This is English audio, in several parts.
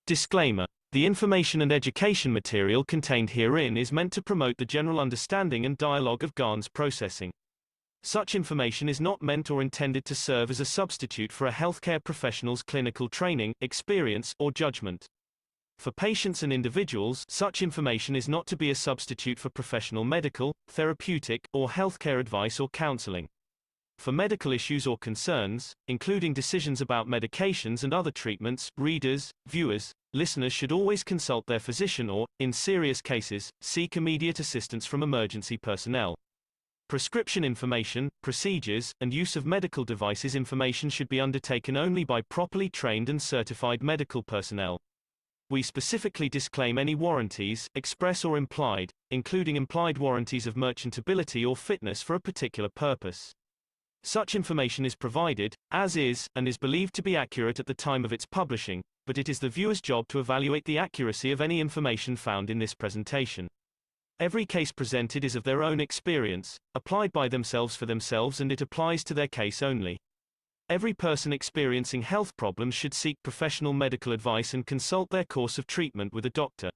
Disclaimer. The information and education material contained herein is meant to promote the general understanding and dialogue of GAN's processing. Such information is not meant or intended to serve as a substitute for a healthcare professional's clinical training, experience, or judgment. For patients and individuals, such information is not to be a substitute for professional medical, therapeutic, or healthcare advice or counseling. For medical issues or concerns, including decisions about medications and other treatments, readers, viewers, listeners should always consult their physician or, in serious cases, seek immediate assistance from emergency personnel. Prescription information, procedures, and use of medical devices information should be undertaken only by properly trained and certified medical personnel. We specifically disclaim any warranties, express or implied, including implied warranties of merchantability or fitness for a particular purpose. Such information is provided, as is, and is believed to be accurate at the time of its publishing, but it is the viewer's job to evaluate the accuracy of any information found in this presentation. Every case presented is of their own experience, applied by themselves for themselves, and it applies to their case only. Every person experiencing health problems should seek professional medical advice and consult their course of treatment with a doctor.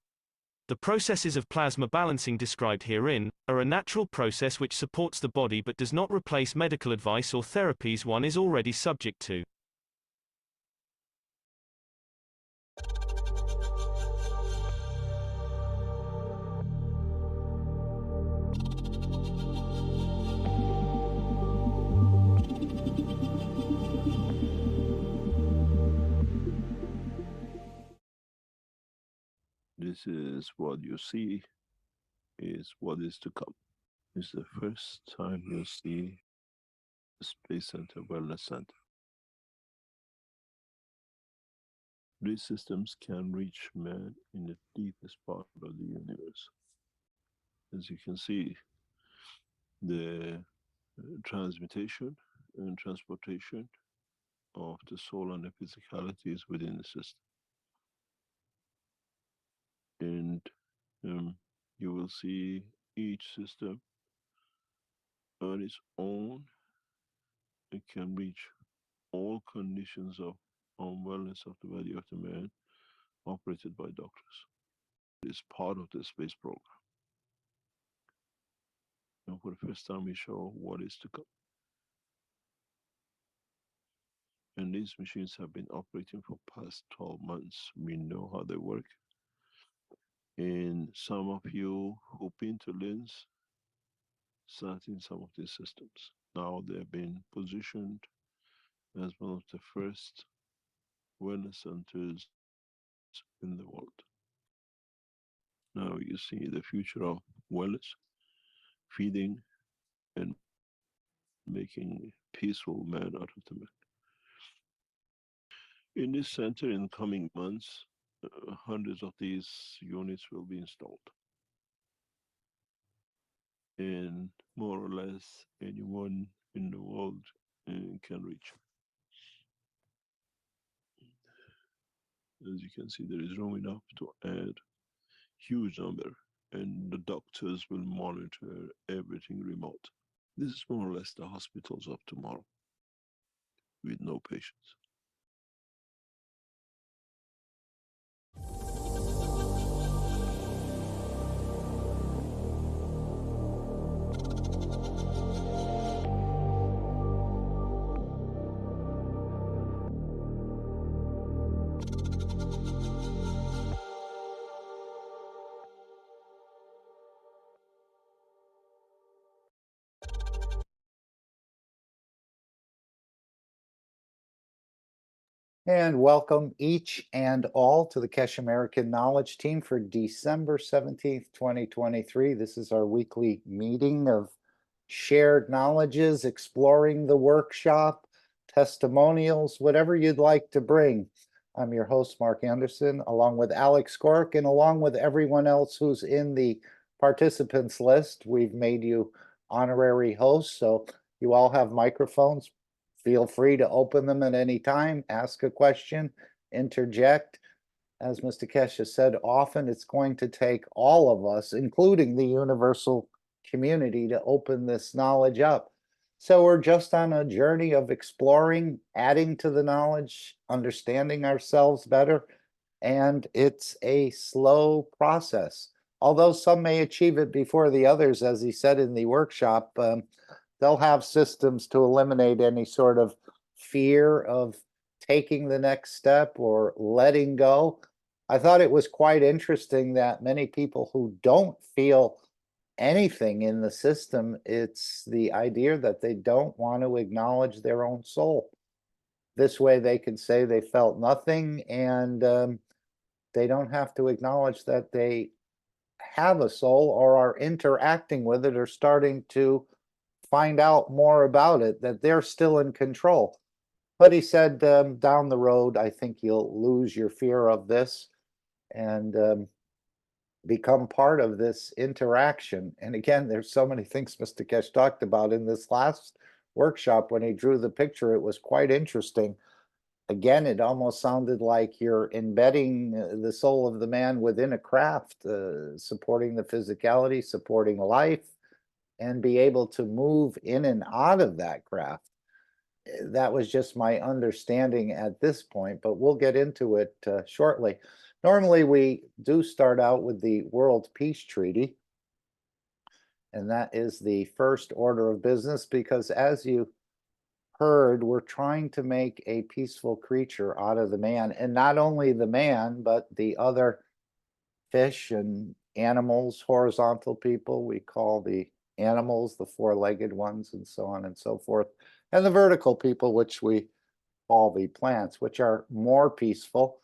The processes of plasma balancing described herein are a natural process which supports the body but does not replace medical advice or therapies one is already subject to. This is what you see is what is to come. It's the first time you see the Space Center Wellness Center. These systems can reach man in the deepest part of the universe. As you can see, the transmutation and transportation of the soul and the physicality is within the system. And you will see each system on its own. It can reach all conditions of unwellness of the body of the man operated by doctors. It is part of the space program. And for the first time, we show what is to come. And these machines have been operating for past 12 months. We know how they work. And some of you who've been to LINS sat in some of these systems. Now they've been positioned as one of the first wellness centers in the world. Now you see the future of wellness, feeding, and making peaceful man out of the man. In this center, in coming months, hundreds of these units will be installed. And more or less anyone in the world can reach. As you can see, there is room enough to add huge number, and the doctors will monitor everything remote. This is more or less the hospitals of tomorrow, with no patients. And welcome each and all to the Keshe American Knowledge Team for December 17th, 2023. This is our weekly meeting of shared knowledges, exploring the workshop, testimonials, whatever you'd like to bring. I'm your host, Mark Anderson, along with Alex Cork, and along with everyone else who's in the participants list. We've made you honorary hosts, so you all have microphones. Feel free to open them at any time, ask a question, interject. As Mr. Keshe said, often it's going to take all of us, including the universal community, to open this knowledge up. So we're just on a journey of exploring, adding to the knowledge, understanding ourselves better. and it's a slow process. Although some may achieve it before the others, as he said in the workshop, they'll have systems to eliminate any sort of fear of taking the next step or letting go. I thought it was quite interesting that many people who don't feel anything in the system, it's the idea that they don't want to acknowledge their own soul. This way they can say they felt nothing, and they don't have to acknowledge that they have a soul or are interacting with it or starting to find out more about it, that they're still in control. But he said, down the road, I think you'll lose your fear of this and become part of this interaction. And again, there's so many things Mr. Keshe talked about in this last workshop. When he drew the picture, it was quite interesting. Again, it almost sounded like you're embedding the soul of the man within a craft, supporting the physicality, supporting life, and be able to move in and out of that craft. That was just my understanding at this point, but we'll get into it shortly. Normally, we do start out with the World Peace Treaty, and that is the first order of business, because as you heard, we're trying to make a peaceful creature out of the man, and not only the man, but the other fish and animals, horizontal people. We call the animals the four-legged ones, and so on and so forth, and the vertical people, which we call the plants, which are more peaceful,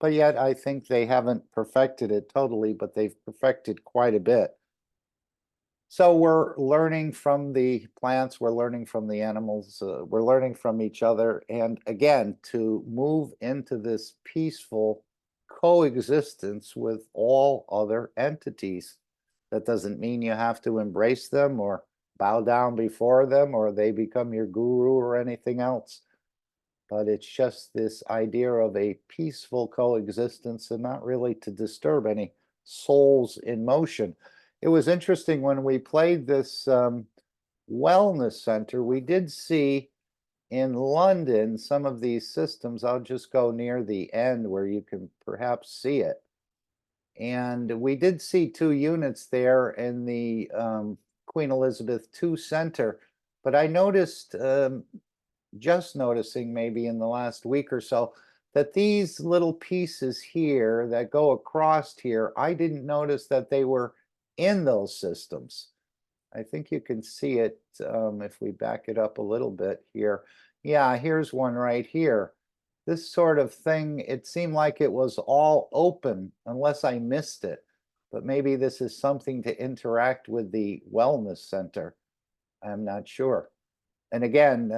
but yet I think they haven't perfected it totally, but they've perfected quite a bit. So we're learning from the plants, we're learning from the animals, we're learning from each other. And again, to move into this peaceful coexistence with all other entities. That doesn't mean you have to embrace them or bow down before them or they become your guru or anything else. But it's just this idea of a peaceful coexistence and not really to disturb any souls in motion. It was interesting when we played this wellness center, we did see in London some of these systems. I'll just go near the end where you can perhaps see it. And we did see 2 units there in the Queen Elizabeth II Center. But I noticed, just noticing maybe in the last week or so, that these little pieces here that go across here, I didn't notice that they were in those systems. I think you can see it if we back it up a little bit here. Yeah, here's one right here. This sort of thing, it seemed like it was all open unless I missed it. But maybe this is something to interact with the wellness center. I'm not sure. And again,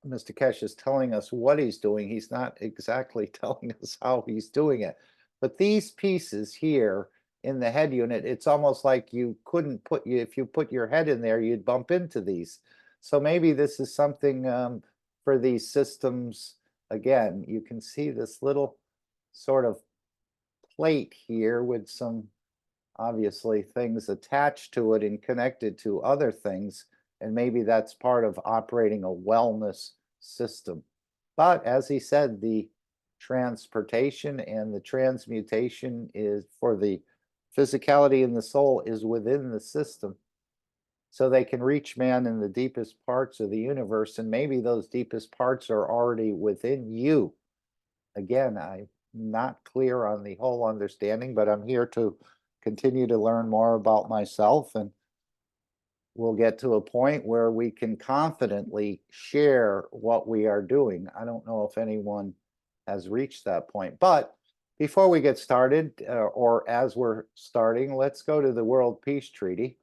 Mr. Keshe is telling us what he's doing. He's not exactly telling us how he's doing it. But these pieces here in the head unit, it's almost like you couldn't put you, if you put your head in there, you'd bump into these. So maybe this is something for these systems. Again, you can see this little sort of plate here with some obviously things attached to it and connected to other things. And maybe that's part of operating a wellness system. But as he said, the transportation and the transmutation is for the physicality in the soul is within the system. So they can reach man in the deepest parts of the universe, and maybe those deepest parts are already within you. Again, I'm not clear on the whole understanding, but I'm here to continue to learn more about myself, and we'll get to a point where we can confidently share what we are doing. I don't know if anyone has reached that point, but before we get started, or as we're starting, let's go to the World Peace Treaty.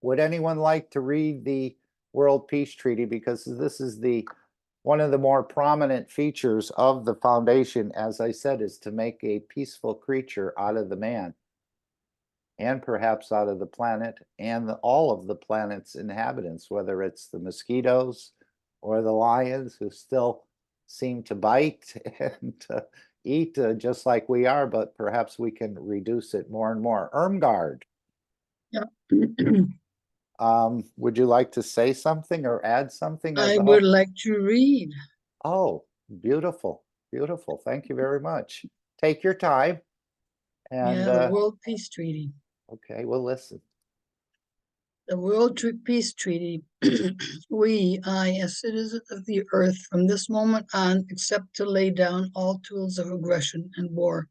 Would anyone like to read the World Peace Treaty? Because this is one of the more prominent features of the foundation, as I said, is to make a peaceful creature out of the man, and perhaps out of the planet and all of the planet's inhabitants, whether it's the mosquitoes or the lions who still seem to bite and eat just like we are, but perhaps we can reduce it more and more. Irmgard. Yeah. Would you like to say something or add something? I would like to read. Oh, beautiful, beautiful. Thank you very much. Take your time. And, Yeah, the World Peace Treaty. okay, we'll listen. The Peace Treaty. We, I, as citizens of the earth, from this moment on, accept to lay down all tools of aggression and war.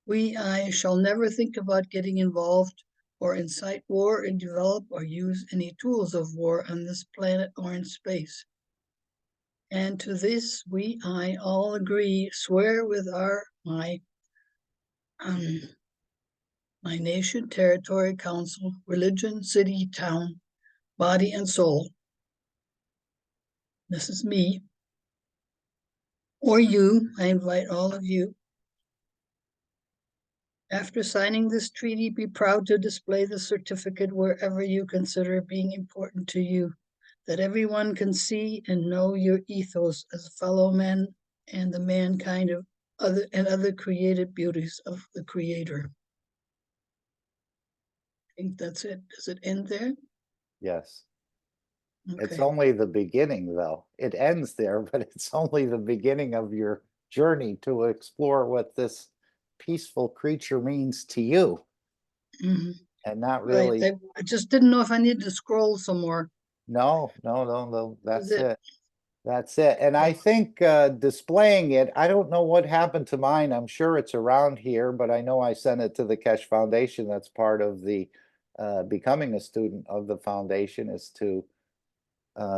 We, I, shall never think about getting involved or incite war and develop or use any tools of war on this planet or in space. And to this, we, I, all agree, swear with my nation, territory, council, religion, city, town, body, and soul. This is me. Or you, I invite all of you. After signing this treaty, be proud to display the certificate wherever you consider being important to you, that everyone can see and know your ethos as fellow men and the mankind of other created beauties of the Creator. I think that's it. Does it end there? Yes. It's Okay. only the beginning, though. It ends there, but it's only the beginning of your journey to explore what this peaceful creature means to you, Mhm. and not Right. really. I just didn't know if I needed to scroll some more. No, no, no, no. That's it. That's it. And I Oh. think displaying it, I don't know what happened to mine. I'm sure it's around here, but I know I sent it to the Keshe Foundation. That's part of the becoming a student of the foundation, is to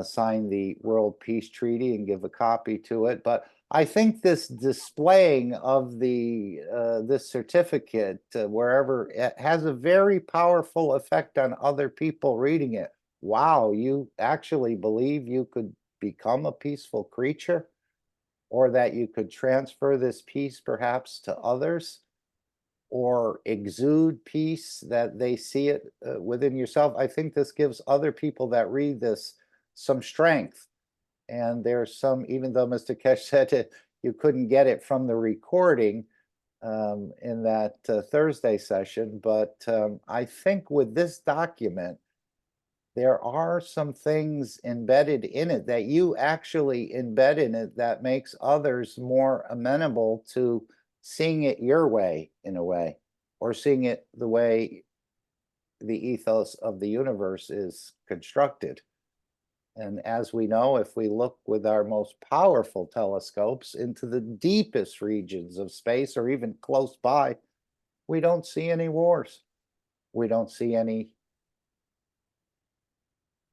sign the World Peace Treaty and give a copy to it. But I think this displaying of the this certificate wherever, it has a very powerful effect on other people reading it. Wow, you actually believe you could become a peaceful creature, or that you could transfer this peace perhaps to others, or exude peace, that they see it within yourself. I think this gives other people that read this some strength. And there's some, even though Mr. Keshe said it, you couldn't get it from the recording in that Thursday session, but I think with this document, there are some things embedded in it that you actually embed in it that makes others more amenable to seeing it your way, in a way, or seeing it the way the ethos of the universe is constructed. And as we know, if we look with our most powerful telescopes into the deepest regions of space, or even close by, we don't see any wars. We don't see any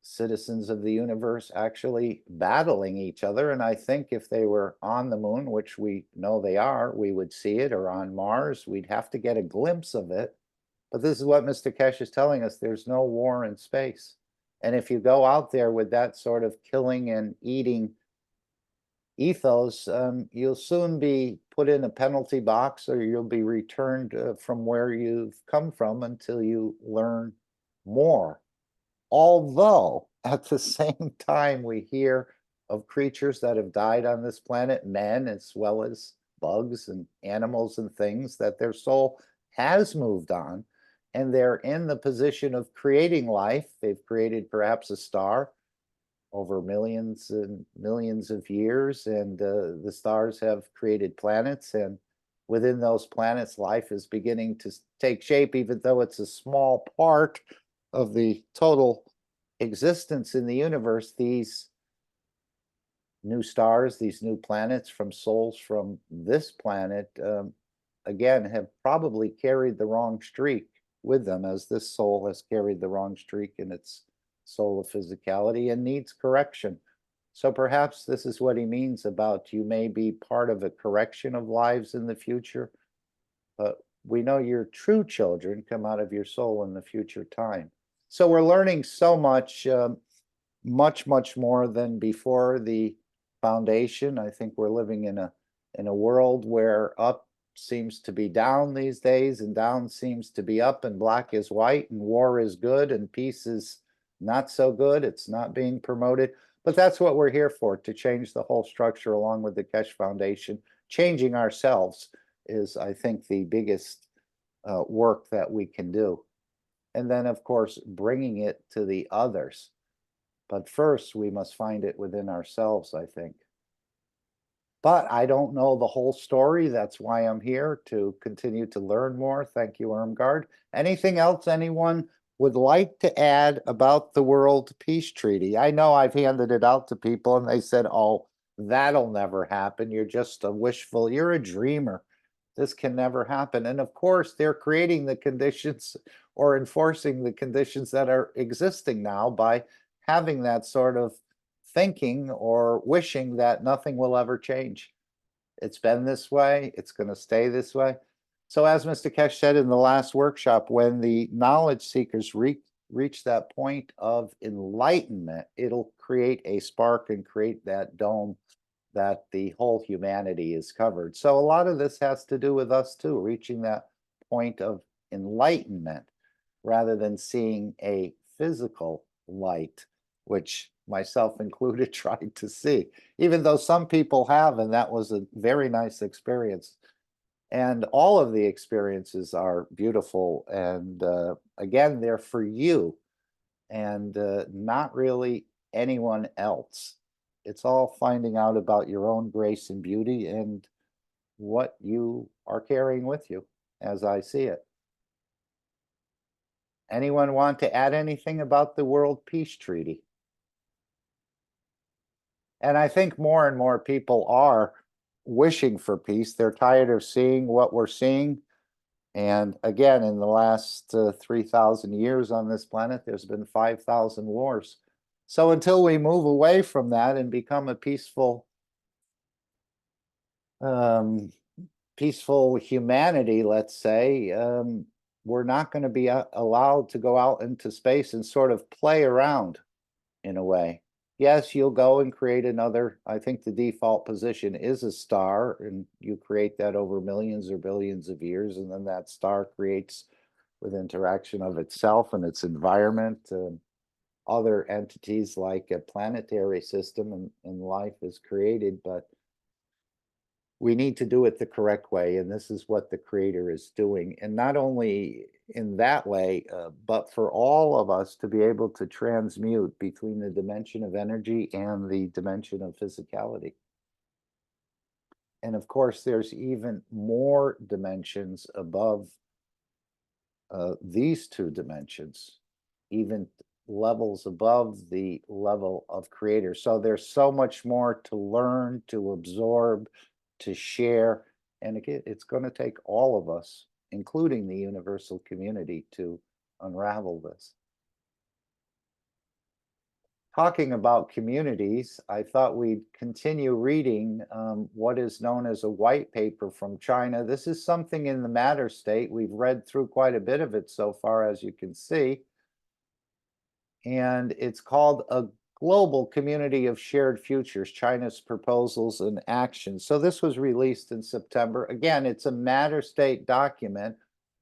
citizens of the universe actually battling each other. And I think if they were on the moon, which we know they are, we would see it, or on Mars, we'd have to get a glimpse of it. But this is what Mr. Keshe is telling us: there's no war in space. And if you go out there with that sort of killing and eating ethos, you'll soon be put in a penalty box, or you'll be returned from where you've come from until you learn more. Although at the same time, we hear of creatures that have died on this planet, men as well as bugs and animals and things, that their soul has moved on, and they're in the position of creating life. They've created perhaps a star over millions and millions of years, and the stars have created planets, and within those planets, life is beginning to take shape, even though it's a small part of the total existence in the universe. These new stars, these new planets from souls from this planet, again, have probably carried the wrong streak with them, as this soul has carried the wrong streak in its soul of physicality and needs correction. So perhaps this is what he means about, you may be part of a correction of lives in the future, but we know your true children come out of your soul in the future time. So we're learning so much, much more than before the foundation. I think we're living in a world where up seems to be down these days, and down seems to be up, and black is white, and war is good, and peace is not so good. It's not being promoted. But that's what we're here for, to change the whole structure along with the Keshe Foundation. Changing ourselves is, I think, the biggest work that we can do. And then, of course, bringing it to the others. But first, we must find it within ourselves, I think. But I don't know the whole story. That's why I'm here, to continue to learn more. Thank you, Irmgard. Anything else anyone would like to add about the World Peace Treaty? I know I've handed it out to people and they said, oh, that'll never happen. You're just you're a dreamer. This can never happen. And of course, they're creating the conditions or enforcing the conditions that are existing now by having that sort of thinking or wishing that nothing will ever change. It's been this way, it's going to stay this way. So as Mr. Keshe said in the last workshop, when the knowledge seekers reach that point of enlightenment, it'll create a spark and create that dome that the whole humanity is covered. So a lot of this has to do with us too, reaching that point of enlightenment rather than seeing a physical light, which myself included tried to see, even though some people have, and that was a very nice experience. And all of the experiences are beautiful. And again, they're for you and not really anyone else. It's all finding out about your own grace and beauty and what you are carrying with you, as I see it. Anyone want to add anything about the World Peace Treaty? And I think more and more people are wishing for peace. They're tired of seeing what we're seeing. And again, in the last 3,000 years on this planet, there's been 5,000 wars. So until we move away from that and become a peaceful humanity, let's say, we're not going to be allowed to go out into space and sort of play around in a way. Yes, you'll go and create another, I think the default position is a star, and you create that over millions or billions of years, and then that star creates with interaction of itself and its environment, other entities like a planetary system and life is created, but we need to do it the correct way, and this is what the creator is doing. And not only in that way, but for all of us to be able to transmute between the dimension of energy and the dimension of physicality. And of course, there's even more dimensions above these two dimensions, even levels above the level of creator. So there's so much more to learn, to absorb, to share. And again, it's going to take all of us, including the universal community, to unravel this. Talking about communities, I thought we'd continue reading what is known as a white paper from China. This is something in the matter state. We've read through quite a bit of it so far, as you can see. And it's called A Global Community of Shared Futures, China's Proposals and Actions. So this was released in September. Again, it's a matter state document,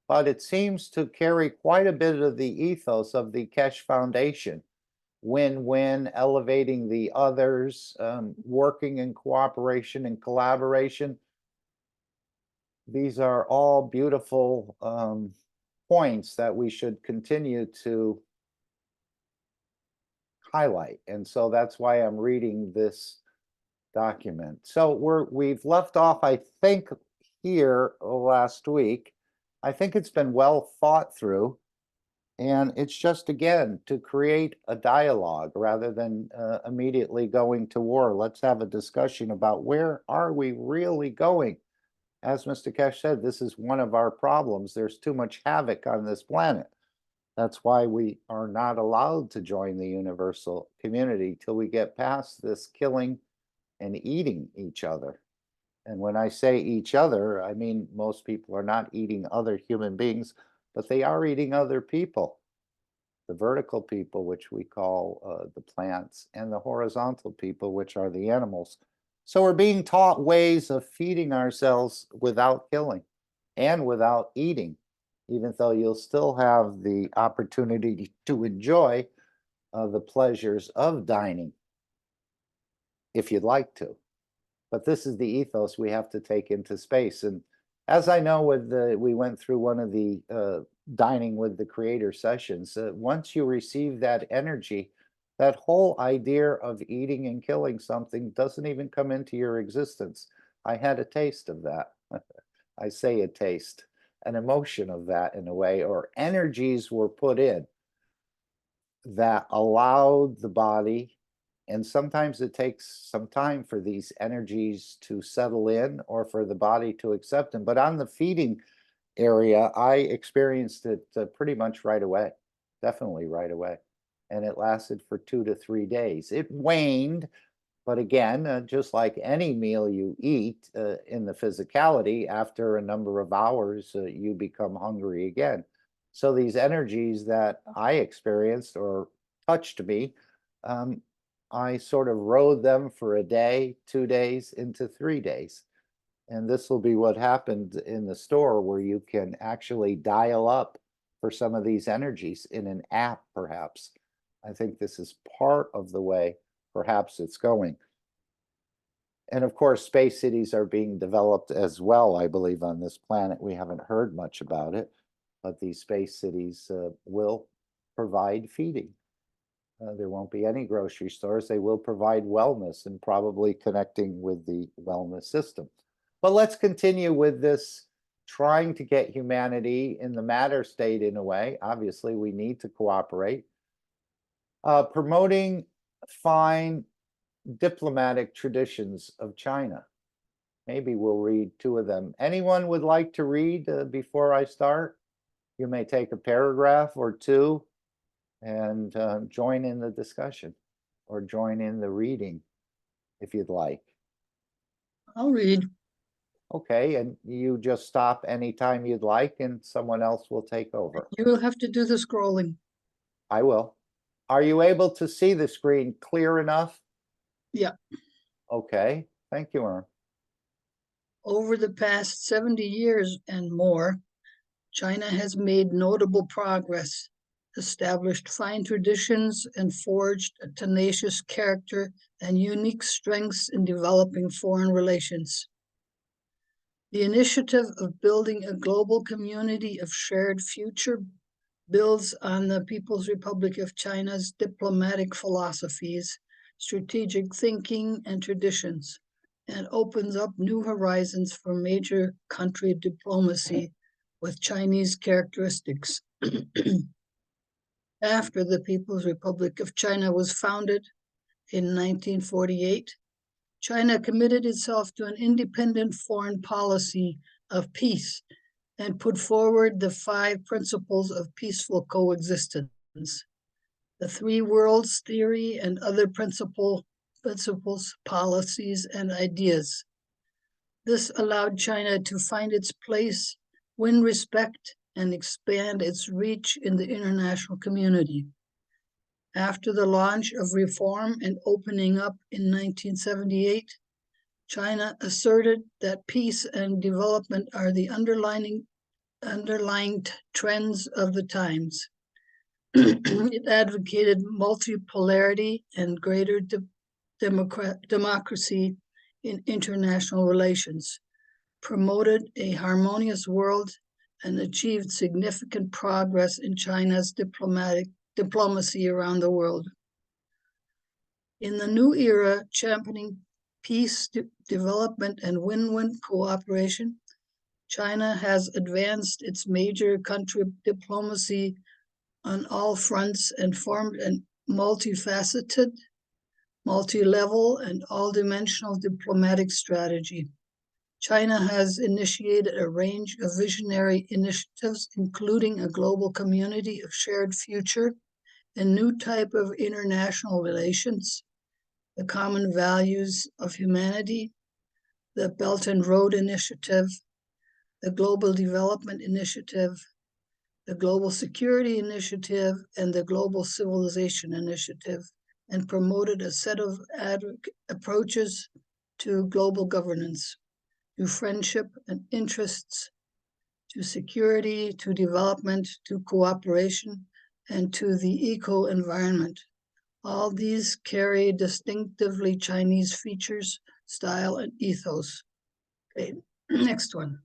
but it seems to carry quite a bit of the ethos of the Keshe Foundation. Win-win, elevating the others, working in cooperation and collaboration. These are all beautiful points that we should continue to highlight. And so that's why I'm reading this document. So we've left off, I think, here last week. I think it's been well thought through. And it's just, again, to create a dialogue rather than immediately going to war. Let's have a discussion about where are we really going? As Mr. Keshe said, this is one of our problems. There's too much havoc on this planet. That's why we are not allowed to join the universal community till we get past this killing and eating each other. And when I say each other, I mean most people are not eating other human beings, but they are eating other people. The vertical people, which we call the plants, and the horizontal people, which are the animals. So we're being taught ways of feeding ourselves without killing and without eating, even though you'll still have the opportunity to enjoy the pleasures of dining if you'd like to. But this is the ethos we have to take into space. And as I know, we went through one of the dining with the creator sessions. Once you receive that energy, That whole idea of eating and killing something doesn't even come into your existence. I had a taste of that. I say a taste, an emotion of that in a way, or energies were put in that allowed the body, and sometimes it takes some time for these energies to settle in or for the body to accept them. But on the feeding area, I experienced it pretty much right away, definitely right away. And it lasted for 2 to 3 days. It waned, but again, just like any meal you eat in the physicality, after a number of hours, you become hungry again. So these energies that I experienced or touched me, I sort of rode them for a day, 2 days, into 3 days. And this will be what happened in the store, where you can actually dial up for some of these energies in an app, perhaps. I think this is part of the way perhaps it's going. And of course, space cities are being developed as well, I believe, on this planet. We haven't heard much about it, but these space cities will provide feeding. There won't be any grocery stores. They will provide wellness and probably connecting with the wellness system. But let's continue with this, trying to get humanity in the matter state in a way. Obviously, we need to cooperate. Promoting fine diplomatic traditions of China. Maybe we'll read 2 of them. Anyone would like to read before I start? You may take a paragraph or 2 and join in the discussion or join in the reading if you'd like. I'll read. Okay, and you just stop anytime you'd like and someone else will take over. You will have to do the scrolling. I will. Are you able to see the screen clear enough? Yeah. Okay, thank you, Ern. Over the past 70 years and more, China has made notable progress, established fine traditions, and forged a tenacious character and unique strengths in developing foreign relations. The initiative of building a global community of shared future builds on the People's Republic of China's diplomatic philosophies, strategic thinking, and traditions, and opens up new horizons for major country diplomacy with Chinese characteristics. After the People's Republic of China was founded in 1948, China committed itself to an independent foreign policy of peace and put forward the 5 principles of peaceful coexistence, the 3 worlds theory, and other principles, policies, and ideas. This allowed China to find its place, win respect, and expand its reach in the international community. After the launch of reform and opening up in 1978, China asserted that peace and development are the underlying trends of the times. It advocated multipolarity and greater democracy in international relations, promoted a harmonious world, and achieved significant progress in China's diplomacy around the world. In the new era, championing peace, development, and win-win cooperation, China has advanced its major country diplomacy on all fronts and formed a multifaceted, multi-level, and all-dimensional diplomatic strategy. China has initiated a range of visionary initiatives, including a global community of shared future, a new type of international relations, the common values of humanity, the Belt and Road Initiative, the Global Development Initiative, the Global Security Initiative, and the Global Civilization Initiative, and promoted a set of approaches to global governance, to friendship and interests, to security, to development, to cooperation, and to the eco-environment. All these carry distinctively Chinese features, style, and ethos. Okay, next one.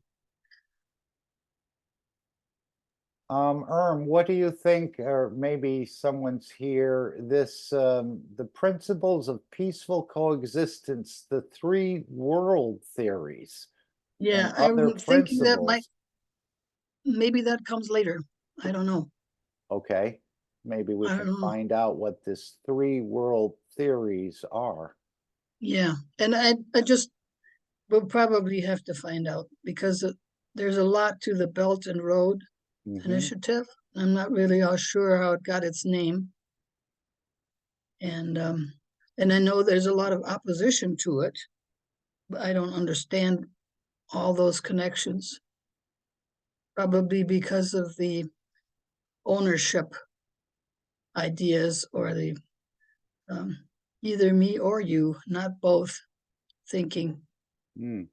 What do you think, or maybe someone's here, the principles of peaceful coexistence, the three world theories and Yeah, other I'm thinking that principles? maybe that comes later. I don't know. Okay, maybe we I can don't know. find out what this three world theories are. Yeah, and I just will probably have to find out because there's a lot to the Belt and Road Mhm. Initiative. I'm not really all sure how it got its name. And I know there's a lot of opposition to it, but I don't understand all those connections. Probably because of the ownership ideas or the um, either me or you, not both thinking, Mm.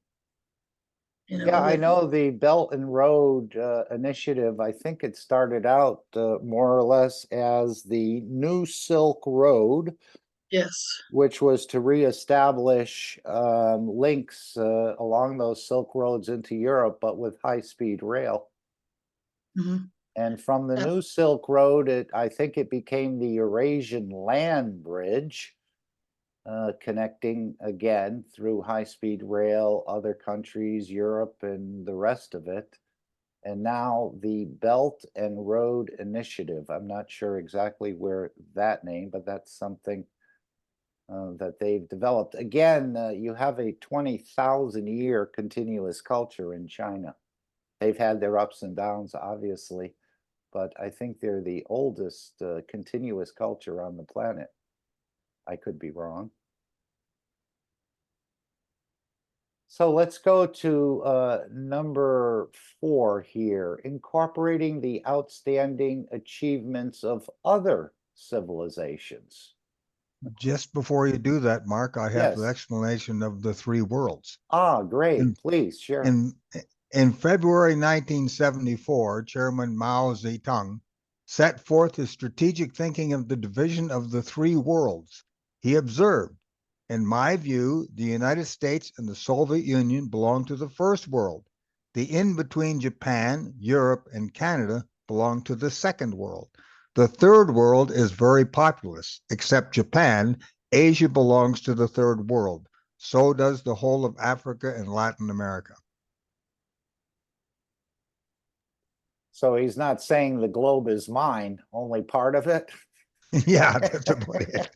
you Yeah, know, I that know the Belt and Road Initiative. I think it started out more or less as the New Silk Road, yes. which was to reestablish links along those Silk Roads into Europe, but with high-speed rail. Mhm. And from the Uh, New Silk Road, I think it became the Eurasian Land Bridge, connecting again through high-speed rail, other countries, Europe, and the rest of it. And now the Belt and Road Initiative. I'm not sure exactly where that name, but that's something that they've developed. Again, you have a 20,000 year continuous culture in China. They've had their ups and downs, obviously, but I think they're the oldest continuous culture on the planet. I could be wrong. So let's go to number 4 here, incorporating the outstanding achievements of other civilizations. Just before you do that, Mark, I have the Yes. explanation of the three worlds. Ah, great. In, Please share. in February 1974, Chairman Mao Zedong set forth his strategic thinking of the division of the three worlds. He observed, in my view, the United States and the Soviet Union belong to the first world. The in-between Japan, Europe, and Canada belong to the second world. The third world is very populous, except Japan. Asia belongs to the third world. So does the whole of Africa and Latin America. So he's not saying the globe is mine, only part of it. Yeah, that's about it.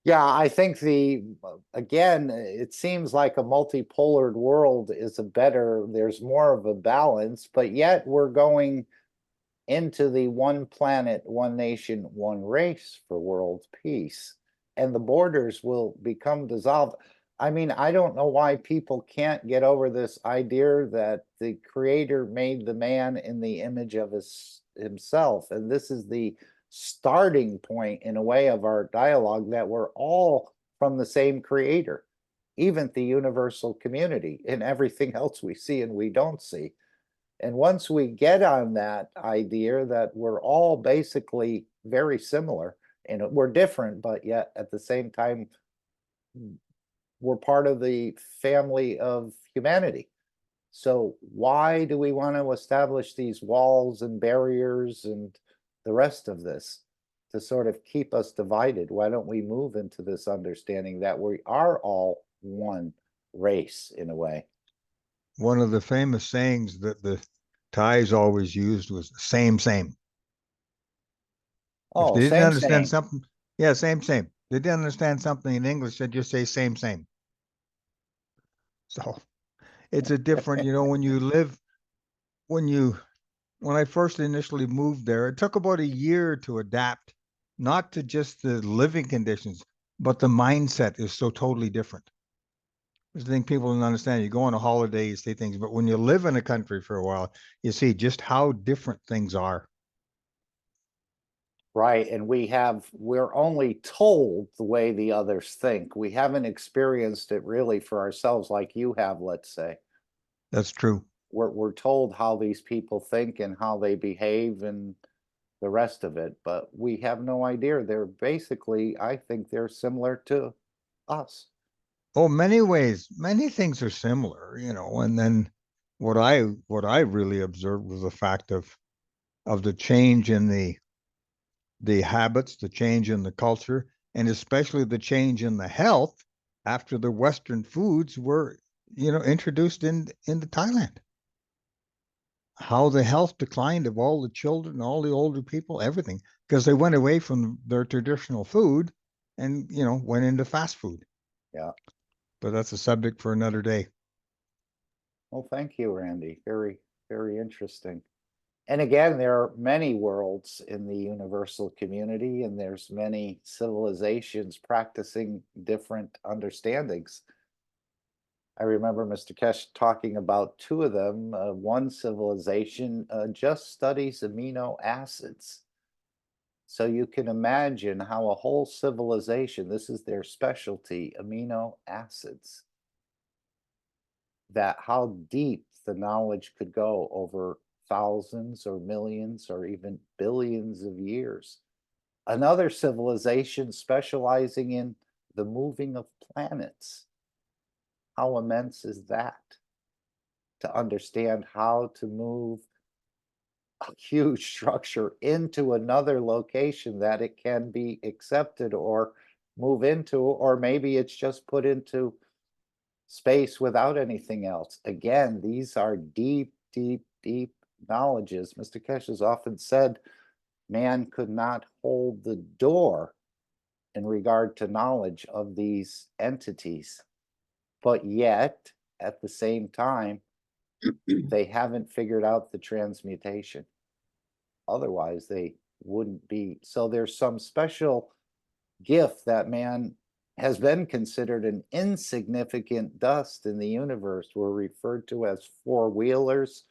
Yeah, I think again, it seems like a multipolar world is there's more of a balance, but yet we're going into the one planet, one nation, one race for world peace. And the borders will become dissolved. I mean, I don't know why people can't get over this idea that the creator made the man in the image of himself. And this is the starting point, in a way, of our dialogue, that we're all from the same creator, even the universal community, in everything else we see and we don't see. And once we get on that idea that we're all basically very similar and we're different, but yet at the same time, we're part of the family of humanity. So why do we want to establish these walls and barriers and the rest of this to sort of keep us divided? Why don't we move into this understanding that we are all one race in a way? One of the famous sayings that the Thais always used was same, same. If Oh, they didn't same, understand same. something, yeah, same, same. They didn't understand something in English, they'd just say same, same. So it's a different, when you live, when I first initially moved there, it took about a year to adapt, not to just the living conditions, but the mindset is so totally different. I think people don't understand. You go on a holiday, you see things, but when you live in a country for a while, you see just how different things are. Right, and we're only told the way the others think. We haven't experienced it really for ourselves like you have, let's say. That's true. We're told how these people think and how they behave and the rest of it, but we have no idea. They're basically, I think they're similar to us. Oh, many ways, many things are similar, and then what I really observed was the fact of the change in the habits, the change in the culture, and especially the change in the health after the Western foods were, introduced into Thailand. How the health declined of all the children, all the older people, everything, because they went away from their traditional food and, went into fast food. Yeah. But that's a subject for another day. Well, thank you, Randy. Very, very interesting. And again, there are many worlds in the universal community, and there's many civilizations practicing different understandings. I remember Mr. Keshe talking about two of them. One civilization just studies amino acids. So you can imagine how a whole civilization, this is their specialty, amino acids, that how deep the knowledge could go over thousands or millions or even billions of years. Another civilization specializing in the moving of planets. How immense is that? To understand how to move a huge structure into another location that it can be accepted or move into, or maybe it's just put into space without anything else. Again, these are deep, deep, deep knowledges. Mr. Keshe has often said man could not hold the door in regard to knowledge of these entities. But yet, at the same time, they haven't figured out the transmutation. Otherwise, they wouldn't be. So there's some special gift that man has been considered an insignificant dust in the universe. We're referred to as four-wheelers.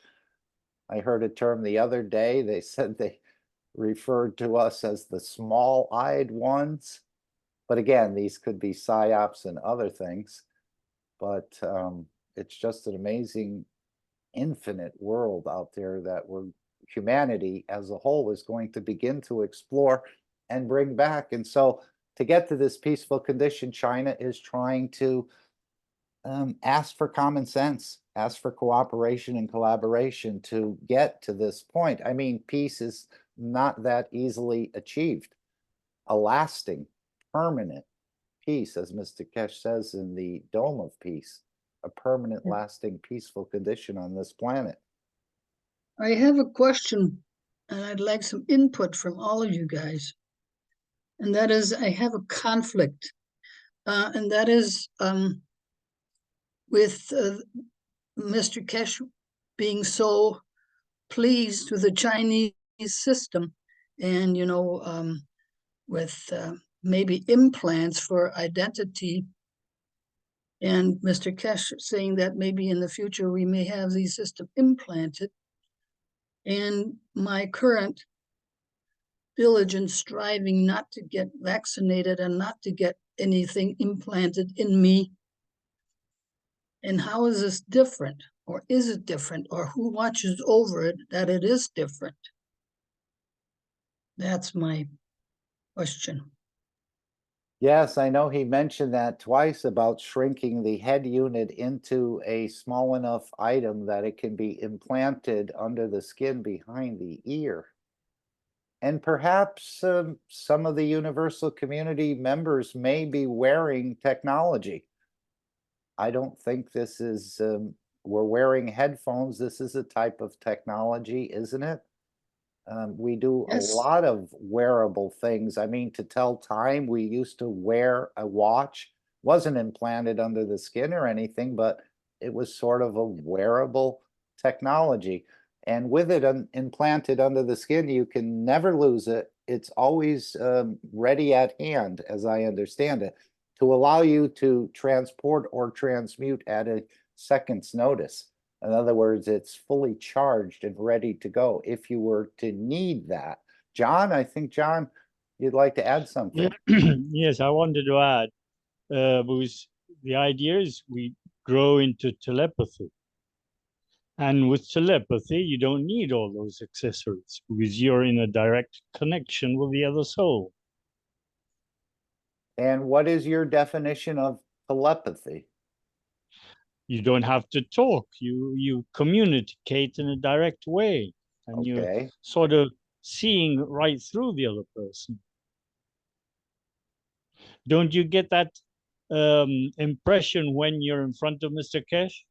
I heard a term the other day. They said they referred to us as the small-eyed ones. But again, these could be psyops and other things. But it's just an amazing, infinite world out there that humanity as a whole is going to begin to explore and bring back. And so to get to this peaceful condition, China is trying to ask for common sense, ask for cooperation and collaboration to get to this point. I mean, peace is not that easily achieved. A lasting, permanent peace, as Mr. Keshe says in the Dome of Peace, a permanent, lasting, peaceful condition on this planet. I have a question, and I'd like some input from all of you guys. And that is, I have a conflict, and that is with Mr. Keshe being so pleased with the Chinese system, and with maybe implants for identity, and Mr. Keshe saying that maybe in the future we may have these systems implanted. And my current diligent striving not to get vaccinated and not to get anything implanted in me. And how is this different? Or is it different? Or who watches over it that it is different? That's my question. Yes, I know he mentioned that twice about shrinking the head unit into a small enough item that it can be implanted under the skin behind the ear. And perhaps some of the universal community members may be wearing technology. I don't think this is, we're wearing headphones. This is a type of technology, isn't it? We do a Yes. lot of wearable things. I mean, to tell time, we used to wear a watch. Wasn't implanted under the skin or anything, but it was sort of a wearable technology. And with it implanted under the skin, you can never lose it. It's always ready at hand, as I understand it, to allow you to transport or transmute at a second's notice. In other words, it's fully charged and ready to go if you were to need that. John, I think, John, you'd like to add something. Yes, I wanted to add, because the idea is we grow into telepathy. And with telepathy, you don't need all those accessories because you're in a direct connection with the other soul. And what is your definition of telepathy? You don't have to talk. You communicate in a direct way, and you're Okay. sort of seeing right through the other person. Don't you get that impression when you're in front of Mr. Keshe?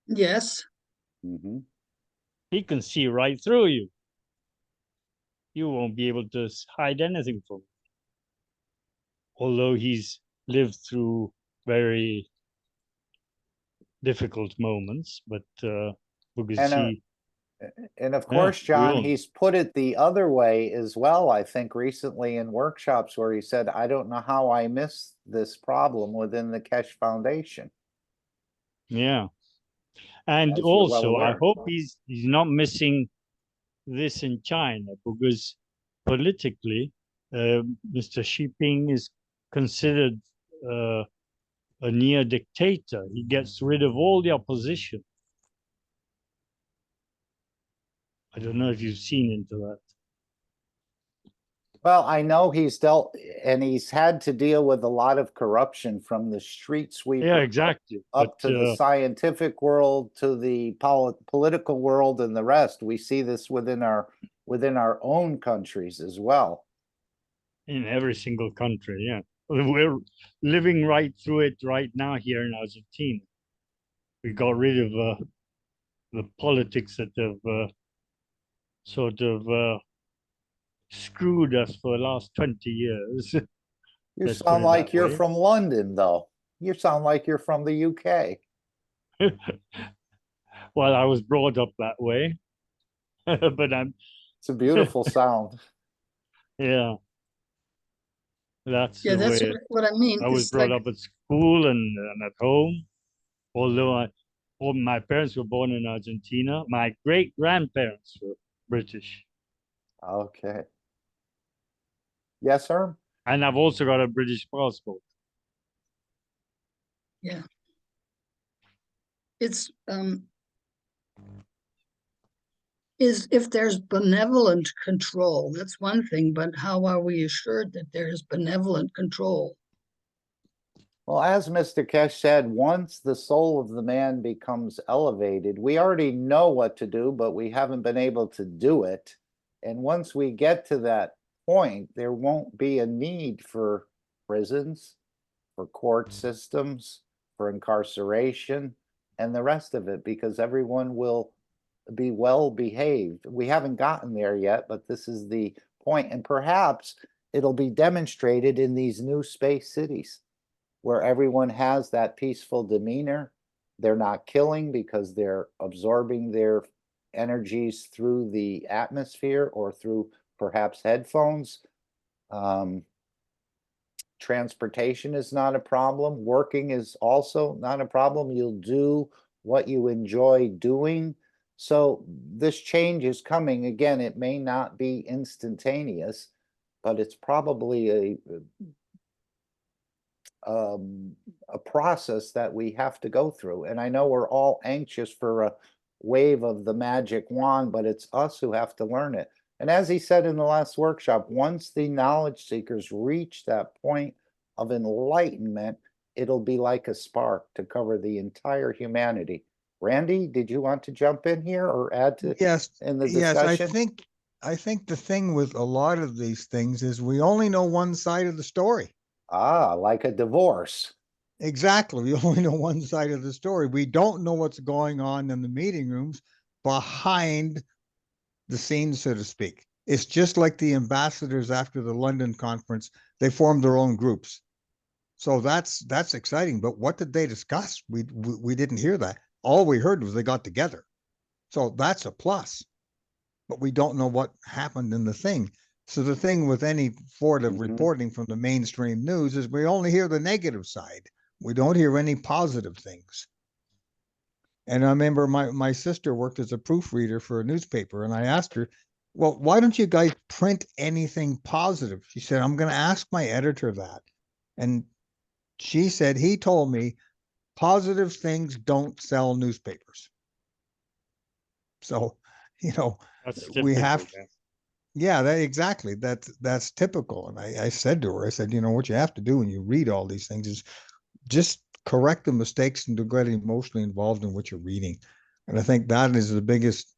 Yes, Hmm. He can see right through you. You won't be able to hide anything from him. Although he's lived through very difficult moments, but because And he, of yeah, course, we John, all, he's put it the other way as well, I think recently in workshops where he said, I don't know how I missed this problem within the Keshe Foundation, yeah. And as you're well also, I aware. hope he's not missing this in China, because politically, Mr. Xi Jinping is considered a near dictator. He gets rid of all the opposition. I don't know if you've seen into that. Well, I know he's dealt and he's had to deal with a lot of corruption from the street sweeper Yeah, exactly. up But to the scientific world, to the political world and the rest. We see this within our own countries as well. in every single country, yeah. We're living right through it right now here in Argentina. We got rid of the politics that have sort of screwed us for the last 20 years. You Let's put sound it like that you're way. from London, though. You sound like you're from the UK. Well, I was brought up that way, but I'm, It's a beautiful sound. yeah, that's yeah, the that's way what I mean. I was It's brought like, up at school and at home. Although all my parents were born in Argentina, my great grandparents were British. Okay. Yes, sir. And I've also got a British passport. yeah. It's is if there's benevolent control, that's one thing, but how are we assured that there is benevolent control? Well, as Mr. Keshe said, once the soul of the man becomes elevated, we already know what to do, but we haven't been able to do it. And once we get to that point, there won't be a need for prisons, for court systems, for incarceration, and the rest of it, because everyone will be well behaved. We haven't gotten there yet, but this is the point. And perhaps it'll be demonstrated in these new space cities where everyone has that peaceful demeanor. They're not killing because they're absorbing their energies through the atmosphere or through perhaps headphones. Transportation is not a problem. Working is also not a problem. You'll do what you enjoy doing. So this change is coming. Again, it may not be instantaneous, but it's probably a process that we have to go through. And I know we're all anxious for a wave of the magic wand, but it's us who have to learn it. And as he said in the last workshop, once the knowledge seekers reach that point of enlightenment, it'll be like a spark to cover the entire humanity. Randy, did you want to jump in here or add to Yes, in the yes, discussion? I think the thing with a lot of these things is we only know one side of the story. Ah, like a divorce. Exactly. We only know one side of the story. We don't know what's going on in the meeting rooms behind the scenes, so to speak. It's just like the ambassadors after the London conference, they formed their own groups. So that's exciting. But what did they discuss? We didn't hear that. All we heard was they got together. So that's a plus. But we don't know what happened in the thing. So the thing with any sort of reporting from the mainstream news is we only hear the negative side. We don't hear any positive things. And I remember my sister worked as a proofreader for a newspaper, and I asked her, well, why don't you guys print anything positive? She said, I'm going to ask my editor that. And she said, he told me positive things don't sell newspapers. So, That's we typical. have, yeah, exactly. That's typical. And I said to her, I said, what you have to do when you read all these things is just correct the mistakes and to get emotionally involved in what you're reading. And I think that is the biggest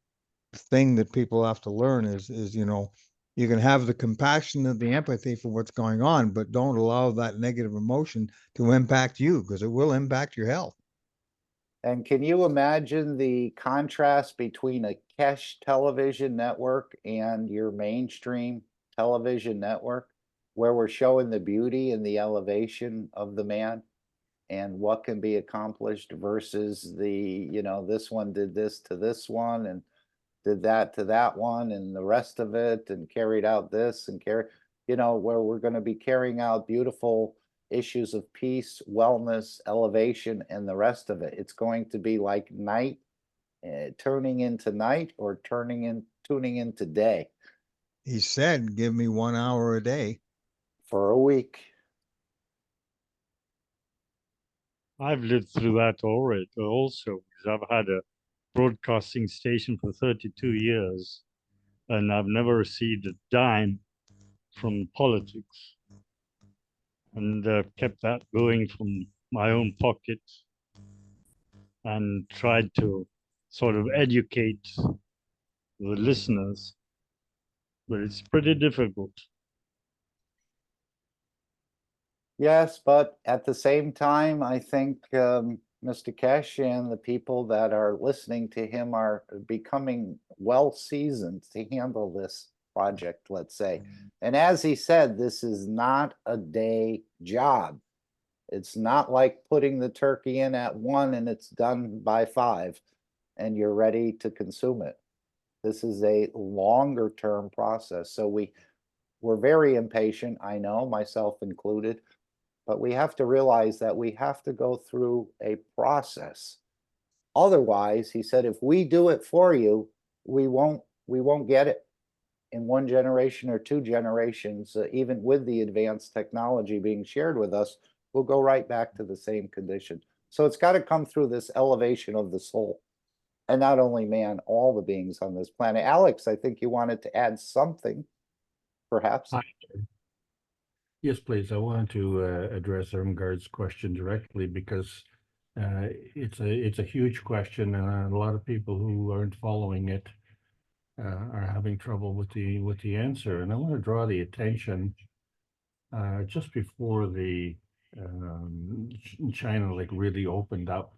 thing that people have to learn is, you know, you can have the compassion and the empathy for what's going on, but don't allow that negative emotion to impact you, because it will impact your health. And can you imagine the contrast between a Keshe television network and your mainstream television network, where we're showing the beauty and the elevation of the man and what can be accomplished versus the, you know, this one did this to this one and did that to that one and the rest of it and carried out this and you know, where we're going to be carrying out beautiful issues of peace, wellness, elevation, and the rest of it. It's going to be like night turning into night or tuning into day He said, give me 1 hour a day. for a week. I've lived through that already also, because I've had a broadcasting station for 32 years, and I've never received a dime from politics. And kept that going from my own pocket and tried to sort of educate the listeners, but it's pretty difficult. Yes, but at the same time, I think Mr. Keshe and the people that are listening to him are becoming well seasoned to handle this project, let's say. And as he said, this is not a day job. It's not like putting the turkey in at 1 and it's done by 5 and you're ready to consume it. This is a longer term process. So we're very impatient, I know, myself included, but we have to realize that we have to go through a process. Otherwise, he said, if we do it for you, we won't get it in 1 generation or 2 generations. Even with the advanced technology being shared with us, we'll go right back to the same condition. So it's got to come through this elevation of the soul, and not only man, all the beings on this planet. Alex, I think you wanted to add something, perhaps. Hi. Yes, please. I wanted to address Irmgard's question directly because it's a huge question, and a lot of people who aren't following it are having trouble with the answer. And I want to draw the attention just before the China like really opened up.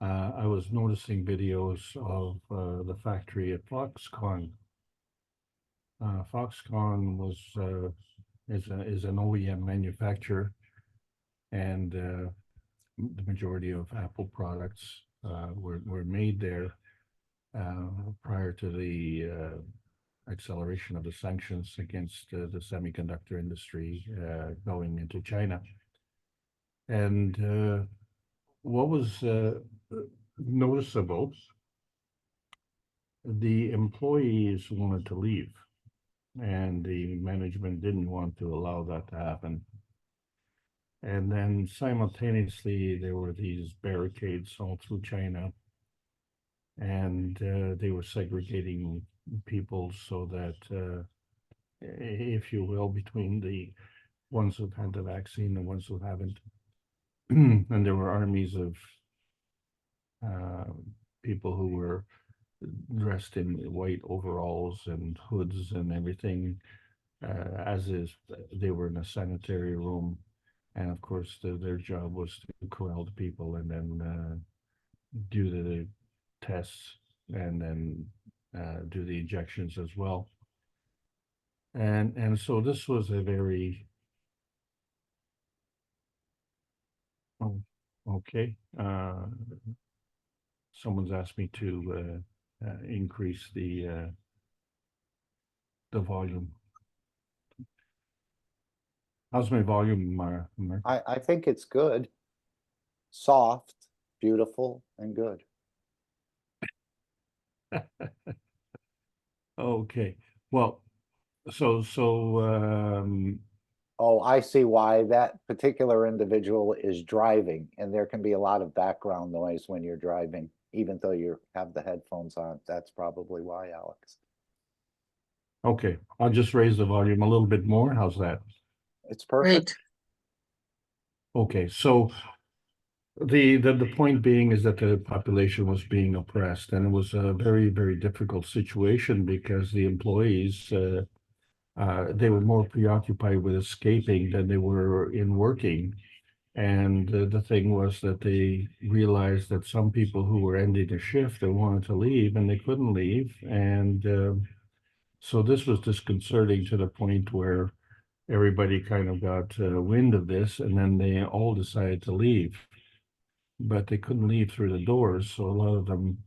I was noticing videos of the factory at Foxconn. Foxconn was is an OEM manufacturer, and the majority of Apple products were made there prior to the acceleration of the sanctions against the semiconductor industry going into China. And what was noticeable, the employees wanted to leave, and the management didn't want to allow that to happen. And then simultaneously, there were these barricades all through China, and they were segregating people so that, if you will, between the ones who've had the vaccine and the ones who haven't. And there were armies of people who were dressed in white overalls and hoods and everything, as is they were in a sanitary room, and of course their job was to corral the people and then do the tests and then do the injections as well. And so this was a very okay. Someone's asked me to increase the volume. How's my volume, Mark? I think it's good, soft, beautiful, and good. Okay, well, so Oh, I see why that particular individual is driving, and there can be a lot of background noise when you're driving, even though you have the headphones on. That's probably why, Alex. okay, I'll just raise the volume a little bit more. How's that? It's perfect. Okay, so The point being is that the population was being oppressed, and it was a very, very difficult situation because the employees they were more preoccupied with escaping than they were in working. And the thing was that they realized that some people who were ending a shift, they wanted to leave and they couldn't leave. And so this was disconcerting to the point where everybody kind of got wind of this, and then they all decided to leave. But they couldn't leave through the doors, so a lot of them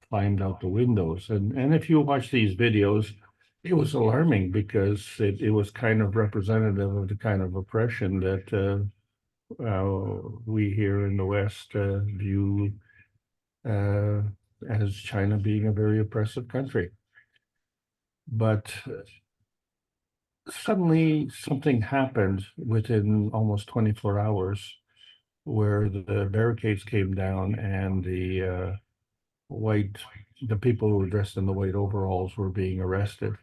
climbed out the windows. And if you watch these videos, it was alarming because it was kind of representative of the kind of oppression that we here in the West view as China being a very oppressive country. But suddenly something happened within almost 24 hours where the barricades came down and the people who were dressed in the white overalls were being arrested.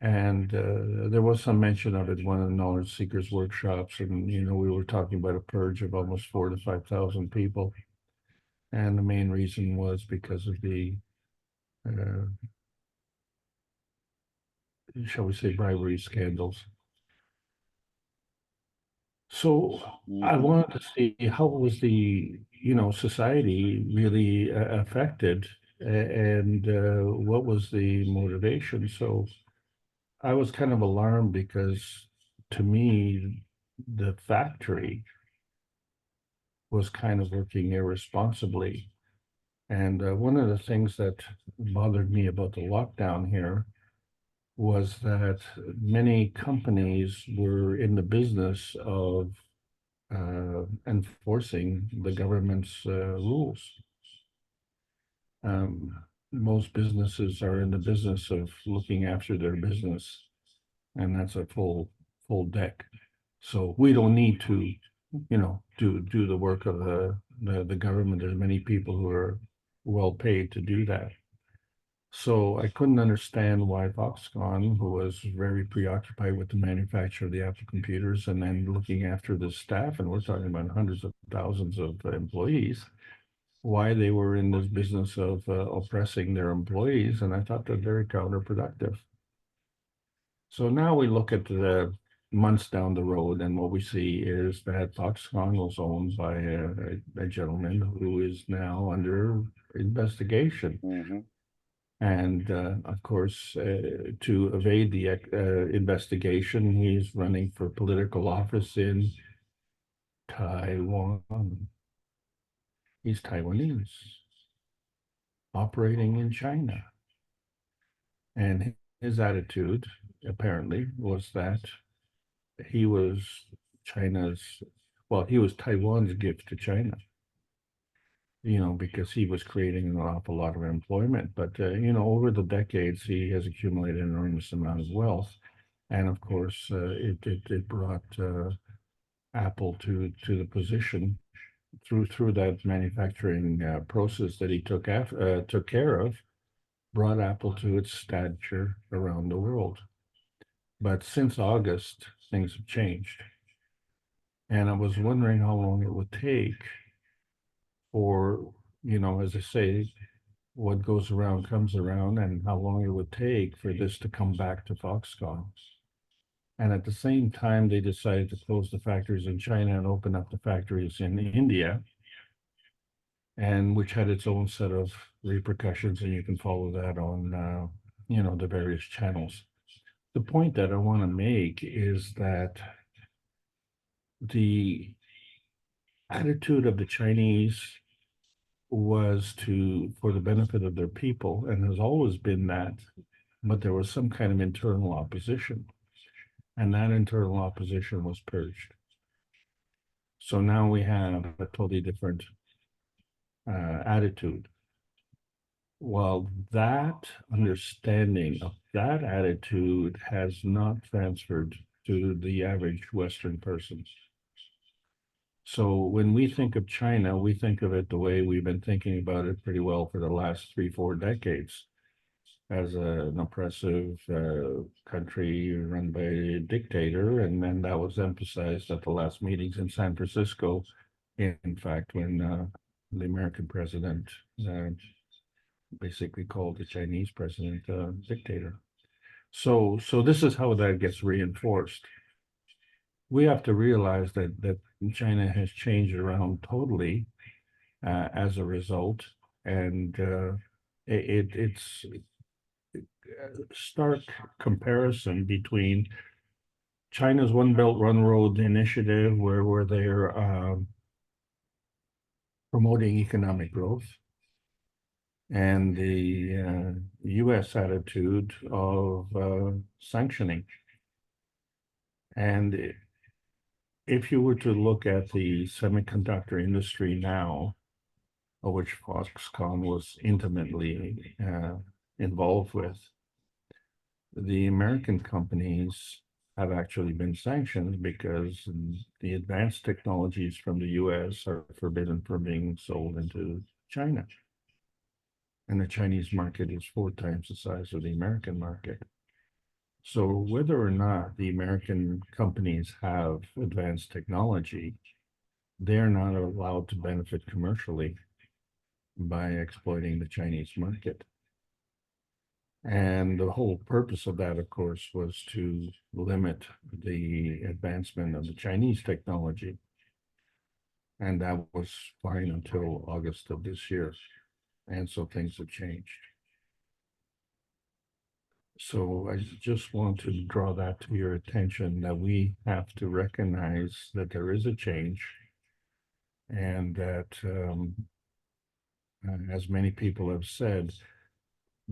And there was some mention of it in one of the knowledge seekers workshops, and we were talking about a purge of almost 4,000 to 5,000 people, and the main reason was because of the shall we say bribery scandals. So I wanted to see how was the society really affected, and what was the motivation. So I was kind of alarmed because to me, the factory was kind of working irresponsibly. And one of the things that bothered me about the lockdown here was that many companies were in the business of enforcing the government's rules. Most businesses are in the business of looking after their business, and that's a full deck. So we don't need to, do the work of the government. There's many people who are well paid to do that. So I couldn't understand why Foxconn, who was very preoccupied with the manufacture of the Apple computers and then looking after the staff, and we're talking about hundreds of thousands of employees, why they were in this business of oppressing their employees. And I thought that very counterproductive. So now we look at the months down the road, and what we see is that Foxconn was owned by a gentleman who is now under investigation. Mm-hmm. And of course, to evade the investigation, he's running for political office in Taiwan. He's Taiwanese, operating in China. And his attitude, apparently, was that he was he was Taiwan's gift to China. Because he was creating an awful lot of employment. But, over the decades, he has accumulated an enormous amount of wealth. And of course, it brought Apple to the position through that manufacturing process that he took care of, brought Apple to its stature around the world. But since August, things have changed. And I was wondering how long it would take for, as I say, what goes around comes around, and how long it would take for this to come back to Foxconn. And at the same time, they decided to close the factories in China and open up the factories in India, and which had its own set of repercussions, and you can follow that on, the various channels. The point that I want to make is that the attitude of the Chinese was for the benefit of their people, and has always been that, but there was some kind of internal opposition, and that internal opposition was purged. So now we have a totally different attitude. Well, that understanding of that attitude has not transferred to the average Western person. So when we think of China, we think of it the way we've been thinking about it pretty well for the last 3-4 decades, as an oppressive country run by a dictator. And then that was emphasized at the last meetings in San Francisco In fact, when the American president basically called the Chinese president a dictator. So this is how that gets reinforced. We have to realize that China has changed around totally as a result, and it's a stark comparison between China's One Belt One Road initiative, where they're promoting economic growth, and the U.S. attitude of sanctioning. And if you were to look at the semiconductor industry now, of which Foxconn was intimately involved with, the American companies have actually been sanctioned because the advanced technologies from the US are forbidden from being sold into China. And the Chinese market is 4 times the size of the American market. So whether or not the American companies have advanced technology, they're not allowed to benefit commercially by exploiting the Chinese market. And the whole purpose of that, of course, was to limit the advancement of the Chinese technology. And that was fine until August of this year. And so things have changed. So I just want to draw that to your attention, that we have to recognize that there is a change, and that, as many people have said,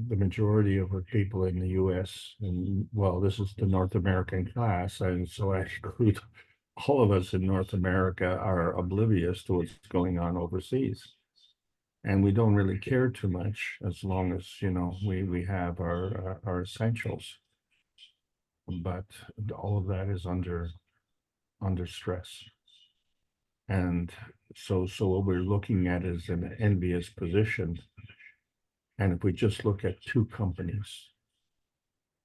the majority of our people in the US, and well, this is the North American class, and so I include all of us in North America, are oblivious to what's going on overseas. And we don't really care too much as long as, you know, we have our essentials. But all of that is under stress. And so what we're looking at is an envious position. And if we just look at 2 companies,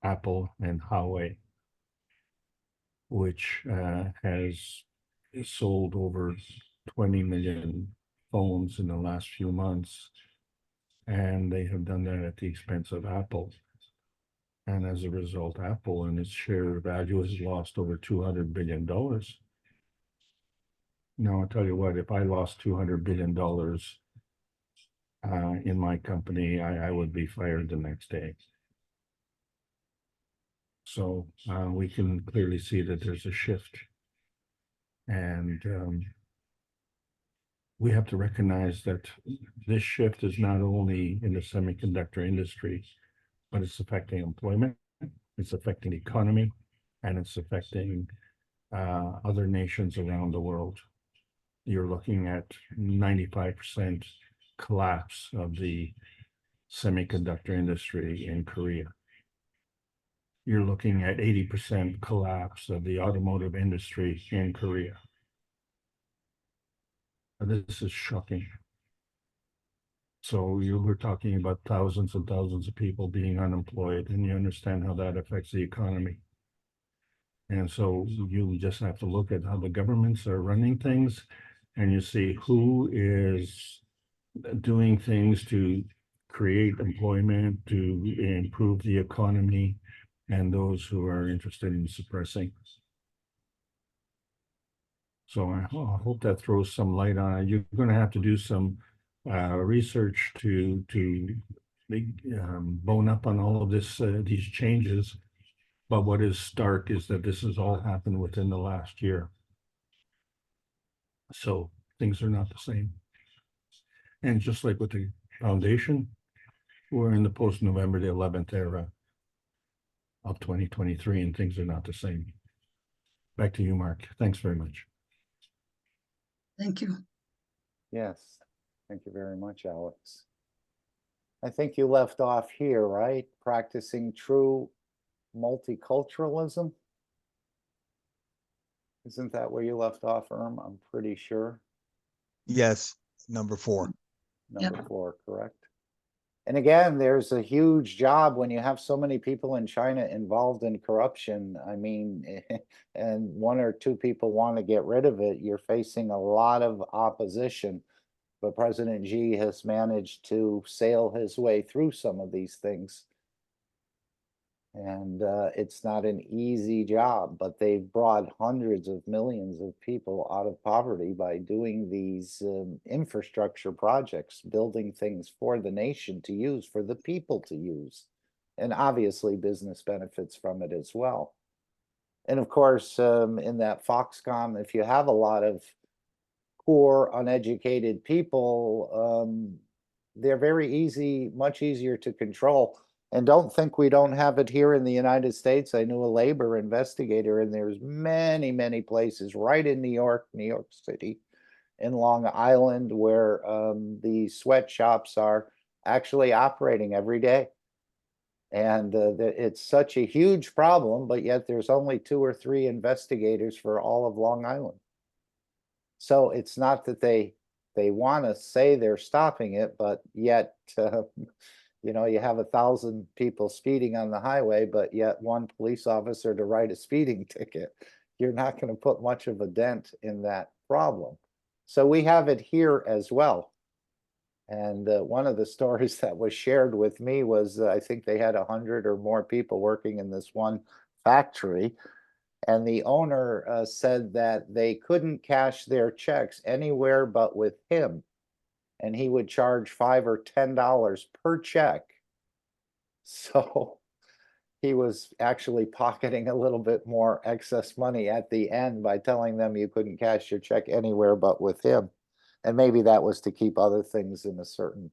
Apple and Huawei, which has sold over 20 million phones in the last few months, and they have done that at the expense of Apple. And as a result, Apple and its share value has lost over $200 billion. Now, I'll tell you what, if I lost $200 billion in my company, I would be fired the next day. So we can clearly see that there's a shift. And we have to recognize that this shift is not only in the semiconductor industry, but it's affecting employment, it's affecting the economy, and it's affecting other nations around the world. You're looking at 95% collapse of the semiconductor industry in Korea. You're looking at 80% collapse of the automotive industry in Korea. This is shocking. So we're talking about thousands and thousands of people being unemployed, and you understand how that affects the economy. And so you just have to look at how the governments are running things, and you see who is doing things to create employment, to improve the economy, and those who are interested in suppressing. So I hope that throws some light on it. You're going to have to do some research to bone up on all of this, these changes. But what is stark is that this has all happened within the last year. So things are not the same. And just like with the foundation, we're in the post-November the 11th era of 2023, and things are not the same. Back to you, Mark. Thanks very much. Thank you. Yes, thank you very much, Alex. I think you left off here, right? Practicing true multiculturalism. Isn't that where you left off, Erm? I'm pretty sure. Yes, number 4. Number 4, correct? And again, there's a huge job when you have so many people in China involved in corruption. I mean, and one or two people want to get rid of it, you're facing a lot of opposition. But President Xi has managed to sail his way through some of these things. And it's not an easy job, but they've brought hundreds of millions of people out of poverty by doing these infrastructure projects, building things for the nation to use, for the people to use. And obviously business benefits from it as well. And of course, in that Foxconn, if you have a lot of poor, uneducated people, they're very easy, much easier to control. And don't think we don't have it here in the United States. I knew a labor investigator, and there's many, many places right in New York City, in Long Island, where the sweatshops are actually operating every day. And it's such a huge problem, but yet there's only 2 or 3 investigators for all of Long Island. So it's not that they want to say they're stopping it, but yet you know, you have 1,000 people speeding on the highway, but yet 1 police officer to write a speeding ticket. You're not going to put much of a dent in that problem. So we have it here as well. And one of the stories that was shared with me was I think they had 100 or more people working in this one factory. And the owner said that they couldn't cash their checks anywhere but with him. And he would charge $5 or $10 per check. So he was actually pocketing a little bit more excess money at the end by telling them you couldn't cash your check anywhere but with him. And maybe that was to keep other things in a certain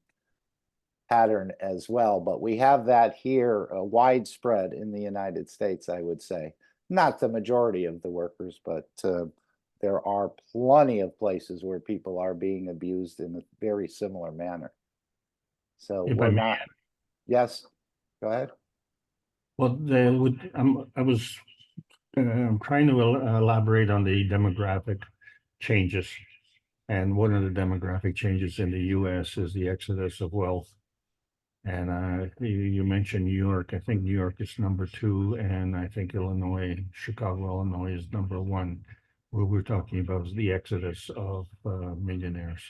pattern as well. But we have that here widespread in the United States, I would say. Not the majority of the workers, but there are plenty of places where people are being abused in a very similar manner. So If I we're may not. Yes, go ahead. Well, I was trying to elaborate on the demographic changes. And one of the demographic changes in the US is the exodus of wealth. And you mentioned New York. I think New York is number 2, and I think Chicago, Illinois is number 1. What we're talking about is the exodus of millionaires.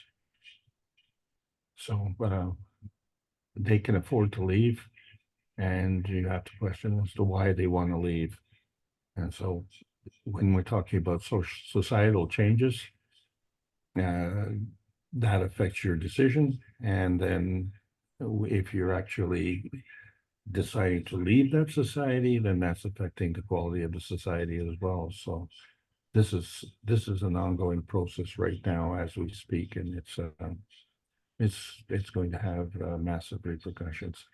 So they can afford to leave, and you have to question as to why they want to leave. And so when we're talking about societal changes, that affects your decision. And then if you're actually deciding to leave that society, then that's affecting the quality of the society as well. So this is an ongoing process right now as we speak, and it's going to have massive repercussions.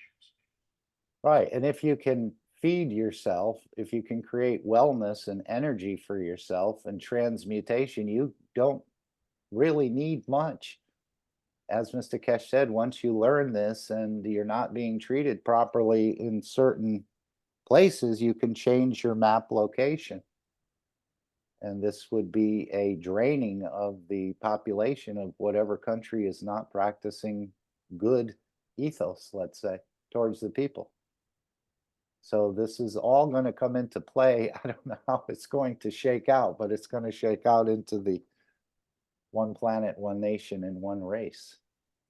Right. And if you can feed yourself, if you can create wellness and energy for yourself and transmutation, you don't really need much. As Mr. Keshe said, once you learn this and you're not being treated properly in certain places, you can change your map location. And this would be a draining of the population of whatever country is not practicing good ethos, let's say, towards the people. So this is all going to come into play. I don't know how it's going to shake out, but it's going to shake out into the one planet, one nation, and one race.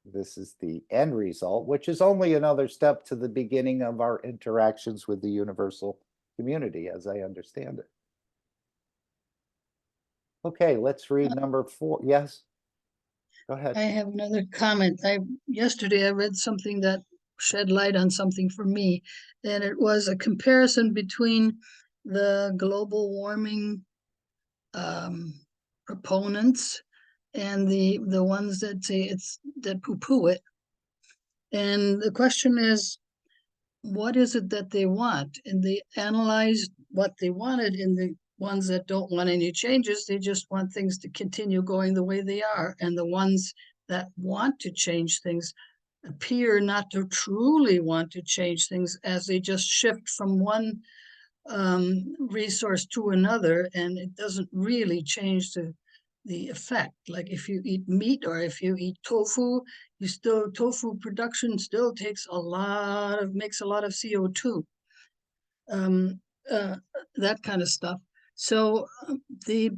This is the end result, which is only another step to the beginning of our interactions with the universal community, as I understand it. Okay, let's read number 4. Yes, go ahead. I have another comment. Yesterday I read something that shed light on something for me, and it was a comparison between the global warming proponents and the ones that say that poo-poo it. And the question is, what is it that they want? And they analyzed what they wanted in the ones that don't want any changes. They just want things to continue going the way they are. And the ones that want to change things appear not to truly want to change things, as they just shift from one resource to another, and it doesn't really change the effect. Like if you eat meat or if you eat tofu, tofu production still makes a lot of CO2. That kind of stuff. So they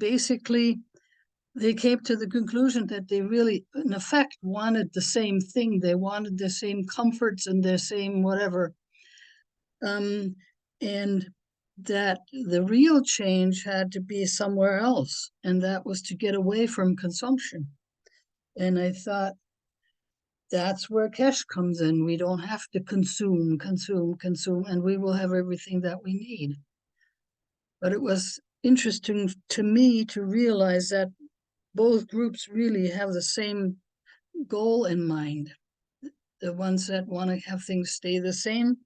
came to the conclusion that they really, in effect, wanted the same thing. They wanted the same comforts and the same whatever. And that the real change had to be somewhere else, and that was to get away from consumption. And I thought, that's where Keshe comes in. We don't have to consume, and we will have everything that we need. But it was interesting to me to realize that both groups really have the same goal in mind. The ones that want to have things stay the same,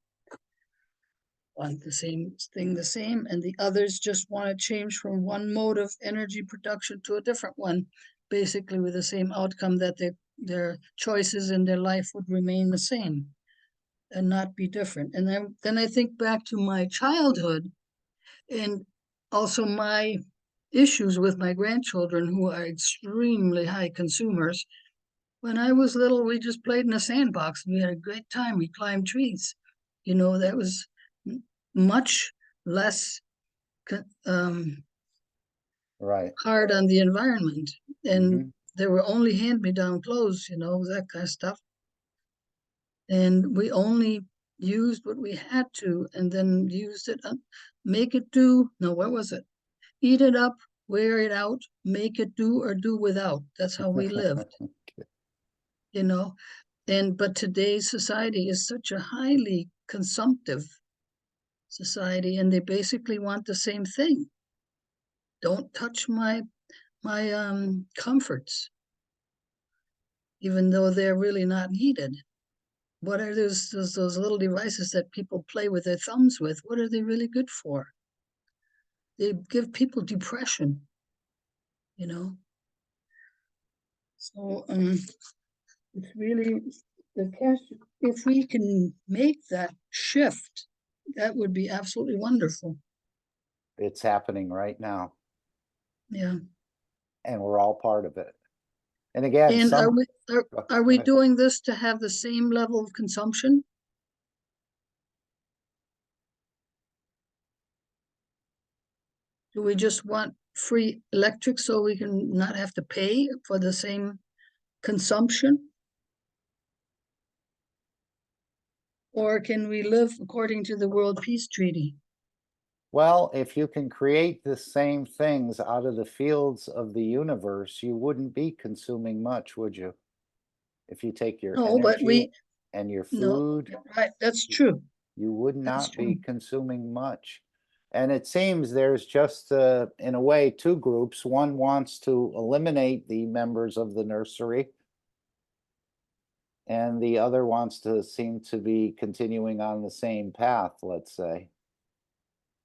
want the same thing the same, and the others just want to change from one mode of energy production to a different one, basically with the same outcome, that their choices in their life would remain the same and not be different. And then I think back to my childhood and also my issues with my grandchildren, who are extremely high consumers. When I was little, we just played in a sandbox. We had a great time. We climbed trees. That was much less Right. hard on the environment. And Mhm. there were only hand-me-down clothes, that kind of stuff. And we only used what we had to, and then used it up, make it do. No, what was it? Eat it up, wear it out, make it do or do without. That's how we lived, but today's society is such a highly consumptive society, and they basically want the same thing. Don't touch my comforts, even though they're really not needed. What are those little devices that people play with their thumbs with? What are they really good for? They give people depression, So it's really the Keshe. If we can make that shift, that would be absolutely wonderful. It's happening right now, Yeah. and we're all part of it. And again, And are we ahead. doing this to have the same level of consumption? Do we just want free electric so we can not have to pay for the same consumption? Or can we live according to the World Peace Treaty? Well, if you can create the same things out of the fields of the universe, you wouldn't be consuming much, would you? If you take your No, but energy and your no, food, right, that's true. you would That's not be true. consuming much. And it seems there's just, in a way, two groups. One wants to eliminate the members of the nursery, and the other wants to seem to be continuing on the same path, let's say.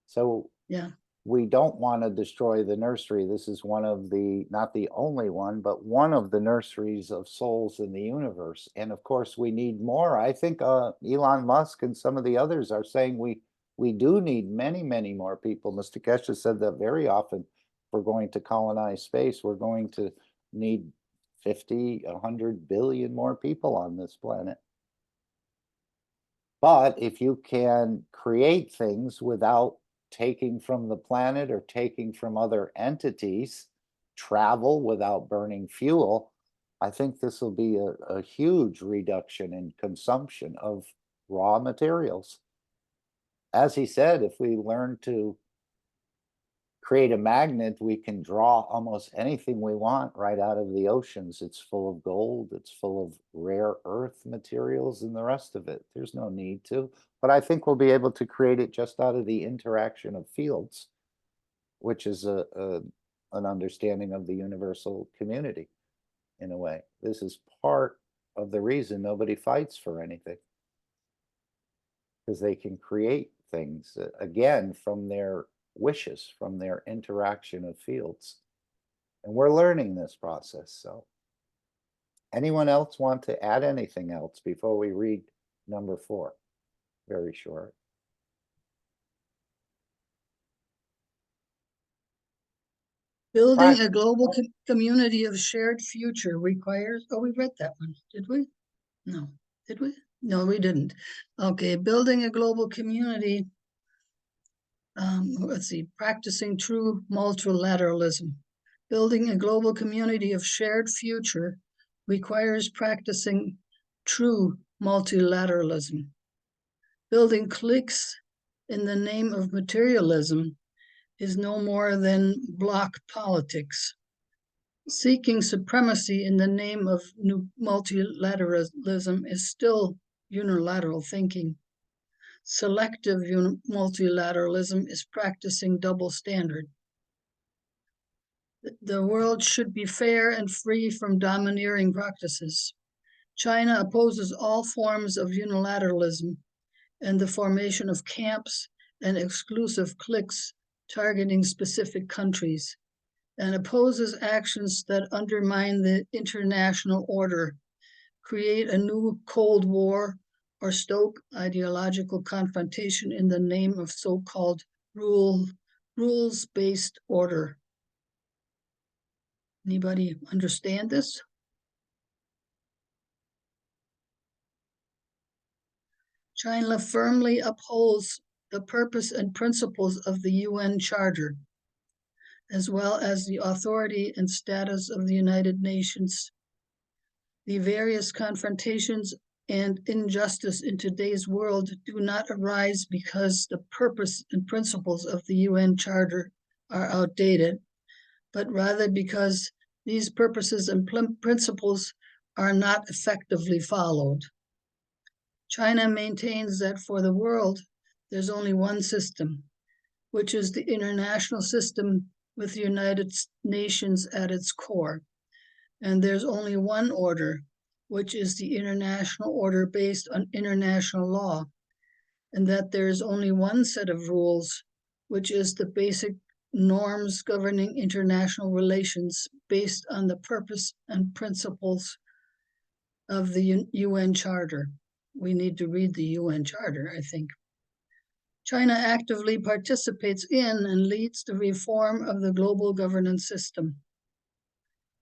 So Yeah. we don't want to destroy the nursery. This is one of the, not the only one, but one of the nurseries of souls in the universe. And of course, we need more. I think Elon Musk and some of the others are saying we do need many, many more people. Mr. Keshe said that very often. If we're going to colonize space, we're going to need 50, 100 billion more people on this planet. But if you can create things without taking from the planet or taking from other entities, travel without burning fuel, I think this will be a huge reduction in consumption of raw materials. As he said, if we learn to create a magnet, we can draw almost anything we want right out of the oceans. It's full of gold, it's full of rare earth materials and the rest of it. There's no need to, but I think we'll be able to create it just out of the interaction of fields, which is an understanding of the universal community in a way. This is part of the reason nobody fights for anything, because they can create things again from their wishes, from their interaction of fields. And we're learning this process. So anyone else want to add anything else before we read number 4? Very short. Building a global community of shared future requires, oh, we read that one, did we? No, did we? No, we didn't. Okay, building a global community, let's see, practicing true multilateralism. Building a global community of shared future requires practicing true multilateralism. Building cliques in the name of materialism is no more than bloc politics. Seeking supremacy in the name of multilateralism is still unilateral thinking. Selective multilateralism is practicing double standard. The world should be fair and free from domineering practices. China opposes all forms of unilateralism and the formation of camps and exclusive cliques targeting specific countries, and opposes actions that undermine the international order, create a new Cold War, or stoke ideological confrontation in the name of so-called rules-based order. Anybody understand this? China firmly upholds the purpose and principles of the UN Charter, as well as the authority and status of the United Nations. The various confrontations and injustice in today's world do not arise because the purpose and principles of the UN Charter are outdated, but rather because these purposes and principles are not effectively followed. China maintains that for the world, there's only one system, which is the international system with the United Nations at its core. And there's only one order, which is the international order based on international law, and that there is only one set of rules, which is the basic norms governing international relations based on the purpose and principles of the UN Charter. We need to read the UN Charter, I think. China actively participates in and leads the reform of the global governance system.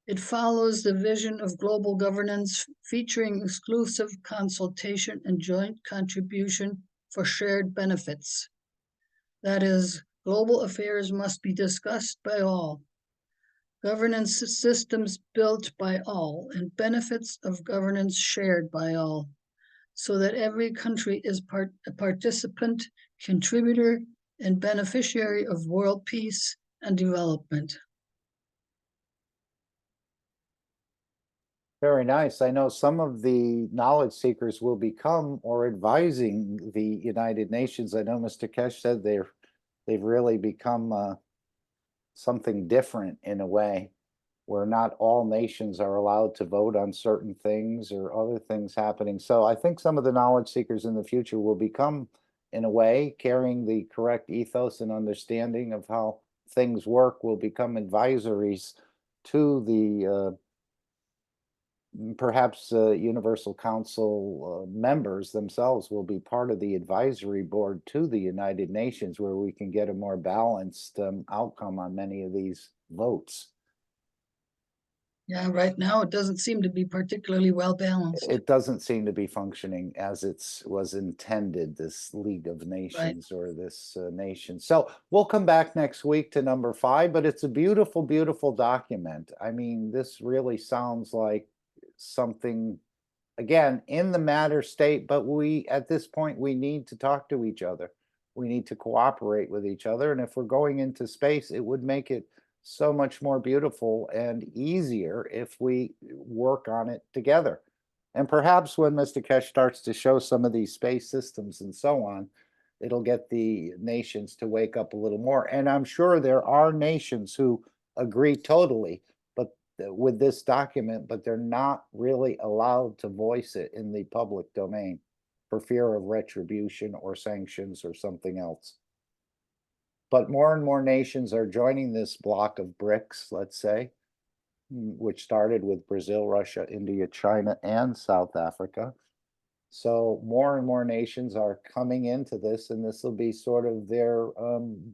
It follows the vision of global governance featuring exclusive consultation and joint contribution for shared benefits. That is, global affairs must be discussed by all, governance systems built by all, and benefits of governance shared by all, so that every country is a participant, contributor, and beneficiary of world peace and development. Very nice. I know some of the knowledge seekers will become or advising the United Nations. I know Mr. Keshe said they've really become something different in a way, where not all nations are allowed to vote on certain things or other things happening. So I think some of the knowledge seekers in the future will become, in a way, carrying the correct ethos and understanding of how things work, will become advisories to the perhaps Universal Council members themselves will be part of the advisory board to the United Nations, where we can get a more balanced outcome on many of these votes. Yeah, right now it doesn't seem to be particularly well balanced. It doesn't seem to be functioning as it was intended, this League of Nations, or this nation. So we'll come back next week to number 5, but it's a beautiful, beautiful document. I mean, this really sounds like something, again, in the matter state, but at this point, we need to talk to each other. We need to cooperate with each other. And if we're going into space, it would make it so much more beautiful and easier if we work on it together. And perhaps when Mr. Keshe starts to show some of these space systems and so on, it'll get the nations to wake up a little more. And I'm sure there are nations who agree totally with this document, but they're not really allowed to voice it in the public domain for fear of retribution or sanctions or something else. But more and more nations are joining this block of BRICS, let's say, which started with Brazil, Russia, India, China, and South Africa. So more and more nations are coming into this, and this will be sort of their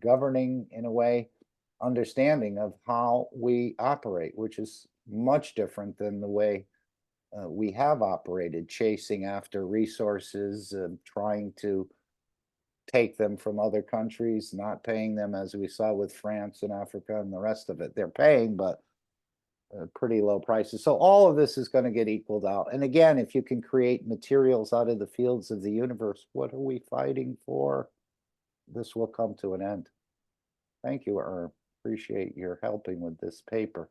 governing, in a way, understanding of how we operate, which is much different than the way we have operated, chasing after resources, trying to take them from other countries, not paying them, as we saw with France and Africa and the rest of it. They're paying, but pretty low prices. So all of this is going to get equaled out. And again, if you can create materials out of the fields of the universe, what are we fighting for? This will come to an end. Thank you, Erm. Appreciate your helping with this paper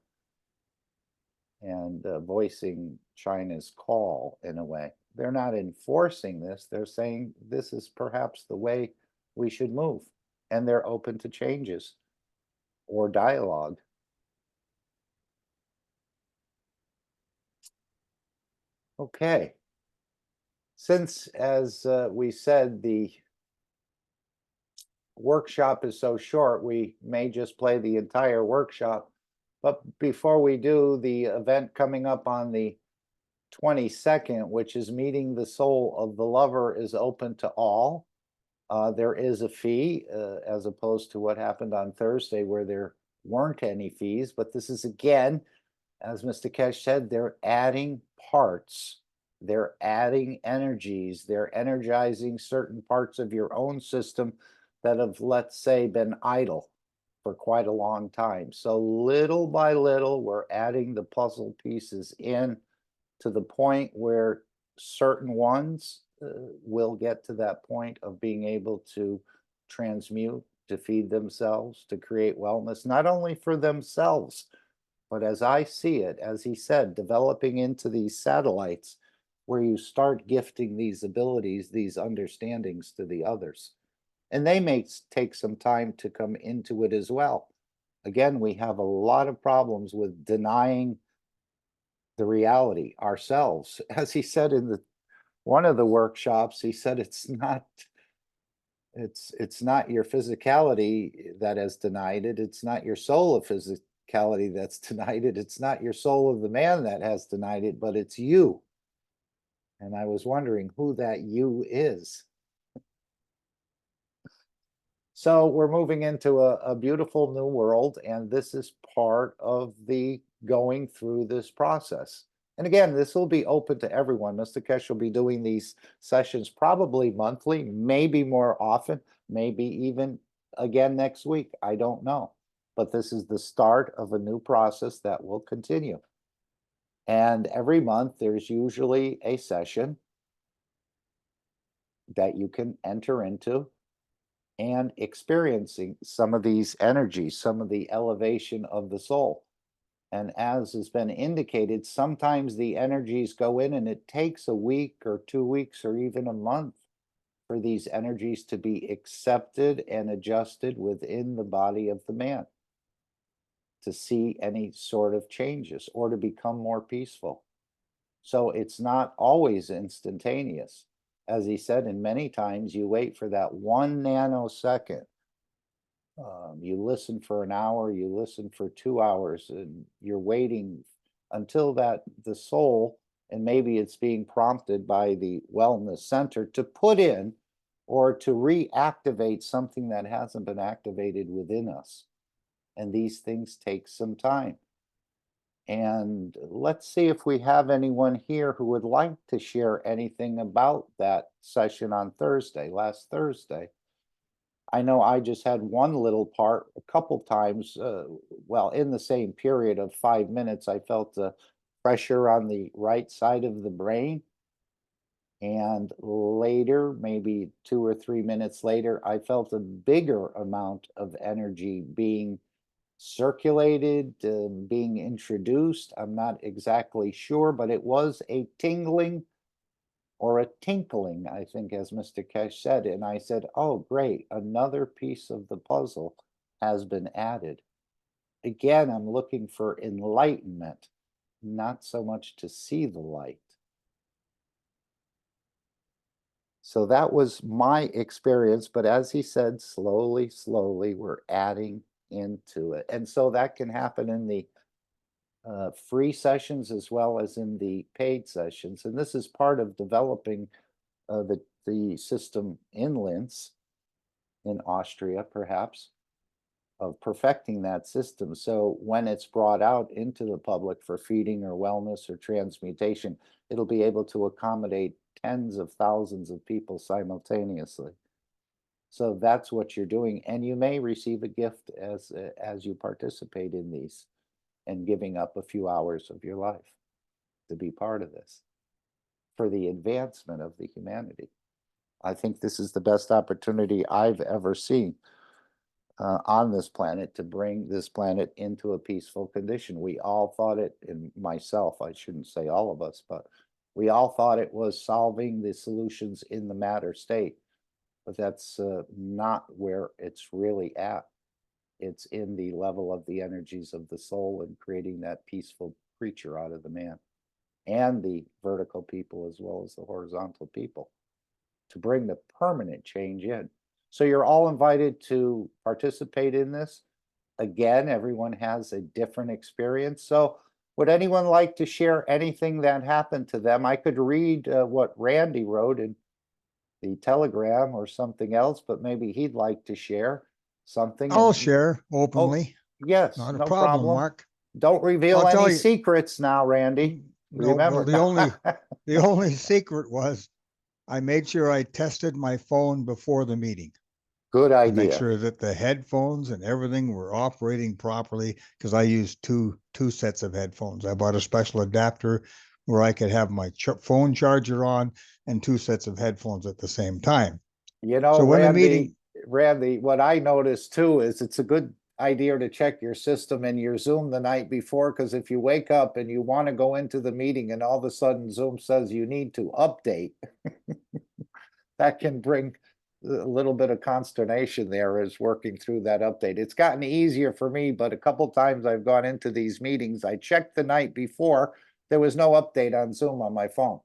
and voicing China's call in a way. They're not enforcing this. They're saying this is perhaps the way we should move. And they're open to changes or dialogue. Okay. Since, as we said, the workshop is so short, we may just play the entire workshop. But before we do, the event coming up on the 22nd, which is Meeting the Soul of the Lover, is open to all. There is a fee, as opposed to what happened on Thursday where there weren't any fees. But this is, again, as Mr. Keshe said, they're adding parts. They're adding energies. They're energizing certain parts of your own system that have, let's say, been idle for quite a long time. So little by little, we're adding the puzzle pieces in to the point where certain ones will get to that point of being able to transmute, to feed themselves, to create wellness, not only for themselves, but as I see it, as he said, developing into these satellites where you start gifting these abilities, these understandings to the others. And they may take some time to come into it as well. Again, we have a lot of problems with denying the reality ourselves. As he said in one of the workshops, he said it's not your physicality that has denied it. It's not your soul of physicality that's denied it. It's not your soul of the man that has denied it, but it's you. And I was wondering who that you is. So we're moving into a beautiful new world, and this is part of the going through this process. And again, this will be open to everyone. Mr. Keshe will be doing these sessions probably monthly, maybe more often, maybe even again next week. I don't know. But this is the start of a new process that will continue. And every month, there's usually a session that you can enter into and experiencing some of these energies, some of the elevation of the soul. And as has been indicated, sometimes the energies go in and it takes a week or 2 weeks or even a month for these energies to be accepted and adjusted within the body of the man, to see any sort of changes or to become more peaceful. So it's not always instantaneous. As he said, and many times you wait for that 1 nanosecond. You listen for an hour, you listen for 2 hours, and you're waiting until the soul, and maybe it's being prompted by the wellness center to put in or to reactivate something that hasn't been activated within us. And these things take some time. And let's see if we have anyone here who would like to share anything about that session on Thursday, last Thursday. I know I just had one little part a couple times, well, in the same period of 5 minutes, I felt the pressure on the right side of the brain. And later, maybe 2 or 3 minutes later, I felt a bigger amount of energy being circulated, being introduced. I'm not exactly sure, but it was a tingling or a tinkling, I think, as Mr. Keshe said. And I said, oh, great, another piece of the puzzle has been added. Again, I'm looking for enlightenment, not so much to see the light. So that was my experience. But as he said, slowly, slowly, we're adding into it. And so that can happen in the free sessions as well as in the paid sessions. And this is part of developing the system in Linz, in Austria, perhaps. of perfecting that system. So when it's brought out into the public for feeding or wellness or transmutation, it'll be able to accommodate tens of thousands of people simultaneously. So that's what you're doing, and you may receive a gift as you participate in these and giving up a few hours of your life to be part of this for the advancement of the humanity. I think this is the best opportunity I've ever seen on this planet to bring this planet into a peaceful condition. We all thought it, and myself, I shouldn't say all of us, but we all thought it was solving the solutions in the matter state, but that's not where it's really at. It's in the level of the energies of the soul and creating that peaceful creature out of the man and the vertical people as well as the horizontal people to bring the permanent change in. So you're all invited to participate in this. Again, everyone has a different experience. So would anyone like to share anything that happened to them? I could read what Randy wrote in the Telegram or something else, but maybe he'd like to share something. I'll And share openly. yes, Not a no problem, problem. Mark. Don't reveal I'll tell any you- secrets now, Randy. No, Remember, well, the only secret was I made sure I tested my phone before the meeting good to make idea. sure that the headphones and everything were operating properly, because I used two sets of headphones. I bought a special adapter where I could have my phone charger on and two sets of headphones at the same time. You know, So when the meeting, Randy, what I noticed too is it's a good idea to check your system and your Zoom the night before, because if you wake up and you want to go into the meeting and all of a sudden Zoom says you need to update, that can bring a little bit of consternation there as working through that update. It's gotten easier for me, but a couple times I've gone into these meetings, I checked the night before, there was no update on Zoom on my phone.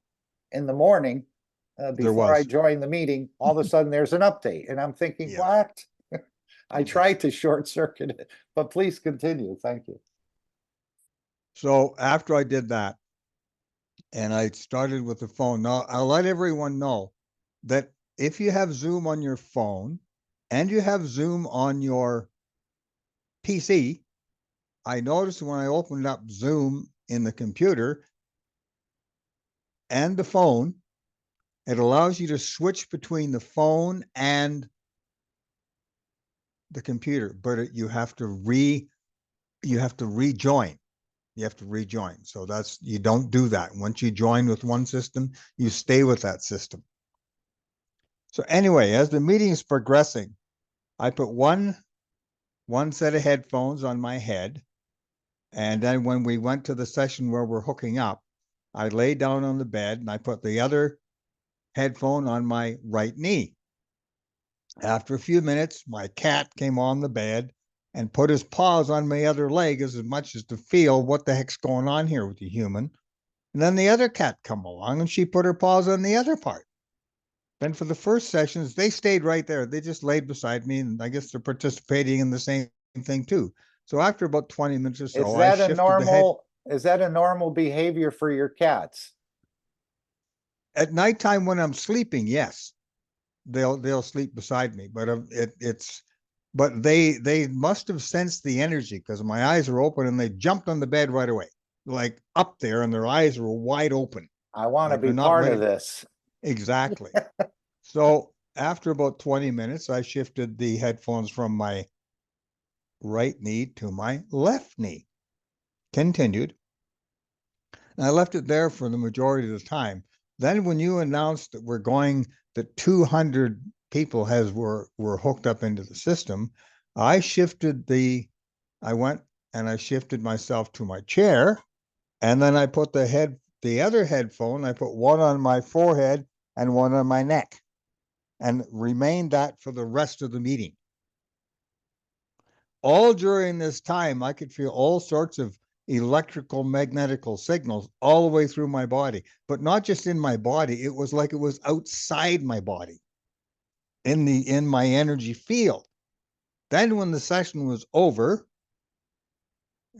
In the morning, before I was. joined the meeting, all of a sudden there's an update and I'm thinking, Yeah. what? I Yes. tried to short circuit it, but please continue. Thank you. So after I did that, and I started with the phone. Now, I'll let everyone know that if you have Zoom on your phone and you have Zoom on your PC, I noticed when I opened up Zoom in the computer and the phone, it allows you to switch between the phone and the computer, but you have to rejoin. You have to rejoin. So that's, you don't do that. Once you join with one system, you stay with that system. So anyway, as the meeting is progressing, I put one set of headphones on my head. And then when we went to the session where we're hooking up, I lay down on the bed and I put the other headphone on my right knee. After a few minutes, my cat came on the bed and put his paws on my other leg as much as to feel what the heck's going on here with the human. And then the other cat come along and she put her paws on the other part. Then for the first sessions, they stayed right there. They just laid beside me, and I guess they're participating in the same thing too. So after about 20 minutes or so, I shifted the head. Is that a normal behavior for your cats? At nighttime when I'm sleeping, yes, they'll sleep beside me. But but they must have sensed the energy, because my eyes are open and they jumped on the bed right away, like up there, and their eyes were wide open. I want to Like be they're not part ready. of this. Exactly. So after about 20 minutes, I shifted the headphones from my right knee to my left knee. Continued. And I left it there for the majority of the time. Then when you announced that that 200 people were hooked up into the system, I went and I shifted myself to my chair, and then I put the other headphone, I put one on my forehead and one on my neck, and remained that for the rest of the meeting. All during this time, I could feel all sorts of electrical magnetical signals all the way through my body, but not just in my body. It was like it was outside my body, in my energy field. Then when the session was over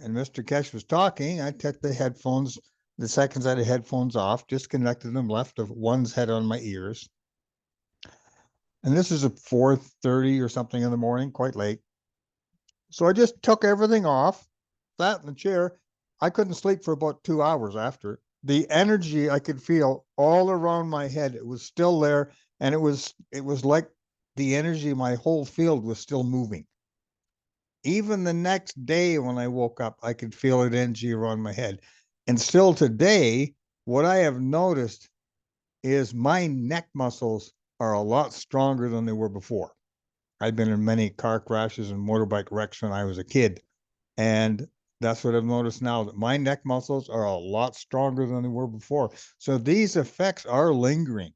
and Mr. Keshe was talking, I took the second set of headphones off, disconnected them, left one's head on my ears. And this is at 4:30 or something in the morning, quite late. So I just took everything off, sat in the chair. I couldn't sleep for about 2 hours after. The energy I could feel all around my head, it was still there, and it was like the energy, my whole field was still moving. Even the next day when I woke up, I could feel an energy around my head. And still today, what I have noticed is my neck muscles are a lot stronger than they were before. I've been in many car crashes and motorbike wrecks when I was a kid. And that's what I've noticed now, that my neck muscles are a lot stronger than they were before. So these effects are lingering.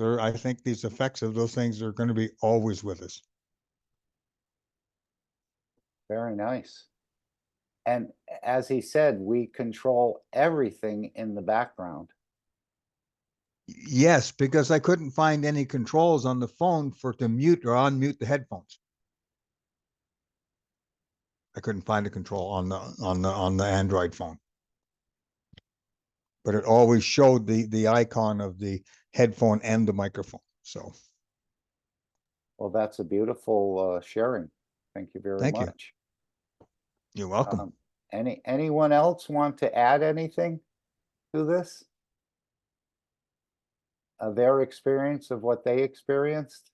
I think these effects of those things are going to be always with us. Very nice. And as he said, we control everything in the background. Yes, because I couldn't find any controls on the phone to mute or unmute the headphones. I couldn't find a control on the Android phone. But it always showed the icon of the headphone and the microphone. So Well, that's a beautiful sharing. Thank you very thank you. much. You're welcome. Anyone else want to add anything to this? Of their experience of what they experienced?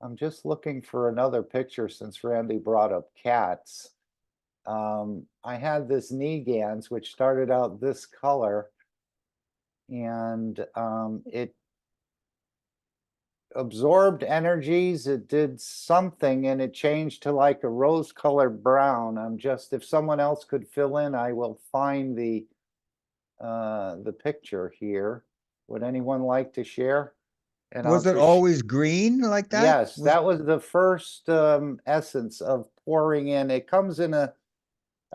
I'm just looking for another picture since Randy brought up cats. I had this knee gans, which started out this color, and it absorbed energies, it did something, and it changed to like a rose-colored brown. I'm just, if someone else could fill in, I will find the picture here. Would anyone like to share? And Was it always green like that? Yes, that was the first essence of pouring in. It comes in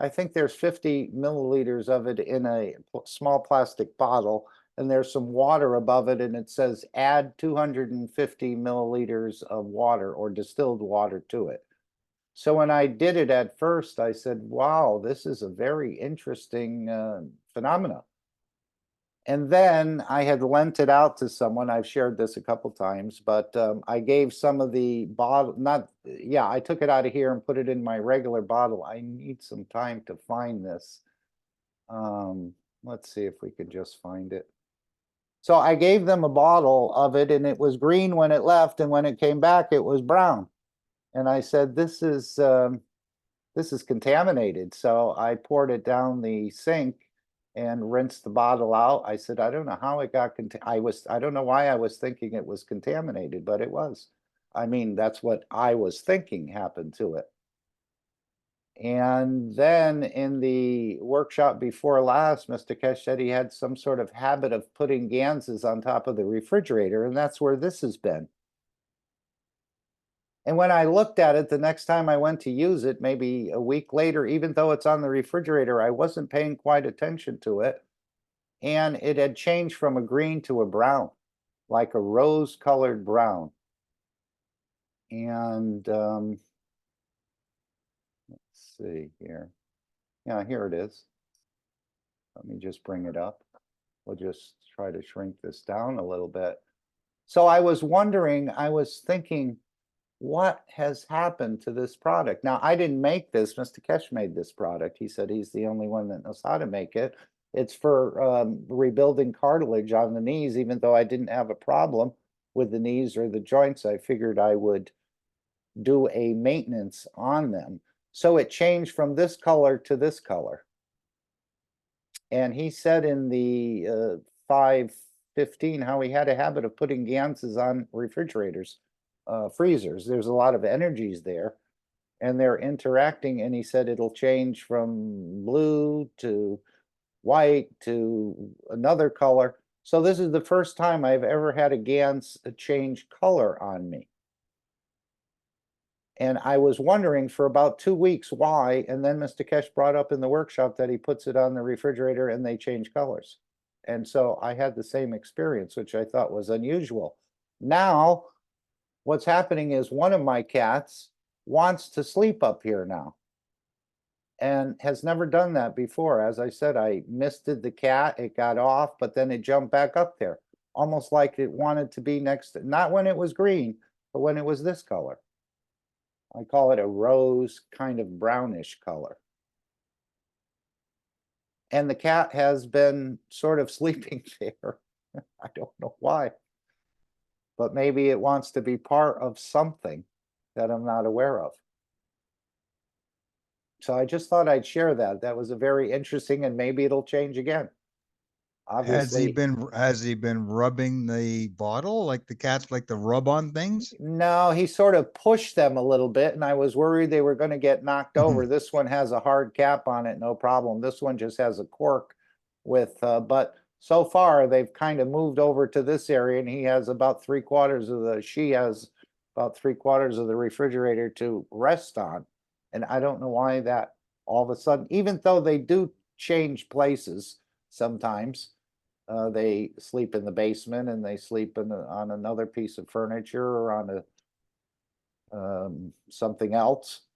I think there's 50 milliliters of it in a small plastic bottle, and there's some water above it, and it says add 250 milliliters of water or distilled water to it. So when I did it at first, I said, wow, this is a very interesting phenomena. And then I had lent it out to someone. I've shared this a couple times, but I gave some of the bottle, I took it out of here and put it in my regular bottle. I need some time to find this. Let's see if we can just find it. So I gave them a bottle of it, and it was green when it left, and when it came back, it was brown. And I said, this is contaminated. So I poured it down the sink and rinsed the bottle out. I said, I don't know how it got I don't know why I was thinking it was contaminated, but it was. I mean, that's what I was thinking happened to it. And then in the workshop before last, Mr. Keshe said he had some sort of habit of putting ganses on top of the refrigerator, and that's where this has been. And when I looked at it the next time I went to use it, maybe a week later, even though it's on the refrigerator, I wasn't paying quite attention to it. And it had changed from a green to a brown, like a rose-colored brown. And let's see here. Yeah, here it is. Let me just bring it up. We'll just try to shrink this down a little bit. So I was wondering, I was thinking, what has happened to this product? Now, I didn't make this. Mr. Keshe made this product. He said he's the only one that knows how to make it. It's for rebuilding cartilage on the knees, even though I didn't have a problem with the knees or the joints. I figured I would do a maintenance on them. So it changed from this color to this color. And he said in the 515 how he had a habit of putting ganses on refrigerators. Freezers. There's a lot of energies there, and they're interacting, and he said it'll change from blue to white to another color. So this is the first time I've ever had a GANS change color on me. And I was wondering for about 2 weeks why, and then Mr. Keshe brought up in the workshop that he puts it on the refrigerator and they change colors. And so I had the same experience, which I thought was unusual. Now, what's happening is one of my cats wants to sleep up here now and has never done that before. As I said, I misted the cat, it got off, but then it jumped back up there. almost like it wanted to be next to, not when it was green, but when it was this color. I call it a rose kind of brownish color. And the cat has been sort of sleeping there. I don't know why. But maybe it wants to be part of something that I'm not aware of. So I just thought I'd share that. That was a very interesting, and maybe it'll change again. Obviously, Has he been rubbing the bottle like the cats like to rub on things? no, he sort of pushed them a little bit, and I was worried they were going to get knocked over. This one has a hard cap on it, no problem. This one just has a cork with, but so far they've kind of moved over to this area, and he has about 3/4 of the, she has about 3/4 of the refrigerator to rest on. And I don't know why that all of a sudden, even though they do change places sometimes, they sleep in the basement and they sleep on another piece of furniture or on something else.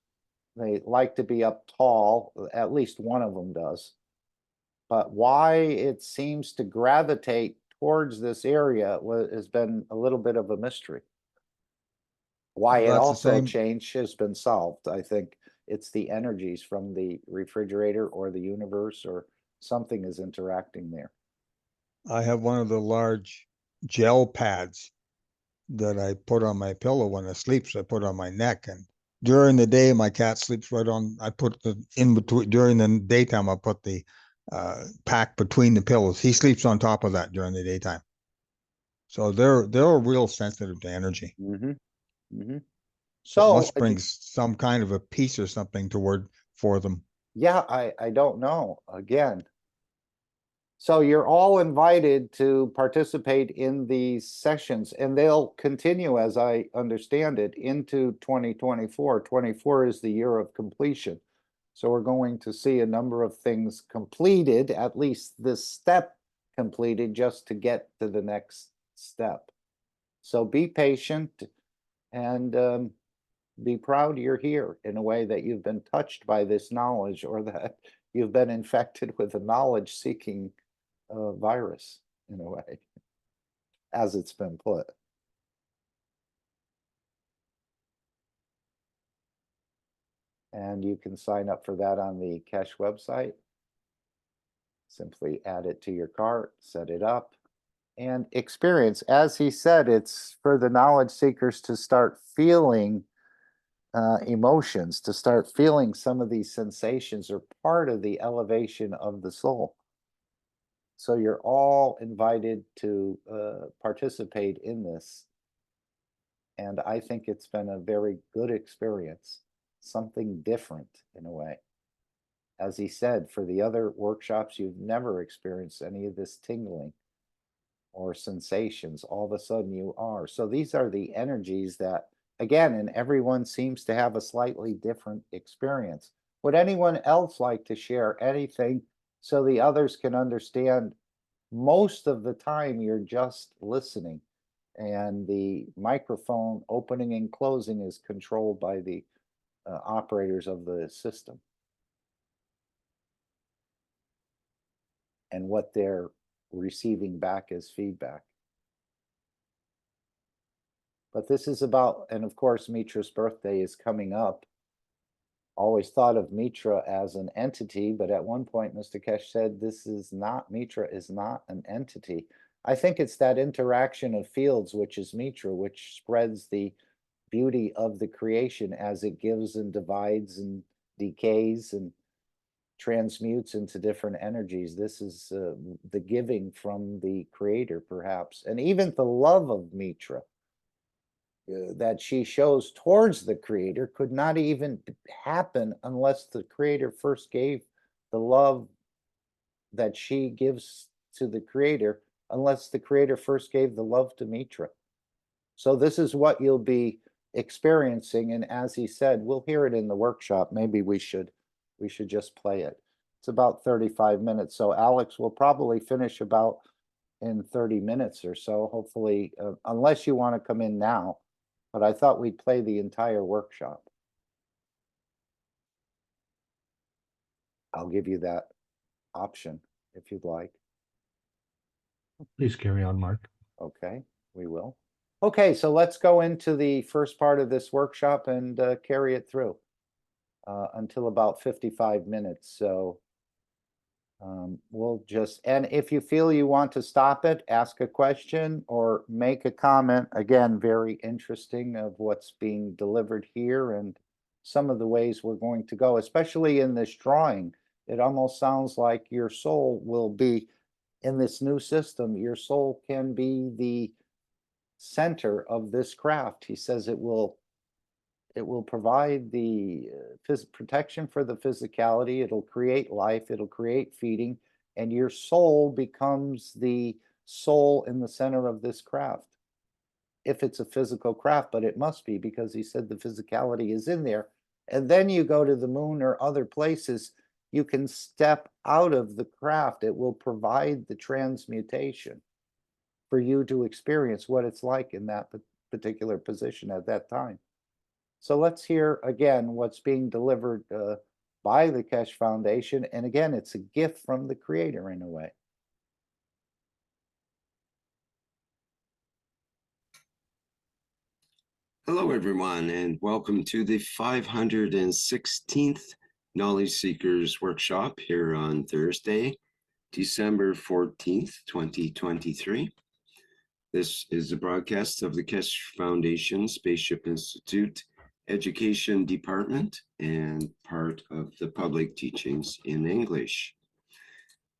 They like to be up tall, at least one of them does. But why it seems to gravitate towards this area has been a little bit of a mystery. Why it That's the also same. changed has been solved. I think it's the energies from the refrigerator or the universe or something is interacting there. I have one of the large gel pads that I put on my pillow when I sleep. So I put on my neck, and during the day, my cat sleeps right on. I put the in between during the daytime. I put the pack between the pillows. He sleeps on top of that during the daytime. So they're real sensitive to energy. Mm-hmm. Mm-hmm. So it So must bring some kind of a peace or something toward for them. yeah, I don't know. Again, so you're all invited to participate in these sessions, and they'll continue, as I understand it, into 2024. 24 is the year of completion. So we're going to see a number of things completed, at least this step completed, just to get to the next step. So be patient and be proud you're here in a way that you've been touched by this knowledge, or that you've been infected with a knowledge-seeking virus in a way, as it's been put. And you can sign up for that on the Keshe website. Simply add it to your cart, set it up, and experience. As he said, it's for the knowledge seekers to start feeling emotions, to start feeling some of these sensations are part of the elevation of the soul. So you're all invited to participate in this. And I think it's been a very good experience, something different in a way. As he said, for the other workshops, you've never experienced any of this tingling or sensations. All of a sudden you are. So these are the energies that, again, and everyone seems to have a slightly different experience. Would anyone else like to share anything so the others can understand? Most of the time you're just listening, and the microphone opening and closing is controlled by the operators of the system and what they're receiving back as feedback. But this is about, and of course Mitra's birthday is coming up. Always thought of Mitra as an entity, but at one point Mr. Keshe said this is not, Mitra is not an entity. I think it's that interaction of fields, which is Mitra, which spreads the beauty of the creation as it gives and divides and decays and transmutes into different energies. This is the giving from the creator, perhaps. And even the love of Mitra that she shows towards the creator could not even happen unless the creator first gave the love that she gives to the creator, unless the creator first gave the love to Mitra. So this is what you'll be experiencing, and as he said, we'll hear it in the workshop. Maybe we should just play it. It's about 35 minutes, so Alex will probably finish about in 30 minutes or so, hopefully, unless you want to come in now. But I thought we'd play the entire workshop. I'll give you that option if you'd like. Please carry on, Mark. Okay, we will. Okay, so let's go into the first part of this workshop and carry it through until about 55 minutes. So we'll just, and if you feel you want to stop it, ask a question or make a comment. Again, very interesting of what's being delivered here and some of the ways we're going to go, especially in this drawing. It almost sounds like your soul will be in this new system. Your soul can be the center of this craft. He says it will provide the protection for the physicality. It'll create life. It'll create feeding, and your soul becomes the soul in the center of this craft. If it's a physical craft, but it must be, because he said the physicality is in there. And then you go to the moon or other places, you can step out of the craft. It will provide the transmutation for you to experience what it's like in that particular position at that time. So let's hear again what's being delivered by the Keshe Foundation. And again, it's a gift from the Creator in a way. Hello, everyone, and welcome to the 516th Knowledge Seekers Workshop here on Thursday, December 14th, 2023. This is a broadcast of the Keshe Foundation Spaceship Institute Education Department and part of the public teachings in English.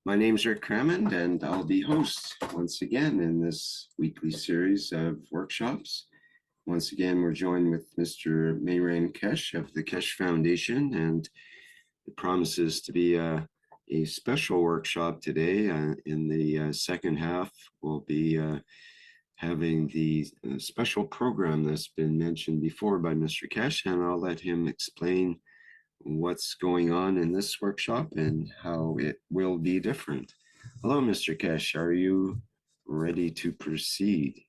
My name is Rick Crammond, and I'll be host once again in this weekly series of workshops. Once again, we're joined with Mr. Mayran Keshe of the Keshe Foundation, and it promises to be a special workshop today. In the second half, we'll be having the special program that's been mentioned before by Mr. Keshe, and I'll let him explain what's going on in this workshop and how it will be different. Hello, Mr. Keshe. Are you ready to proceed?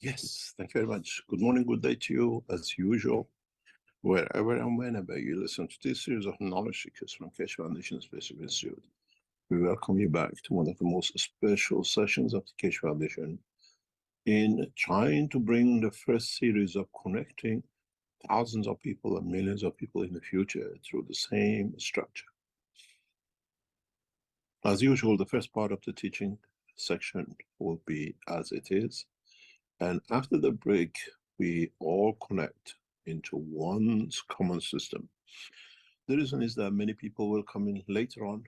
Yes, thank you very much. Good morning, good day to you, as usual. Wherever and whenever you listen to this series of knowledge seekers from Keshe Foundation Spaceship Institute, we welcome you back to one of the most special sessions of the Keshe Foundation in trying to bring the first series of connecting thousands of people and millions of people in the future through the same structure. As usual, the first part of the teaching section will be as it is. And after the break, we all connect into one common system. The reason is that many people will come in later on,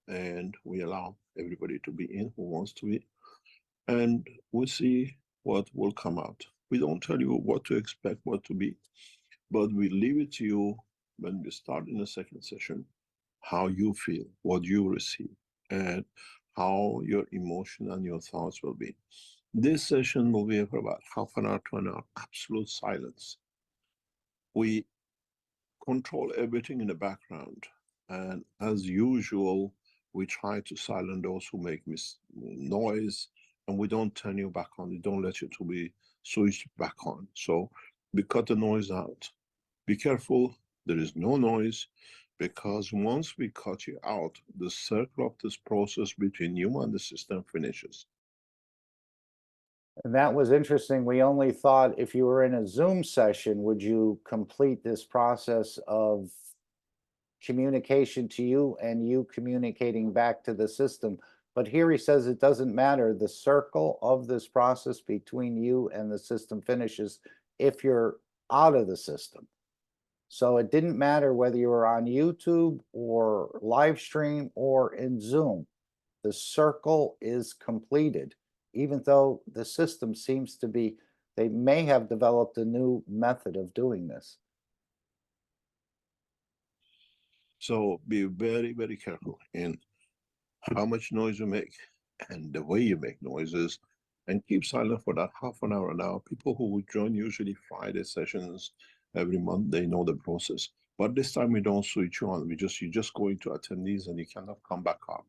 and we allow everybody to be in who wants to be, and we'll see what will come out. We don't tell you what to expect, what to be, but we leave it to you when we start in the second session, how you feel, what you receive, and how your emotion and your thoughts will be. This session will be for about half an hour to an hour, absolute silence. We control everything in the background, and as usual, we try to silence those who make noise, and we don't turn you back on. We don't let you to be switched back on. So we cut the noise out. Be careful, there is no noise, because once we cut you out, the circle of this process between you and the system finishes. And that was interesting. We only thought if you were in a Zoom session, would you complete this process of communication to you and you communicating back to the system. But here he says it doesn't matter. The circle of this process between you and the system finishes if you're out of the system. So it didn't matter whether you were on YouTube or live stream or in Zoom. The circle is completed, even though the system seems to be, they may have developed a new method of doing this. So be very, very careful in how much noise you make and the way you make noises, and keep silent for that half an hour now. People who would join usually Friday sessions every month, they know the process. But this time we don't switch you on. You're just going to attendees and you cannot come back up.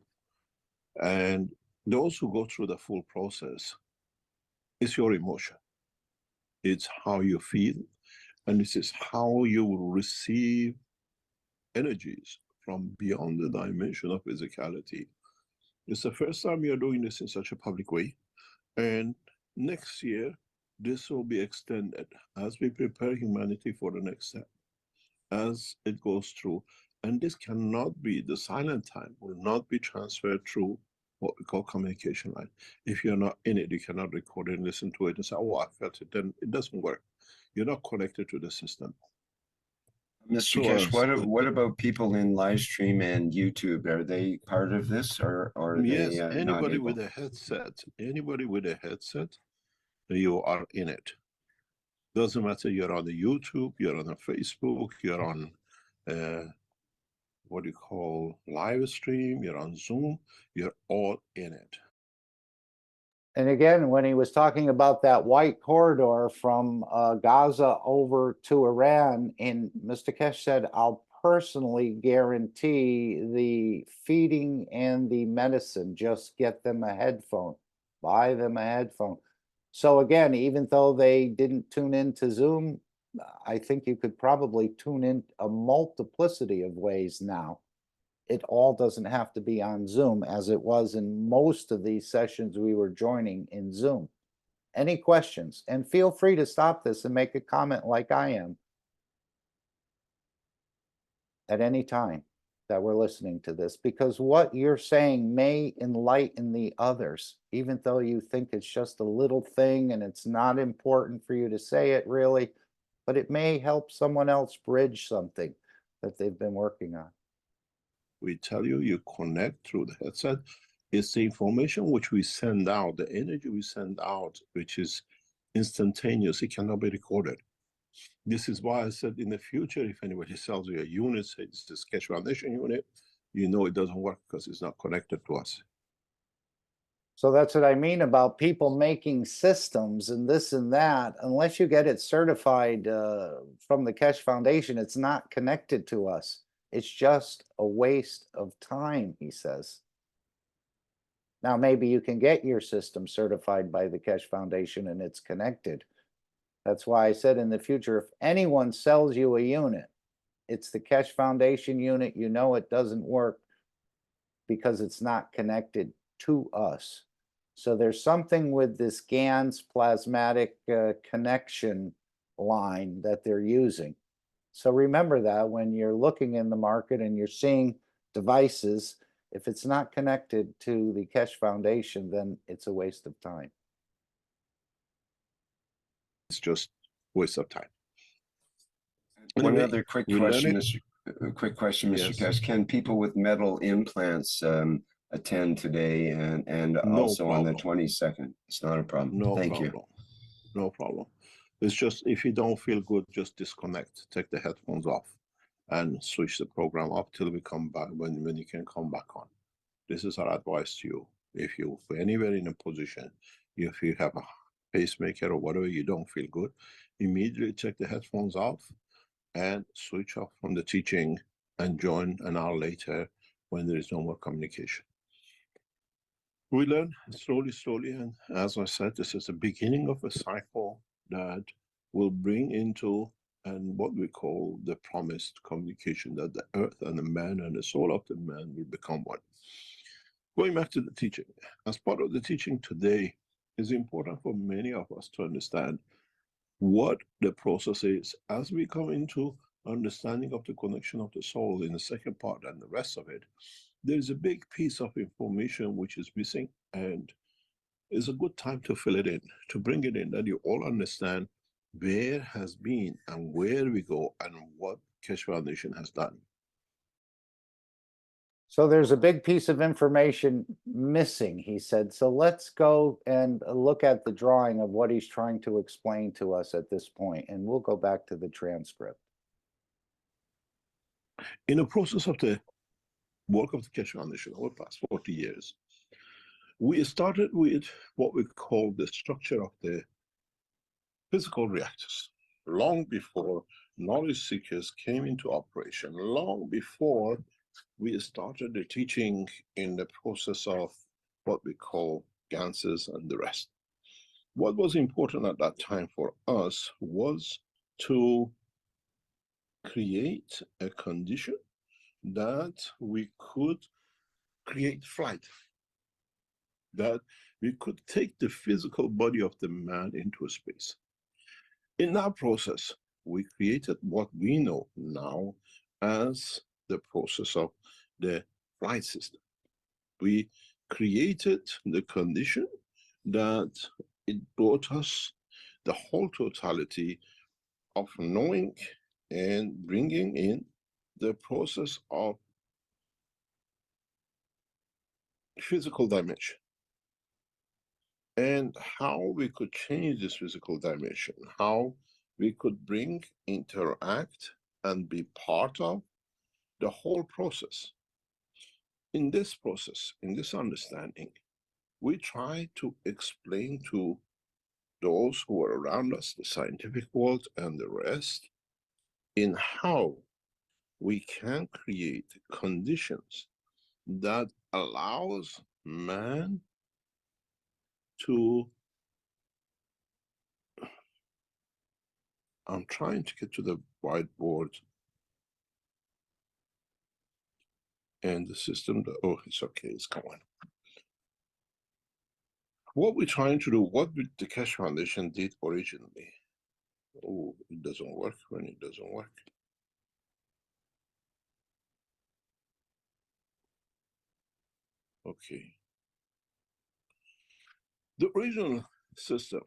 And those who go through the full process, it's your emotion. It's how you feel, and this is how you will receive energies from beyond the dimension of physicality It's the first time you're doing this in such a public way. And next year, this will be extended as we prepare humanity for the next step, as it goes through. And this cannot be, the silent time will not be transferred through what we call communication line. If you're not in it, you cannot record it and listen to it and say, oh, I felt it. Then it doesn't work. You're not connected to the system. Mr. Keshe, what about people in live stream and YouTube? Are they part of this, or are yes, they not anybody able? with a headset, you are in it. Doesn't matter, you're on the YouTube, you're on the Facebook, you're on what you call live stream, you're on Zoom, you're all in it. And again, when he was talking about that white corridor from Gaza over to Iran, and Mr. Keshe said, I'll personally guarantee the feeding and the medicine. Just get them a headphone, buy them a headphone. So again, even though they didn't tune into Zoom, I think you could probably tune in a multiplicity of ways now. It all doesn't have to be on Zoom, as it was in most of these sessions we were joining in Zoom. Any questions? And feel free to stop this and make a comment like I am at any time that we're listening to this, because what you're saying may enlighten the others, even though you think it's just a little thing and it's not important for you to say it really, but it may help someone else bridge something that they've been working on. We tell you, you connect through the headset. It's the information which we send out, the energy we send out, which is instantaneous. It cannot be recorded. This is why I said in the future, if anybody sells you a unit, say it's this Keshe Foundation unit, you know it doesn't work because it's not connected to us. So that's what I mean about people making systems and this and that. Unless you get it certified from the Keshe Foundation, it's not connected to us. It's just a waste of time, he says. Now, maybe you can get your system certified by the Keshe Foundation and it's connected. That's why I said in the future, if anyone sells you a unit, it's the Keshe Foundation unit, you know it doesn't work because it's not connected to us. So there's something with this GANS plasmatic connection line that they're using. So remember that when you're looking in the market and you're seeing devices, if it's not connected to the Keshe Foundation, then it's a waste of time. It's just waste of time. One Anyway, other quick we question, learn it. Mr. Yes. Keshe. Can people with metal implants attend today and No also on the problem. 22nd? It's not a problem. No Thank problem. No problem. It's just if you don't feel good, just disconnect, take the headphones off and switch the program up till we come back when you can come back on. This is our advice to you. If you're anywhere in a position, if you have a pacemaker or whatever, you don't feel good, immediately take the headphones off and switch off from the teaching and join an hour later when there is no more communication. We learn slowly, and as I said, this is the beginning of a cycle that will bring into and what we call the promised communication, that the earth and the man and the soul of the man will become one. Going back to the teaching, as part of the teaching today, it's important for many of us to understand what the process is as we come into understanding of the connection of the soul in the second part and the rest of it. There's a big piece of information which is missing, and it's a good time to fill it in, to bring it in, that you all understand where has been and where we go and what Keshe Foundation has done. So there's a big piece of information missing, he said. So let's go and look at the drawing of what he's trying to explain to us at this point, and we'll go back to the transcript. In the process of the work of the Keshe Foundation over the past 40 years, we started with what we call the structure of the physical reactors. Long before knowledge seekers came into operation, long before we started the teaching in the process of what we call GANSes and the rest. What was important at that time for us was to create a condition that we could create flight. that we could take the physical body of the man into a space. In that process, we created what we know now as the process of the flight system. We created the condition that it brought us the whole totality of knowing and bringing in the process of physical dimension, and how we could change this physical dimension, how we could bring, interact, and be part of the whole process. In this process, in this understanding, we try to explain to those who are around us, the scientific world and the rest, in how we can create conditions that allows man to, I'm trying to get to the whiteboard and the system, oh, it's okay, it's going. What we're trying to do, what the Keshe Foundation did originally. Oh, it doesn't work when it doesn't work. Okay. The original system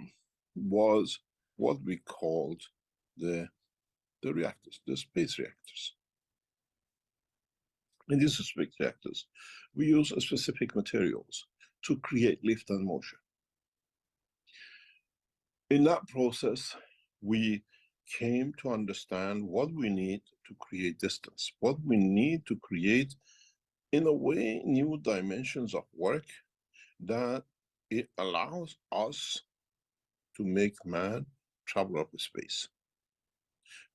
was what we called the reactors, the space reactors. In these space reactors, we use specific materials to create lift and motion. In that process, we came to understand what we need to create distance, what we need to create, in a way, new dimensions of work that it allows us to make man travel up the space.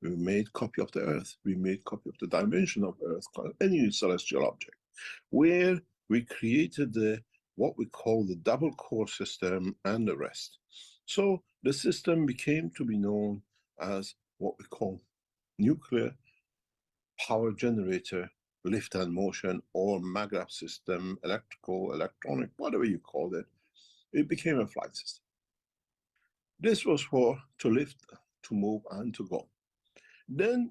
We made copy of the Earth. We made copy of the dimension of Earth, any celestial object, where we created the what we call the double core system and the rest. So the system became to be known as what we call nuclear power generator, lift and motion, or maglev system, electrical, electronic, whatever you call it. It became a flight system. This was for to lift, to move, and to go. Then,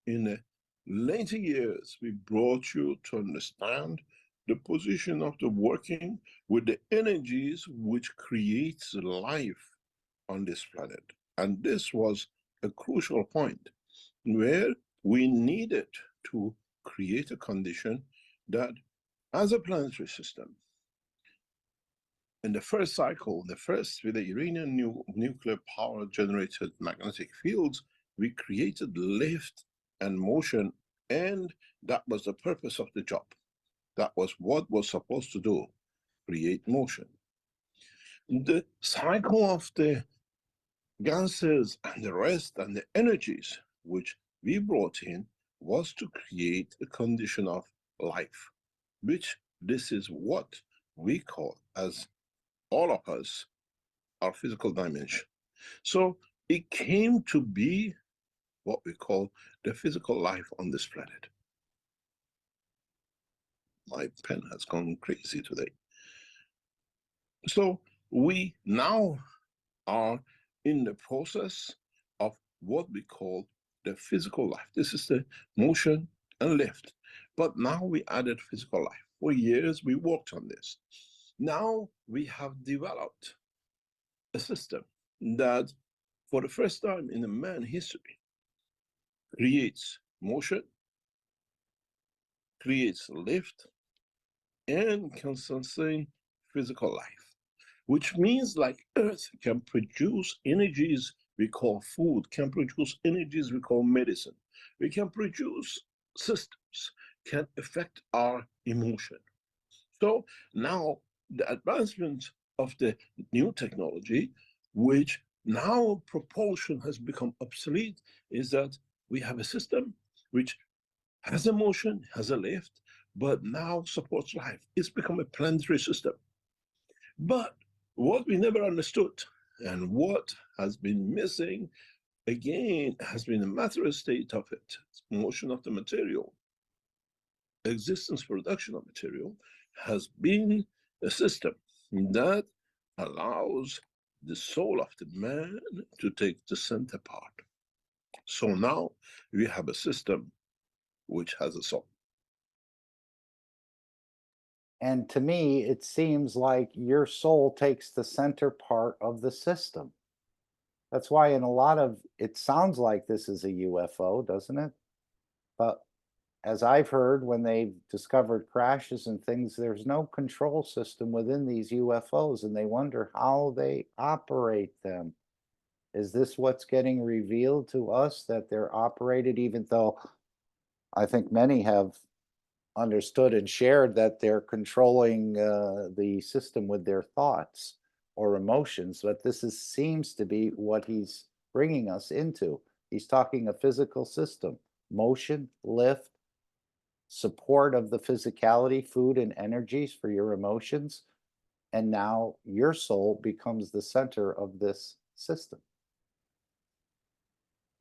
in the later years, we brought you to understand the position of the working with the energies which creates life on this planet. And this was a crucial point where we needed to create a condition that, as a planetary system, in the first cycle, with the uranium nuclear power generated magnetic fields, we created lift and motion, and that was the purpose of the job. That was what was supposed to do, create motion. The cycle of the gases and the rest and the energies which we brought in was to create a condition of life, which this is what we call, as all of us, our physical dimension. So it came to be what we call the physical life on this planet. My pen has gone crazy today. So we now are in the process of what we call the physical life. This is the motion and lift. But now we added physical life. For years we worked on this. Now we have developed a system that, for the first time in man history, creates motion, creates lift, and can sustain physical life, which means like Earth can produce energies we call food, can produce energies we call medicine. We can produce systems, can affect our emotion. So now the advancement of the new technology, which now propulsion has become obsolete, is that we have a system which has a motion, has a lift, but now supports life. It's become a planetary system. But what we never understood, and what has been missing, again, has been a matter state of it, motion of the material, existence, production of material, has been a system that allows the soul of the man to take the center part. So now we have a system which has a soul. And to me, it seems like your soul takes the center part of the system. That's why in a lot of, it sounds like this is a UFO, doesn't it? But as I've heard, when they've discovered crashes and things, there's no control system within these UFOs, and they wonder how they operate them. Is this what's getting revealed to us, that they're operated, even though I think many have understood and shared that they're controlling the system with their thoughts or emotions, but this seems to be what he's bringing us into. He's talking a physical system, motion, lift, support of the physicality, food and energies for your emotions, and now your soul becomes the center of this system.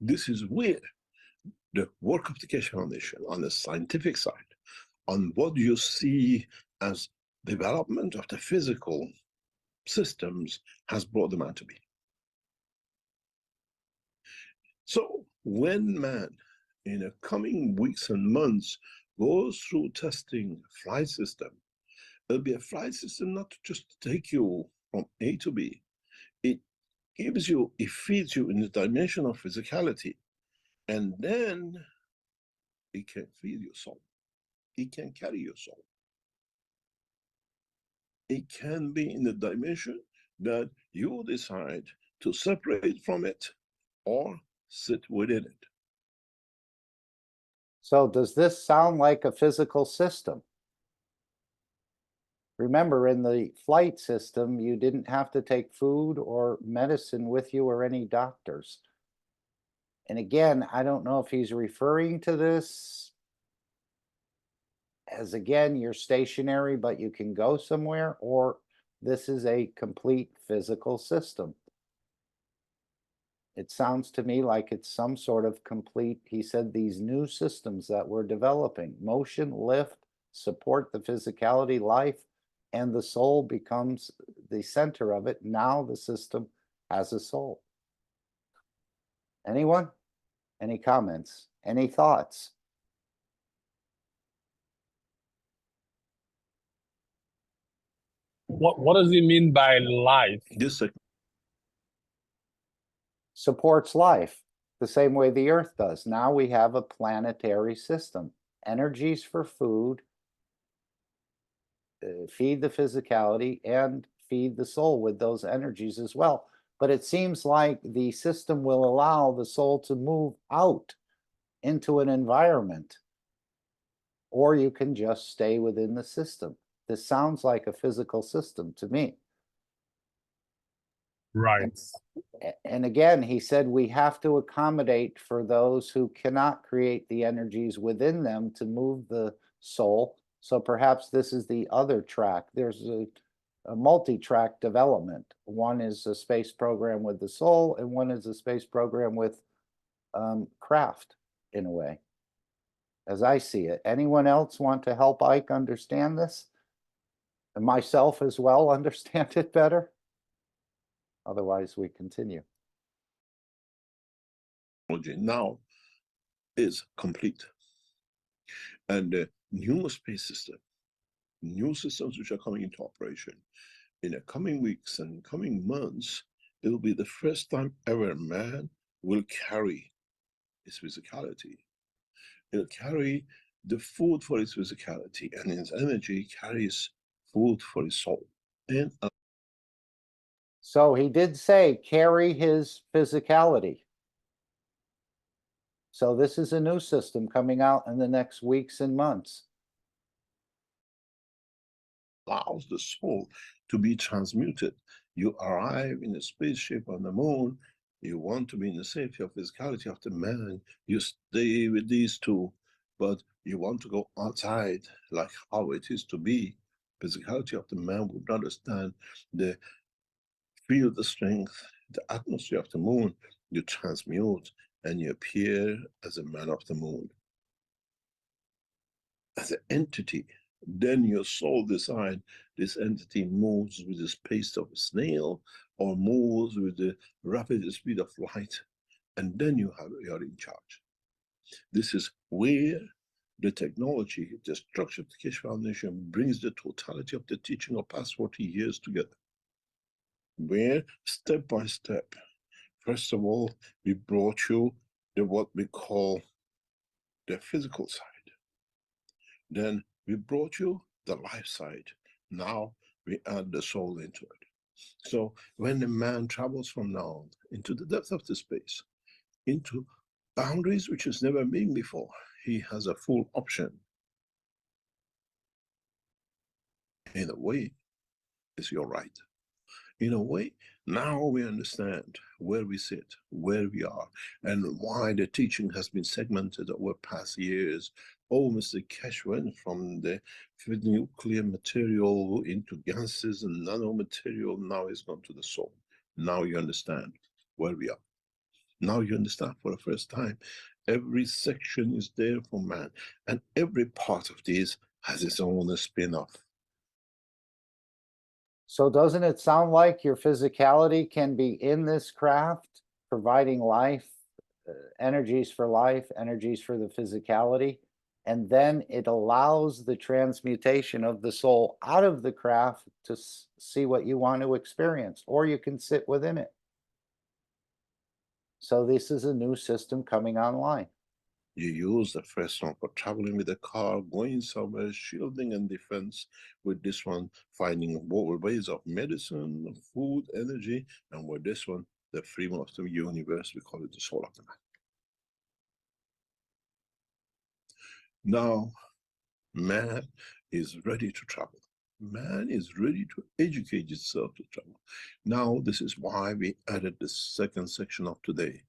This is where the work of the Keshe Foundation on the scientific side, on what you see as development of the physical systems, has brought the man to be. So when man, in the coming weeks and months, goes through testing flight system, it'll be a flight system not just to take you from A to B. It gives you, it feeds you in the dimension of physicality, and then it can feed your soul. It can carry your soul. It can be in the dimension that you decide to separate from it or sit within it. So does this sound like a physical system? Remember, in the flight system, you didn't have to take food or medicine with you or any doctors. And again, I don't know if he's referring to this as, again, you're stationary, but you can go somewhere, or this is a complete physical system. It sounds to me like it's some sort of complete, he said, these new systems that we're developing, motion, lift, support the physicality, life, and the soul becomes the center of it. Now the system has a soul. Anyone? Any comments? Any thoughts? What does he mean by life? This Supports life the same way the earth does. Now we have a planetary system. Energies for food, feed the physicality, and feed the soul with those energies as well. But it seems like the system will allow the soul to move out into an environment, or you can just stay within the system. This sounds like a physical system to me. Right. And again, he said we have to accommodate for those who cannot create the energies within them to move the soul. So perhaps this is the other track. There's a multi-track development. One is a space program with the soul, and one is a space program with craft, in a way, as I see it. Anyone else want to help Ike understand this? And myself as well understand it better? Otherwise, we continue. now is complete. And the new space system, new systems which are coming into operation in the coming weeks and coming months, it will be the first time ever man will carry his physicality. It'll carry the food for his physicality, and his energy carries food for his soul. And So he did say carry his physicality. So this is a new system coming out in the next weeks and months. allows the soul to be transmuted. You arrive in a spaceship on the moon, you want to be in the safety of physicality of the man, you stay with these two, but you want to go outside, like how it is to be. Physicality of the man would understand the feel the strength, the atmosphere of the moon. You transmute and you appear as a man of the moon, as an entity Then your soul decide this entity moves with the pace of a snail or moves with the rapid speed of light, and then you're in charge. This is where the technology, the structure of the Keshe Foundation brings the totality of the teaching of past 40 years together. Where step by step, first of all, we brought you what we call the physical side. Then we brought you the life side. Now we add the soul into it. So when the man travels from now into the depth of the space, into boundaries which has never been before, he has a full option. In a way, it's your right. In a way, now we understand where we sit, where we are, and why the teaching has been segmented over past years. Oh, Mr. Keshe went from the nuclear material into gases and nanomaterial. Now he's gone to the soul. Now you understand where we are. Now you understand for the first time. Every section is there for man, and every part of this has its own spin-off. So doesn't it sound like your physicality can be in this craft, providing life, energies for life, energies for the physicality, and then it allows the transmutation of the soul out of the craft to see what you want to experience, or you can sit within it. So this is a new system coming online. You use the first one for traveling with the car, going somewhere, shielding and defense. With this one, finding ways of medicine, food, energy, and with this one, the freedom of the universe, we call it the soul of the man. Now, man is ready to travel. Man is ready to educate itself to travel. Now, this is why we added the second section of today.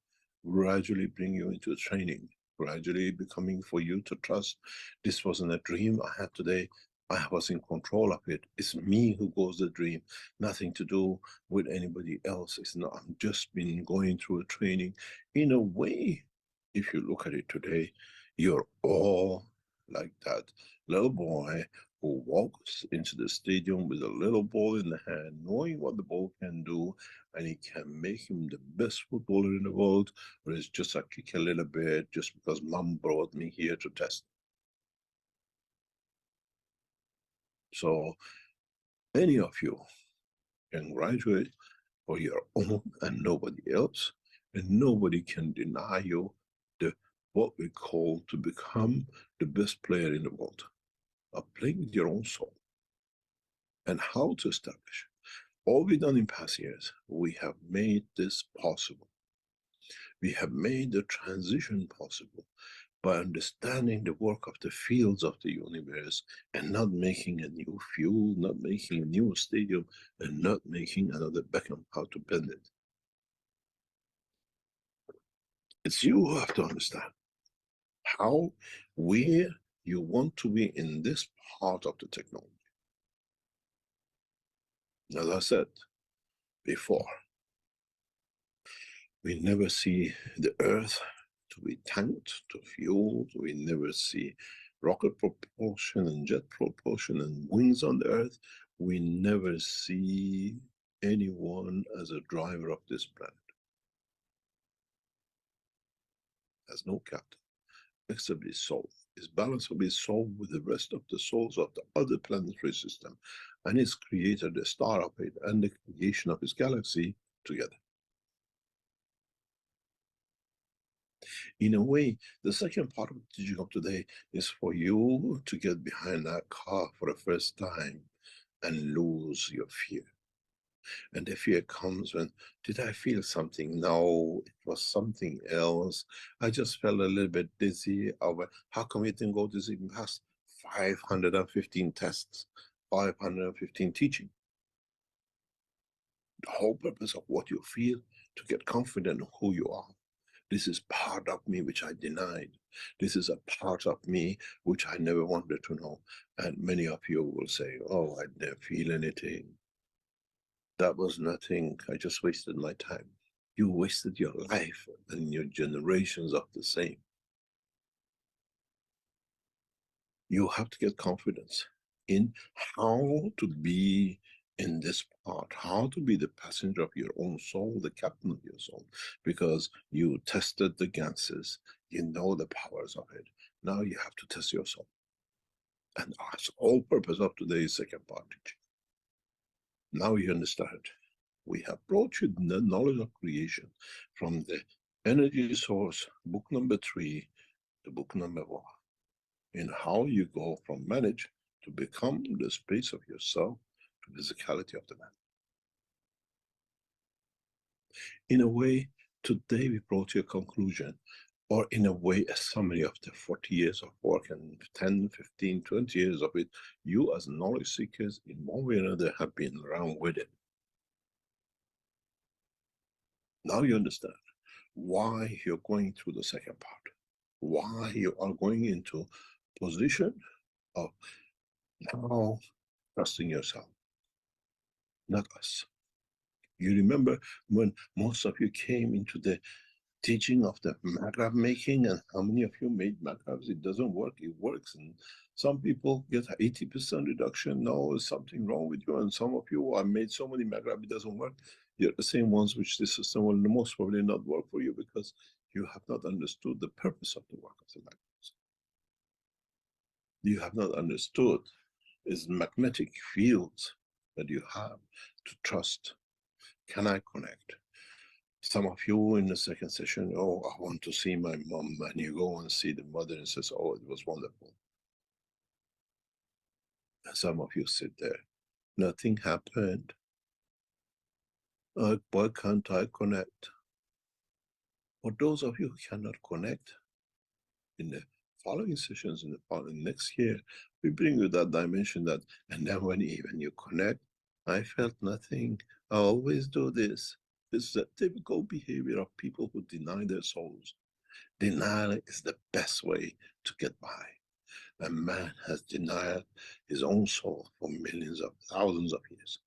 Gradually bring you into training. Gradually becoming for you to trust. This wasn't a dream I had today. I was in control of it. It's me who goes the dream. Nothing to do with anybody else. It's not. I've just been going through a training. In a way, if you look at it today, you're all like that little boy who walks into the stadium with a little ball in the hand, knowing what the ball can do, and he can make him the best footballer in the world, or it's just I kick a little bit just because mom brought me here to test. So any of you can graduate for your own and nobody else, and nobody can deny you what we call to become the best player in the world, of playing with your own soul. And how to establish. All we've done in past years, we have made this possible. We have made the transition possible by understanding the work of the fields of the universe and not making a new fuel, not making a new stadium, and not making another Beckham, how to bend it. It's you who have to understand how, where you want to be in this part of the technology. As I said before, we never see the earth to be tanked, to fuel. We never see rocket propulsion and jet propulsion and wings on the earth. We never see anyone as a driver of this planet. Has no captain, except his soul. His balance of his soul with the rest of the souls of the other planetary system, and he's created the star of it and the creation of his galaxy together. In a way, the second part of the teaching of today is for you to get behind that car for the first time and lose your fear. And the fear comes when, did I feel something? No, it was something else. I just felt a little bit dizzy. How come it didn't go dizzy past 515 tests, 515 teaching? The whole purpose of what you feel, to get confident in who you are. This is part of me which I denied. This is a part of me which I never wanted to know. And many of you will say, oh, I didn't feel anything. That was nothing. I just wasted my time. You wasted your life and your generations of the same. You have to get confidence. in how to be in this part, how to be the passenger of your own soul, the captain of your soul, because you tested the ganses, you know the powers of it. Now you have to test your soul. And that's the whole purpose of today's second part teaching. Now you understand. We have brought you the knowledge of creation from the energy source, book number 3 to book number 1, in how you go from manage to become the space of yourself to physicality of the man. In a way, today we brought you a conclusion, or in a way, a summary of the 40 years of work and 10, 15, 20 years of it. You as knowledge seekers, in one way or another, have been around with it. Now you understand why you're going through the second part, why you are going into position of now trusting yourself, not us. You remember when most of you came into the teaching of the magrab making, and how many of you made magrabs? It doesn't work, it works. And some people get 80% reduction. No, there's something wrong with you. And some of you, I made so many magrab, it doesn't work. You're the same ones which this system will most probably not work for you, because you have not understood the purpose of the work of the magrabs. You have not understood is magnetic fields that you have to trust. Can I connect? Some of you in the second session, oh, I want to see my mom, and you go and see the mother and says, oh, it was wonderful. And some of you sit there, nothing happened. Why can't I connect? For those of you who cannot connect, in the following sessions, in the following next year, we bring you that dimension that, and then when even you connect, I felt nothing, I always do this. This is a typical behavior of people who deny their souls. Denial is the best way to get by. A man has denied his own soul for millions of thousands of years.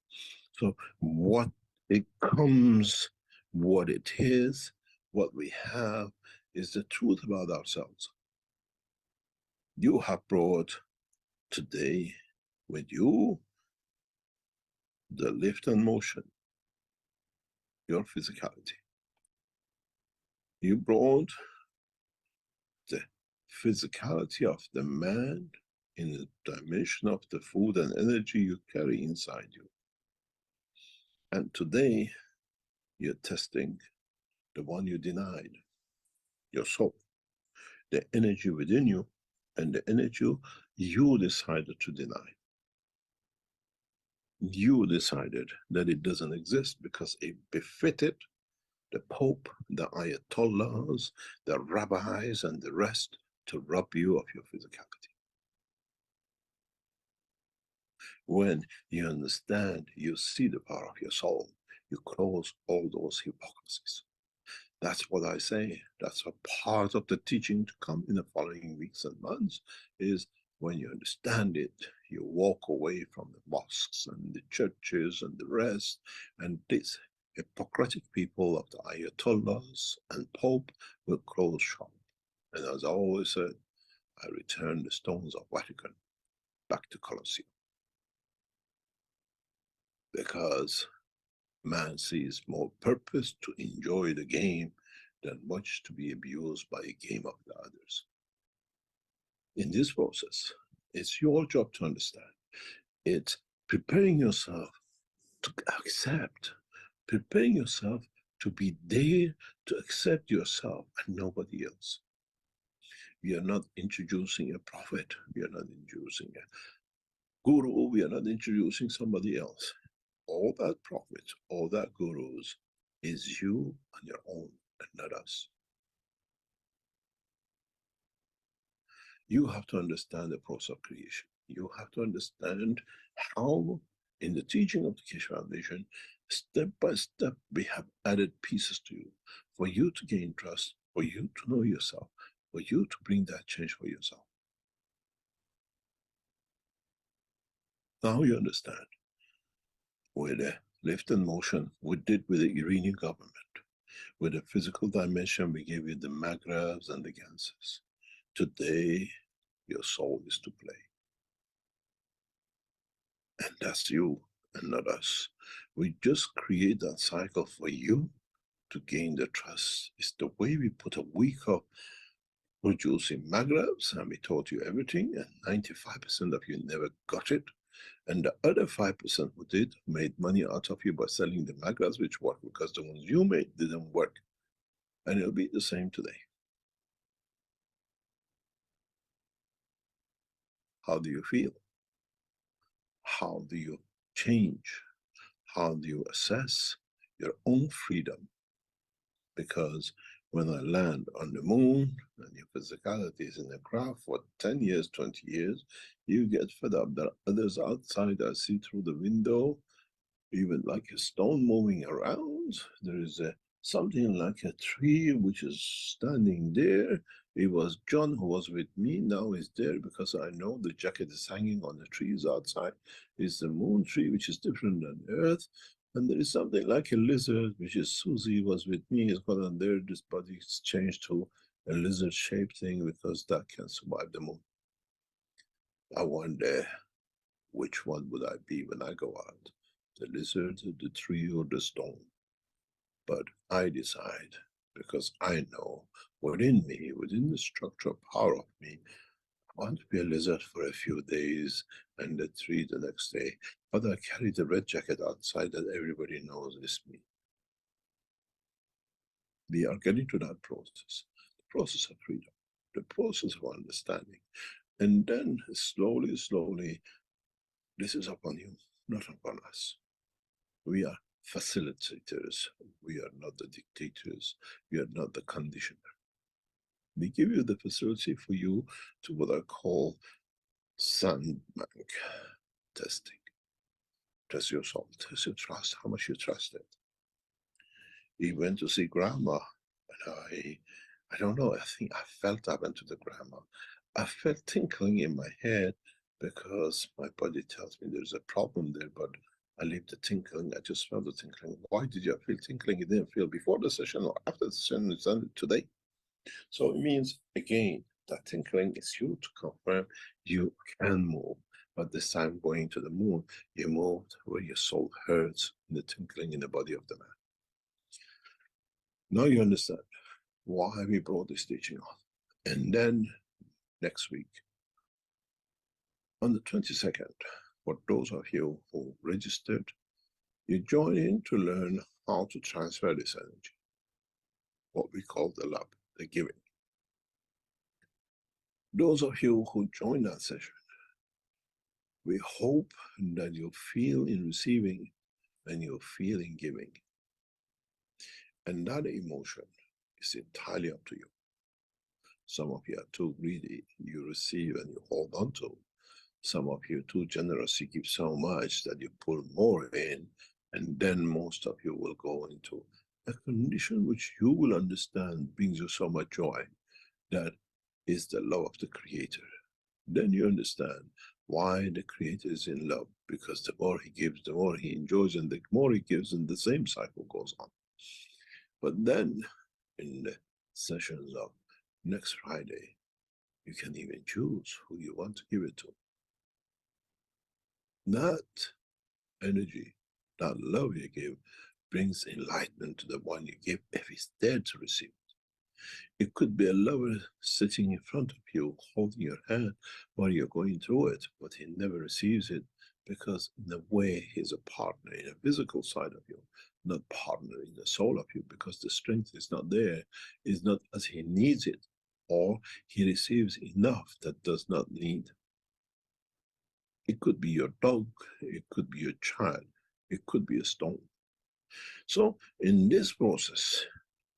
So what it comes, what it is, what we have is the truth about ourselves. You have brought today with you the lift and motion, your physicality. You brought the physicality of the man in the dimension of the food and energy you carry inside you. And today, you're testing the one you denied, your soul, the energy within you, and the energy you decided to deny. You decided that it doesn't exist because it befitted the Pope, the Ayatollahs, the rabbis, and the rest to rob you of your physicality. When you understand, you see the power of your soul, you close all those hypocrisies. That's what I say. That's a part of the teaching to come in the following weeks and months, is when you understand it, you walk away from the mosques and the churches and the rest, and this hypocritic people of the Ayatollahs and Pope will close shop. And as I always said, I return the stones of Vatican back to Colosseum. Because man sees more purpose to enjoy the game than much to be abused by a game of the others. In this process, it's your job to understand. It's preparing yourself to accept, preparing yourself to be there to accept yourself and nobody else. We are not introducing a prophet, we are not introducing a guru, we are not introducing somebody else. All that prophets, all that gurus is you on your own and not us. You have to understand the process of creation. You have to understand how, in the teaching of the Keshe Foundation, step by step, we have added pieces to you for you to gain trust, for you to know yourself, for you to bring that change for yourself. Now you understand. With the lift and motion, we did with the Iranian government. With the physical dimension, we gave you the magrabs and the ganses. Today, your soul is to play. And that's you and not us. We just create that cycle for you to gain the trust. It's the way we put a week of producing magravs, and we taught you everything, and 95% of you never got it. And the other 5% who did made money out of you by selling the magravs, which worked because the ones you made didn't work. And it'll be the same today. How do you feel? How do you change? How do you assess your own freedom? Because when I land on the moon and your physicality is in a craft for 10 years, 20 years, you get fed up. There are others outside I see through the window, even like a stone moving around. There is something like a tree which is standing there. It was John who was with me, now he's there because I know the jacket is hanging on the trees outside. It's the moon tree, which is different than Earth. And there is something like a lizard, which is Susie was with me, is got on there. This body is changed to a lizard-shaped thing because that can survive the moon. I wonder which one would I be when I go out, the lizard, the tree, or the stone? But I decide, because I know within me, within the structural power of me, I want to be a lizard for a few days and the tree the next day, but I carry the red jacket outside that everybody knows is me. We are getting to that process, the process of freedom, the process of understanding. And then slowly, slowly, this is upon you, not upon us. We are facilitators. We are not the dictators. We are not the conditioner. We give you the facility for you to what I call sandbank testing. Test your soul, test your trust, how much you trust it. He went to see grandma, and I don't know, I think I felt I went to the grandma. I felt tinkling in my head because my body tells me there's a problem there, but I leave the tinkling, I just felt the tinkling. Why did you feel tinkling? You didn't feel before the session or after the session, it's done today. So it means, again, that tinkling is you to confirm you can move. But this time going to the moon, you moved where your soul hurts, the tinkling in the body of the man. Now you understand why we brought this teaching on. And then next week, on the 22nd, for those of you who registered, you join in to learn how to transfer this energy, what we call the love, the giving. Those of you who join that session, we hope that you feel in receiving and you feel in giving. And that emotion is entirely up to you. Some of you are too greedy, you receive and you hold on to. Some of you are too generous, you give so much that you pull more in, and then most of you will go into a condition which you will understand brings you so much joy. That is the love of the Creator. Then you understand why the Creator is in love, because the more he gives, the more he enjoys, and the more he gives, and the same cycle goes on. But then, in the sessions of next Friday, you can even choose who you want to give it to. That energy, that love you give, brings enlightenment to the one you give if he's there to receive it. It could be a lover sitting in front of you, holding your hand while you're going through it, but he never receives it because in a way he's a partner in a physical side of you, not partner in the soul of you, because the strength is not there, is not as he needs it, or he receives enough that does not need. It could be your dog, it could be your child, it could be a stone. So in this process,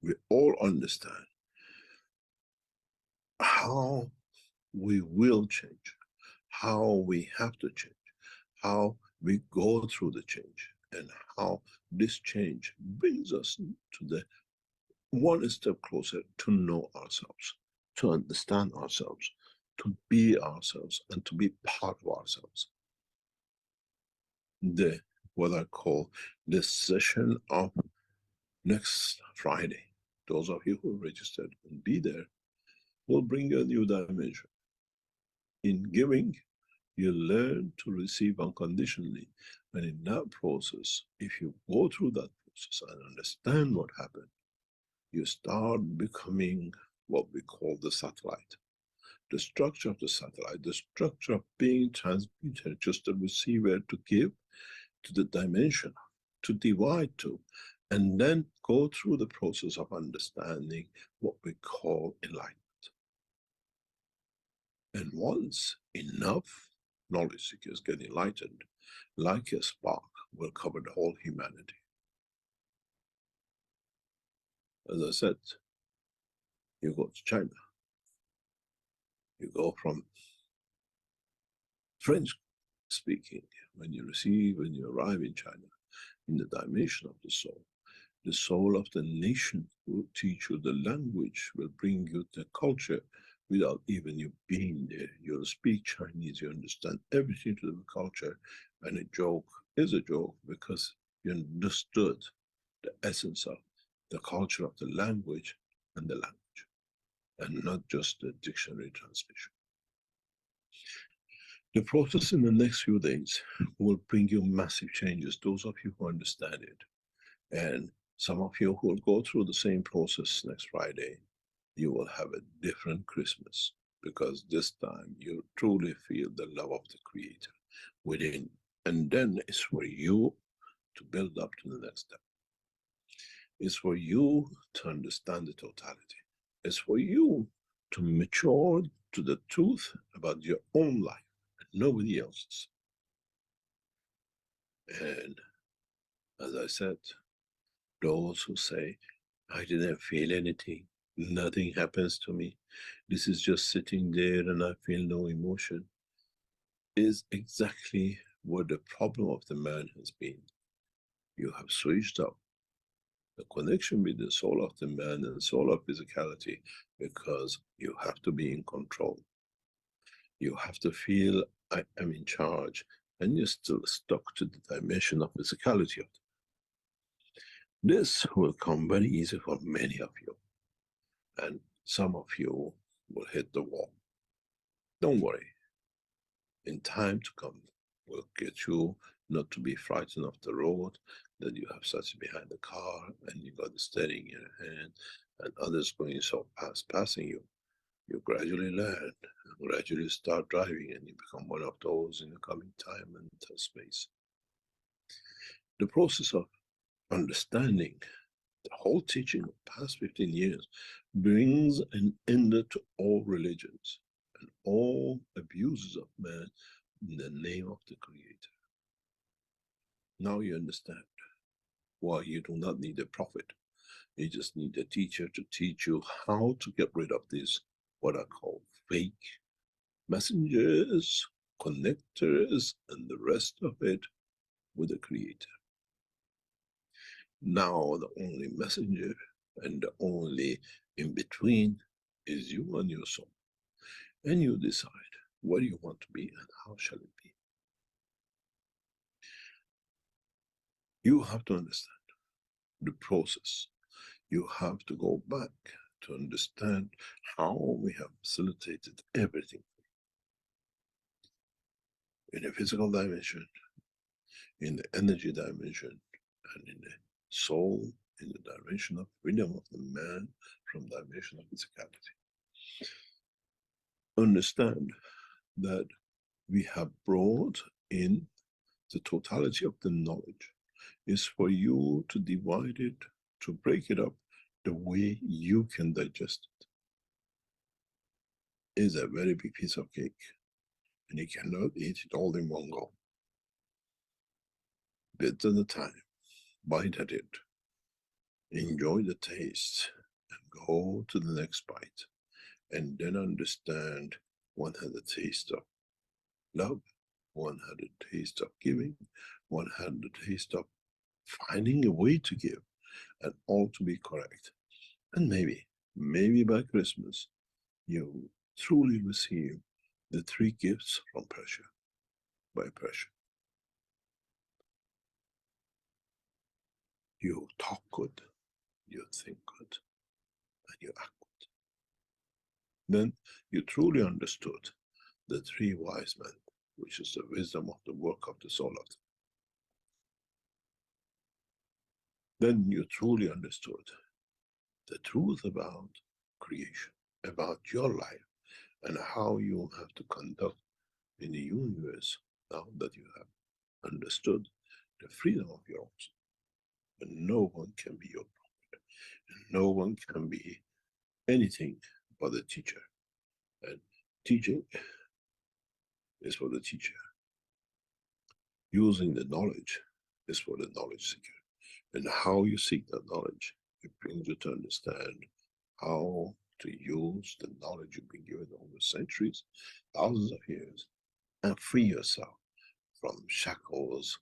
we all understand how we will change, how we have to change, how we go through the change, and how this change brings us to the one step closer to know ourselves, to understand ourselves, to be ourselves, and to be part of ourselves. What I call the session of next Friday, those of you who registered and be there, will bring a new dimension in giving You learn to receive unconditionally. And in that process, if you go through that process and understand what happened, you start becoming what we call the satellite. The structure of the satellite, the structure of being transmitted, just a receiver to give to the dimension, to divide to, and then go through the process of understanding what we call enlightenment. And once enough knowledge seekers get enlightened, like a spark, will cover the whole humanity. As I said, you go to China, you go from French speaking, when you arrive in China, in the dimension of the soul of the nation will teach you the language, will bring you the culture without even you being there. You'll speak Chinese, you understand everything to the culture, and a joke is a joke because you understood the essence of the culture of the language and the language, and not just the dictionary translation. The process in the next few days will bring you massive changes, those of you who understand it. And some of you who will go through the same process next Friday, you will have a different Christmas, because this time you truly feel the love of the Creator within. And then it's for you to build up to the next step. It's for you to understand the totality. It's for you to mature to the truth about your own life and nobody else's. And as I said, those who say, I didn't feel anything, nothing happens to me, this is just sitting there and I feel no emotion, is exactly what the problem of the man has been. You have switched up the connection with the soul of the man and soul of physicality, because you have to be in control. You have to feel I am in charge, and you're still stuck to the dimension of physicality of the man. This will come very easy for many of you, and some of you will hit the wall. Don't worry. In time to come, we'll get you not to be frightened of the road, that you have such behind the car and you got the steering in your hand and others going so fast passing you. You gradually learn and gradually start driving, and you become one of those in the coming time and space. The process of understanding the whole teaching of the past 15 years brings an end to all religions and all abuses of man in the name of the Creator. Now you understand why you do not need a prophet. You just need a teacher to teach you how to get rid of these, what are called fake messengers, connectors, and the rest of it with the Creator. Now the only messenger and the only in between is you and your soul. And you decide what you want to be and how shall it be. You have to understand the process. You have to go back to understand how we have facilitated everything in the physical dimension, in the energy dimension, and in the soul, in the dimension of freedom of the man from dimension of physicality. Understand that we have brought in the totality of the knowledge. Is for you to divide it, to break it up the way you can digest it. It's a very big piece of cake, and you cannot eat it all in one go. Bit at a time, bite at it, enjoy the taste, and go to the next bite, and then understand one had a taste of love, one had a taste of giving, one had the taste of finding a way to give, and all to be correct. And maybe by Christmas, you truly receive the 3 gifts from pressure, by pressure. You talk good, you think good, and you act good. Then you truly understood the 3 wise men which is the wisdom of the work of the soul of the. Then you truly understood the truth about creation, about your life, and how you have to conduct in the universe now that you have understood the freedom of your own soul. And no one can be your prophet, and no one can be anything but a teacher. And teaching is for the teacher. Using the knowledge is for the knowledge seeker. And how you seek that knowledge, it brings you to understand how to use the knowledge you've been given over centuries, thousands of years, and free yourself from shackles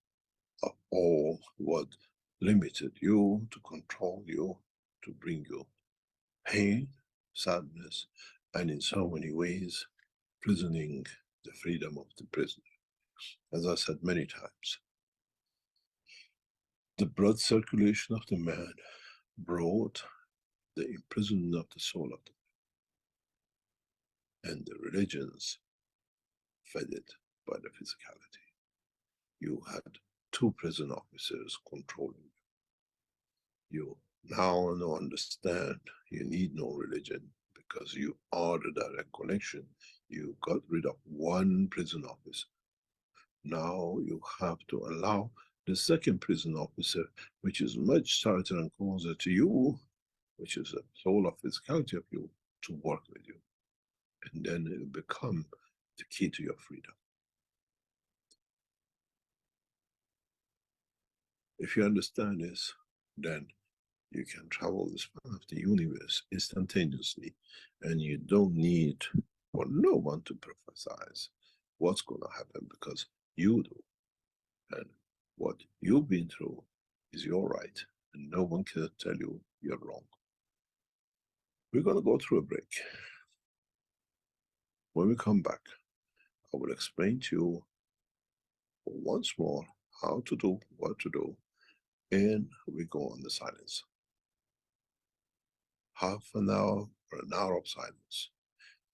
of all what limited you, to control you, to bring you pain, sadness, and in so many ways, prisoning the freedom of the prisoner. As I said many times, the blood circulation of the man brought the imprisonment of the soul of the man, and the religions fed it by the physicality. You had two prison officers controlling you. You now understand you need no religion because you are the direct connection. You got rid of one prison officer. Now you have to allow the second prison officer, which is much tighter and closer to you, which is the soul of physicality of you, to work with you. And then it will become the key to your freedom. If you understand this, then you can travel this path of the universe instantaneously, and you don't need for no one to prophesize what's going to happen, because you do. And what you've been through is your right, and no one can tell you you're wrong. We're going to go through a break. When we come back, I will explain to you once more how to do what to do, and we go on the silence. Half an hour or an hour of silence,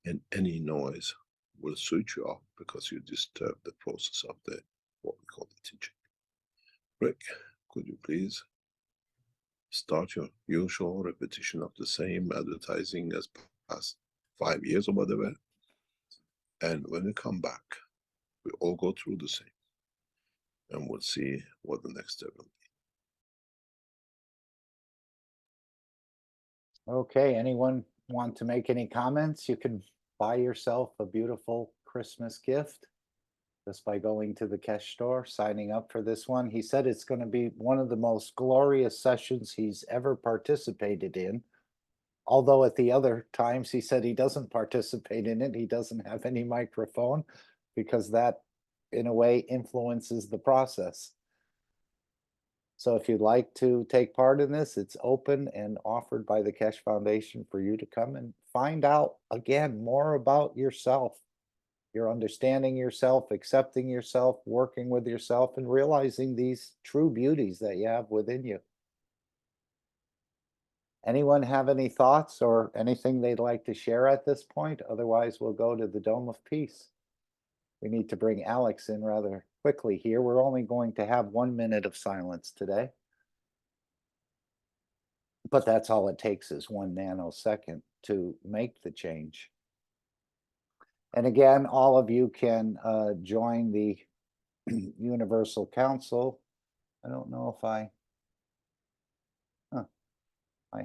and any noise will switch you off because you disturb the process of the what we call the teaching. Rick, could you please start your usual repetition of the same advertising as past 5 years or whatever? And when we come back, we all go through the same, and we'll see what the next step will be. Okay, anyone want to make any comments? You can buy yourself a beautiful Christmas gift just by going to the Keshe store, signing up for this one. He said it's going to be one of the most glorious sessions he's ever participated in. Although at the other times he said he doesn't participate in it, he doesn't have any microphone, because that in a way influences the process. So if you'd like to take part in this, it's open and offered by the Keshe Foundation for you to come and find out again more about yourself. You're understanding yourself, accepting yourself, working with yourself, and realizing these true beauties that you have within you. Anyone have any thoughts or anything they'd like to share at this point? Otherwise, we'll go to the Dome of Peace. We need to bring Alex in rather quickly here. We're only going to have 1 minute of silence today. But that's all it takes, is 1 nanosecond to make the change. And again, all of you can join the Universal Council. I don't know if I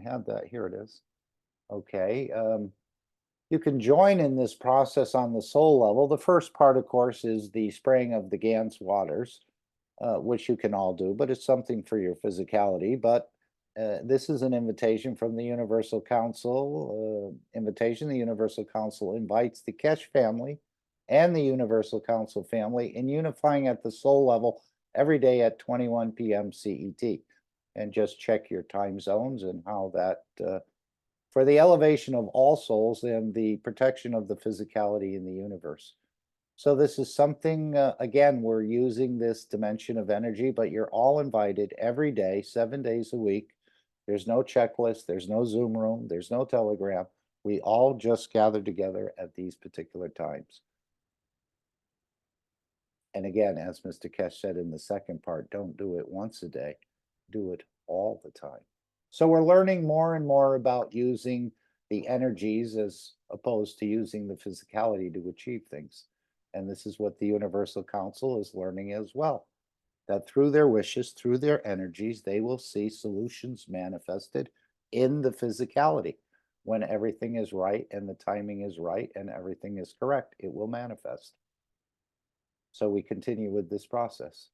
have that. Here it is. Okay. You can join in this process on the soul level. The first part, of course, is the spraying of the Gans waters, which you can all do, but it's something for your physicality. But this is an invitation from the Universal Council. The Universal Council invites the Keshe family and the Universal Council family in unifying at the soul level every day at 21 p.m. CET. And just check your time zones and how that, for the elevation of all souls and the protection of the physicality in the universe. So this is something, again, we're using this dimension of energy, but you're all invited every day, 7 days a week. There's no checklist, there's no Zoom room, there's no Telegram. We all just gather together at these particular times. And again, as Mr. Keshe said in the second part, don't do it once a day, do it all the time. So we're learning more and more about using the energies as opposed to using the physicality to achieve things. And this is what the Universal Council is learning as well, that through their wishes, through their energies, they will see solutions manifested in the physicality. When everything is right and the timing is right and everything is correct, it will manifest. So we continue with this process.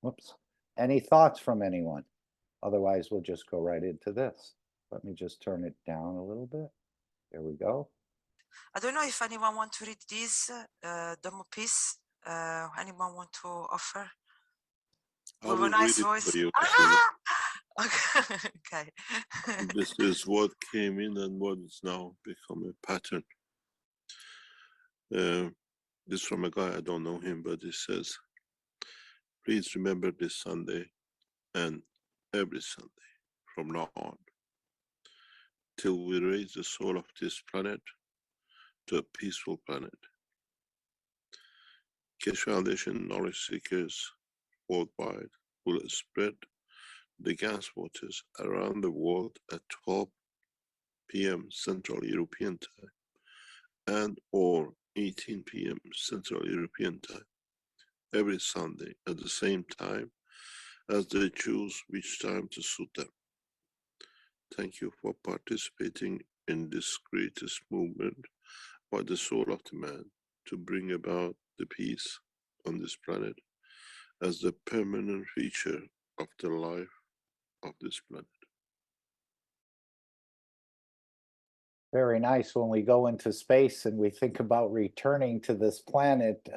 Whoops. Any thoughts from anyone? Otherwise, we'll just go right into this. Let me just turn it down a little bit. There we go. I don't know if anyone want to read this demo piece. Anyone want to offer? I With will a nice read it voice. for you. Okay. This is what came in and what is now become a pattern. This from a guy, I don't know him, but he says, please remember this Sunday and every Sunday from now on, till we raise the soul of this planet to a peaceful planet. Keshe Foundation knowledge seekers worldwide will spread the gas waters around the world at 12 p.m. Central European Time and or 18 p.m. Central European Time every Sunday at the same time as they choose which time to suit them. Thank you for participating in this greatest movement by the soul of the man to bring about the peace on this planet as the permanent feature of the life of this planet. Very nice. When we go into space and we think about returning to this planet,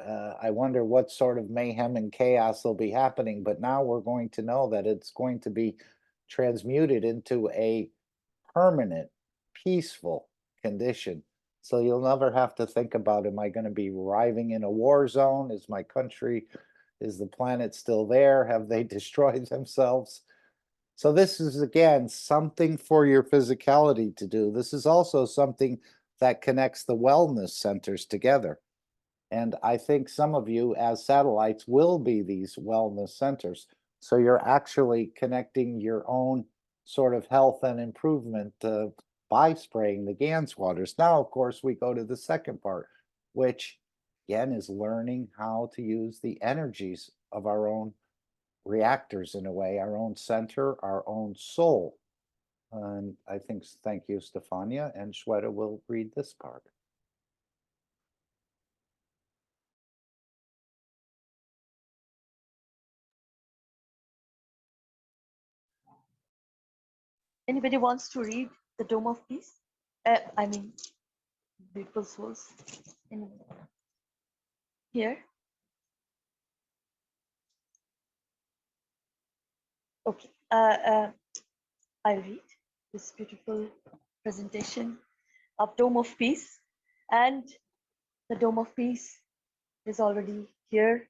I wonder what sort of mayhem and chaos will be happening. But now we're going to know that it's going to be transmuted into a permanent, peaceful condition. So you'll never have to think about, am I going to be arriving in a war zone? Is my country, is the planet still there? Have they destroyed themselves? So this is, again, something for your physicality to do. This is also something that connects the wellness centers together. And I think some of you as satellites will be these wellness centers. So you're actually connecting your own sort of health and improvement by spraying the GANS waters. Now, of course, we go to the second part, which again is learning how to use the energies of our own reactors in a way, our own center, our own soul. And I think, thank you, Stefania, and Shweta will read this part. Anybody wants to read the Dome of Peace? I mean, Beautiful Souls. Anyone? Here? Okay. I'll read this beautiful presentation of Dome of Peace. And the Dome of Peace is already here.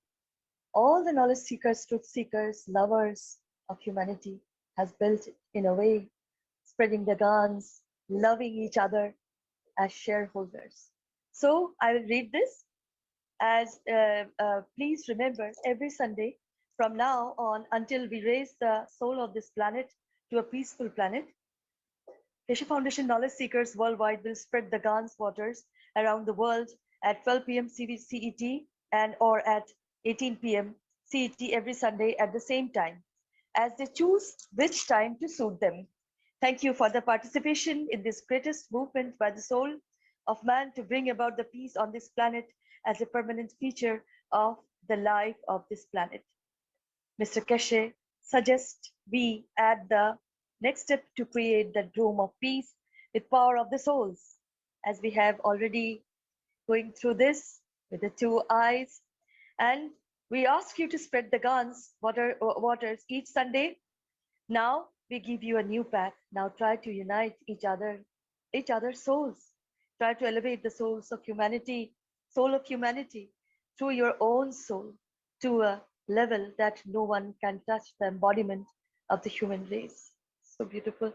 All the knowledge seekers, truth seekers, lovers of humanity has built it in a way, spreading the guns, loving each other as shareholders. So I will read this as please remember every Sunday from now on until we raise the soul of this planet to a peaceful planet, Keshe Foundation knowledge seekers worldwide will spread the GANS waters around the world at 12 p.m. CET and or at 18 p.m. CET every Sunday at the same time, as they choose which time to suit them. Thank you for the participation in this greatest movement by the soul of man to bring about the peace on this planet as a permanent feature of the life of this planet. Mr. Keshe suggests we add the next step to create the Dome of Peace with power of the souls, as we have already going through this with the 2 eyes. And we ask you to spread the GANS waters each Sunday. Now we give you a new path. Now try to unite each other's souls. Try to elevate the souls of humanity, soul of humanity, through your own soul to a level that no one can touch the embodiment of the human race. So beautiful.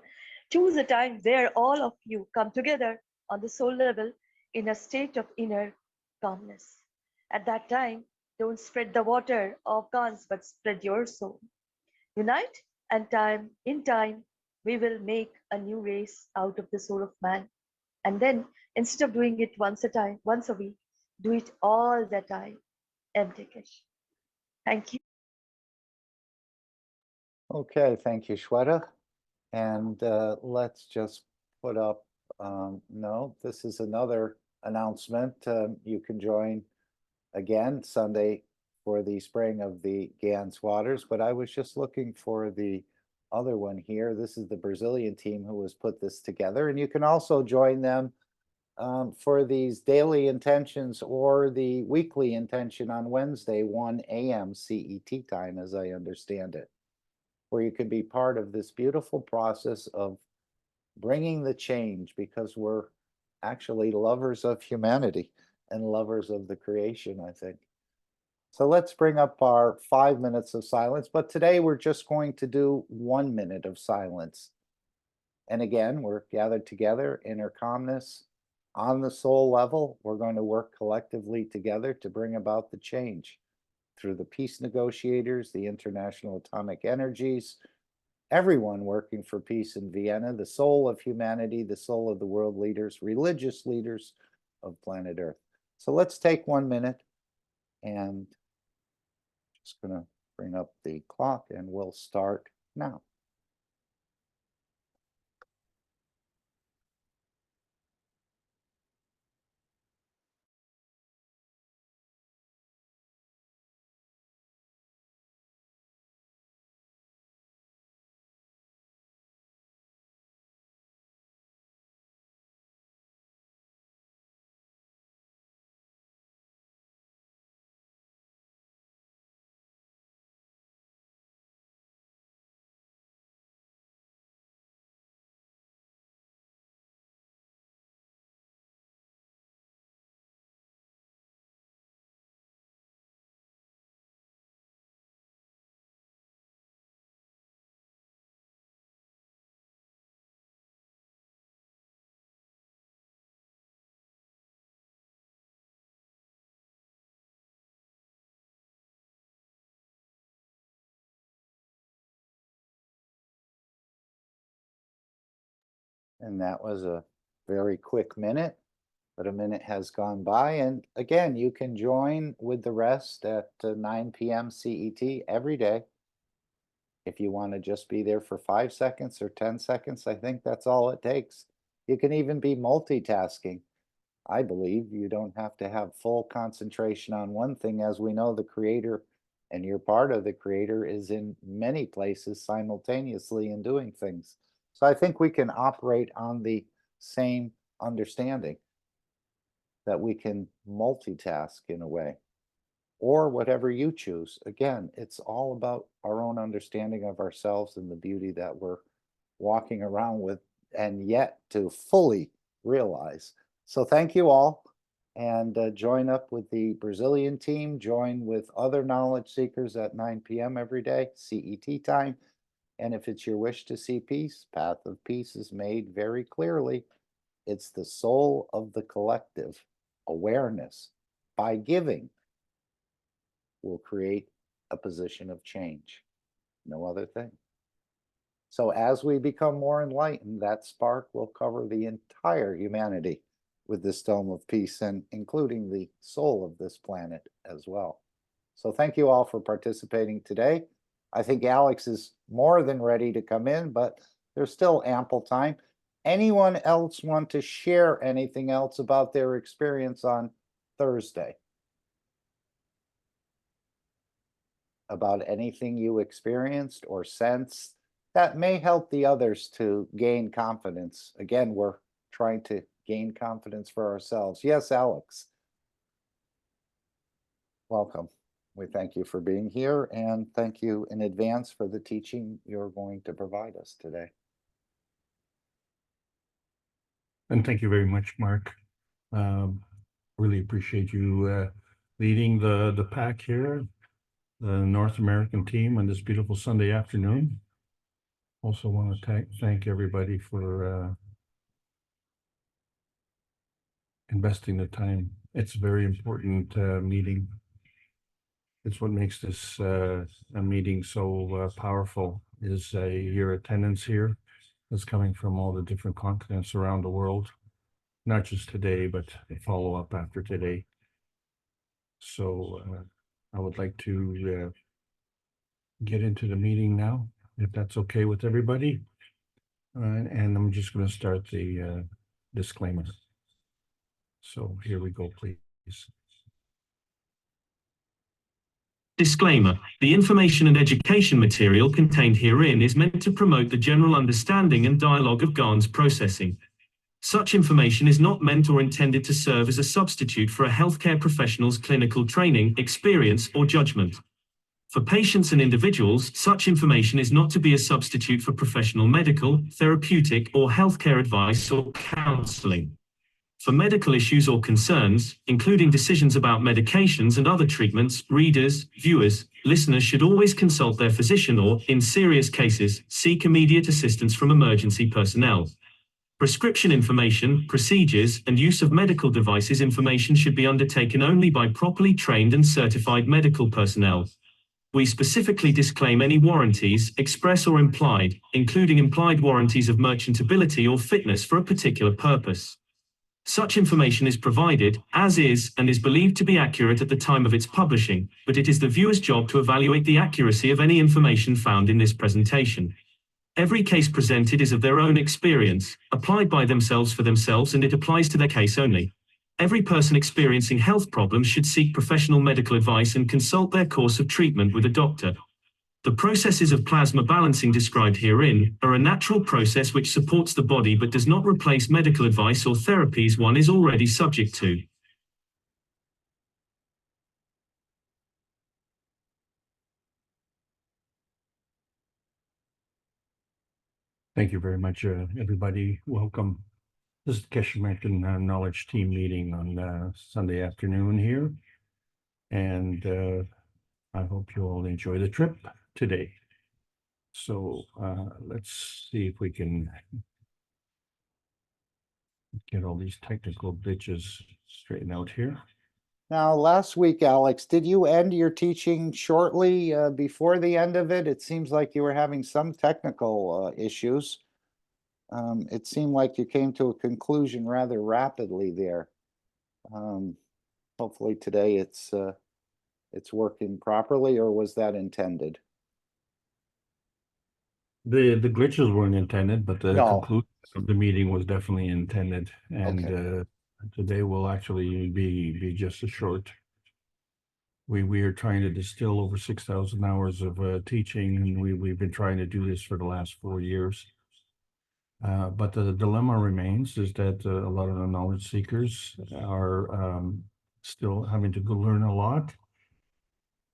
Choose a time where all of you come together on the soul level in a state of inner calmness. At that time, Don't spread the water of guns, but spread your soul. Unite, and in time, we will make a new race out of the soul of man. And then, instead of doing it once a week, do it all the time. MD Keshe. Thank you. Okay, thank you, Shweta. And let's just put up, no, this is another announcement. You can join again Sunday for the spraying of the Gans waters, but I was just looking for the other one here. This is the Brazilian team who has put this together, and you can also join them for these daily intentions or the weekly intention on Wednesday, 1 a.m. CET time, as I understand it, where you can be part of this beautiful process of bringing the change, because we're actually lovers of humanity and lovers of the creation, I think. So let's bring up our 5 minutes of silence, but today we're just going to do 1 minute of silence. And again, we're gathered together, inner calmness. On the soul level, we're going to work collectively together to bring about the change through the peace negotiators, the international atomic energies, everyone working for peace in Vienna, the soul of humanity, the soul of the world leaders, religious leaders of planet Earth. So let's take 1 minute, and just going to bring up the clock and we'll start now. And that was a very quick minute, but a minute has gone by. And again, you can join with the rest at 9 p.m. CET every day. If you want to just be there for 5 seconds or 10 seconds, I think that's all it takes. You can even be multitasking. I believe you don't have to have full concentration on one thing. As we know, the creator, and you're part of the creator, is in many places simultaneously in doing things. So I think we can operate on the same understanding that we can multitask in a way, or whatever you choose. Again, it's all about our own understanding of ourselves and the beauty that we're walking around with and yet to fully realize. So thank you all, and join up with the Brazilian team, join with other knowledge seekers at 9 p.m. every day, CET time. And if it's your wish to see peace, Path of Peace is made very clearly. It's the soul of the collective awareness. By giving, will create a position of change. No other thing. So as we become more enlightened, that spark will cover the entire humanity with this dome of peace, and including the soul of this planet as well. So thank you all for participating today. I think Alex is more than ready to come in, but there's still ample time. Anyone else want to share anything else about their experience on Thursday? About anything you experienced or sensed that may help the others to gain confidence? Again, we're trying to gain confidence for ourselves. Yes, Alex. Welcome. We thank you for being here, and thank you in advance for the teaching you're going to provide us today. And thank you very much, Mark. Really appreciate you leading the pack here, the North American team, on this beautiful Sunday afternoon. Also want to thank everybody for investing the time. It's a very important meeting. it's what makes this a meeting so powerful is your attendance here is coming from all the different continents around the world, not just today, but the follow-up after today. So I would like to get into the meeting now, if that's okay with everybody. And I'm just going to start the disclaimer. So here we go, please. Disclaimer: the information and education material contained herein is meant to promote the general understanding and dialogue of GAN's processing. Such information is not meant or intended to serve as a substitute for a healthcare professional's clinical training, experience, or judgment. For patients and individuals, such information is not to be a substitute for professional medical, therapeutic, or healthcare advice or counseling. For medical issues or concerns, including decisions about medications and other treatments, readers, viewers, listeners should always consult their physician or, in serious cases, seek immediate assistance from emergency personnel. Prescription information, procedures, and use of medical devices information should be undertaken only by properly trained and certified medical personnel. We specifically disclaim any warranties, express or implied, including implied warranties of merchantability or fitness for a particular purpose. Such information is provided, as is, and is believed to be accurate at the time of its publishing, but it is the viewer's job to evaluate the accuracy of any information found in this presentation. Every case presented is of their own experience, applied by themselves for themselves, and it applies to their case only. Every person experiencing health problems should seek professional medical advice and consult their course of treatment with a doctor. The processes of plasma balancing described herein are a natural process which supports the body but does not replace medical advice or therapies one is already subject to. Thank you very much, everybody. Welcome. This is the Keshe American Knowledge Team meeting on Sunday afternoon here. And I hope you all enjoy the trip today. So let's see if we can get all these technical glitches straightened out here. Now, last week, Alex, did you end your teaching shortly before the end of it? It seems like you were having some technical issues. It seemed like you came to a conclusion rather rapidly there. Hopefully today it's working properly, or was that intended? The glitches weren't intended, but the No. conclusion of the meeting was definitely intended. And Okay. Today will actually be just a short. We are trying to distill over 6,000 hours of teaching, and we've been trying to do this for the last 4 years. But the dilemma remains is that a lot of the knowledge seekers are still having to go learn a lot.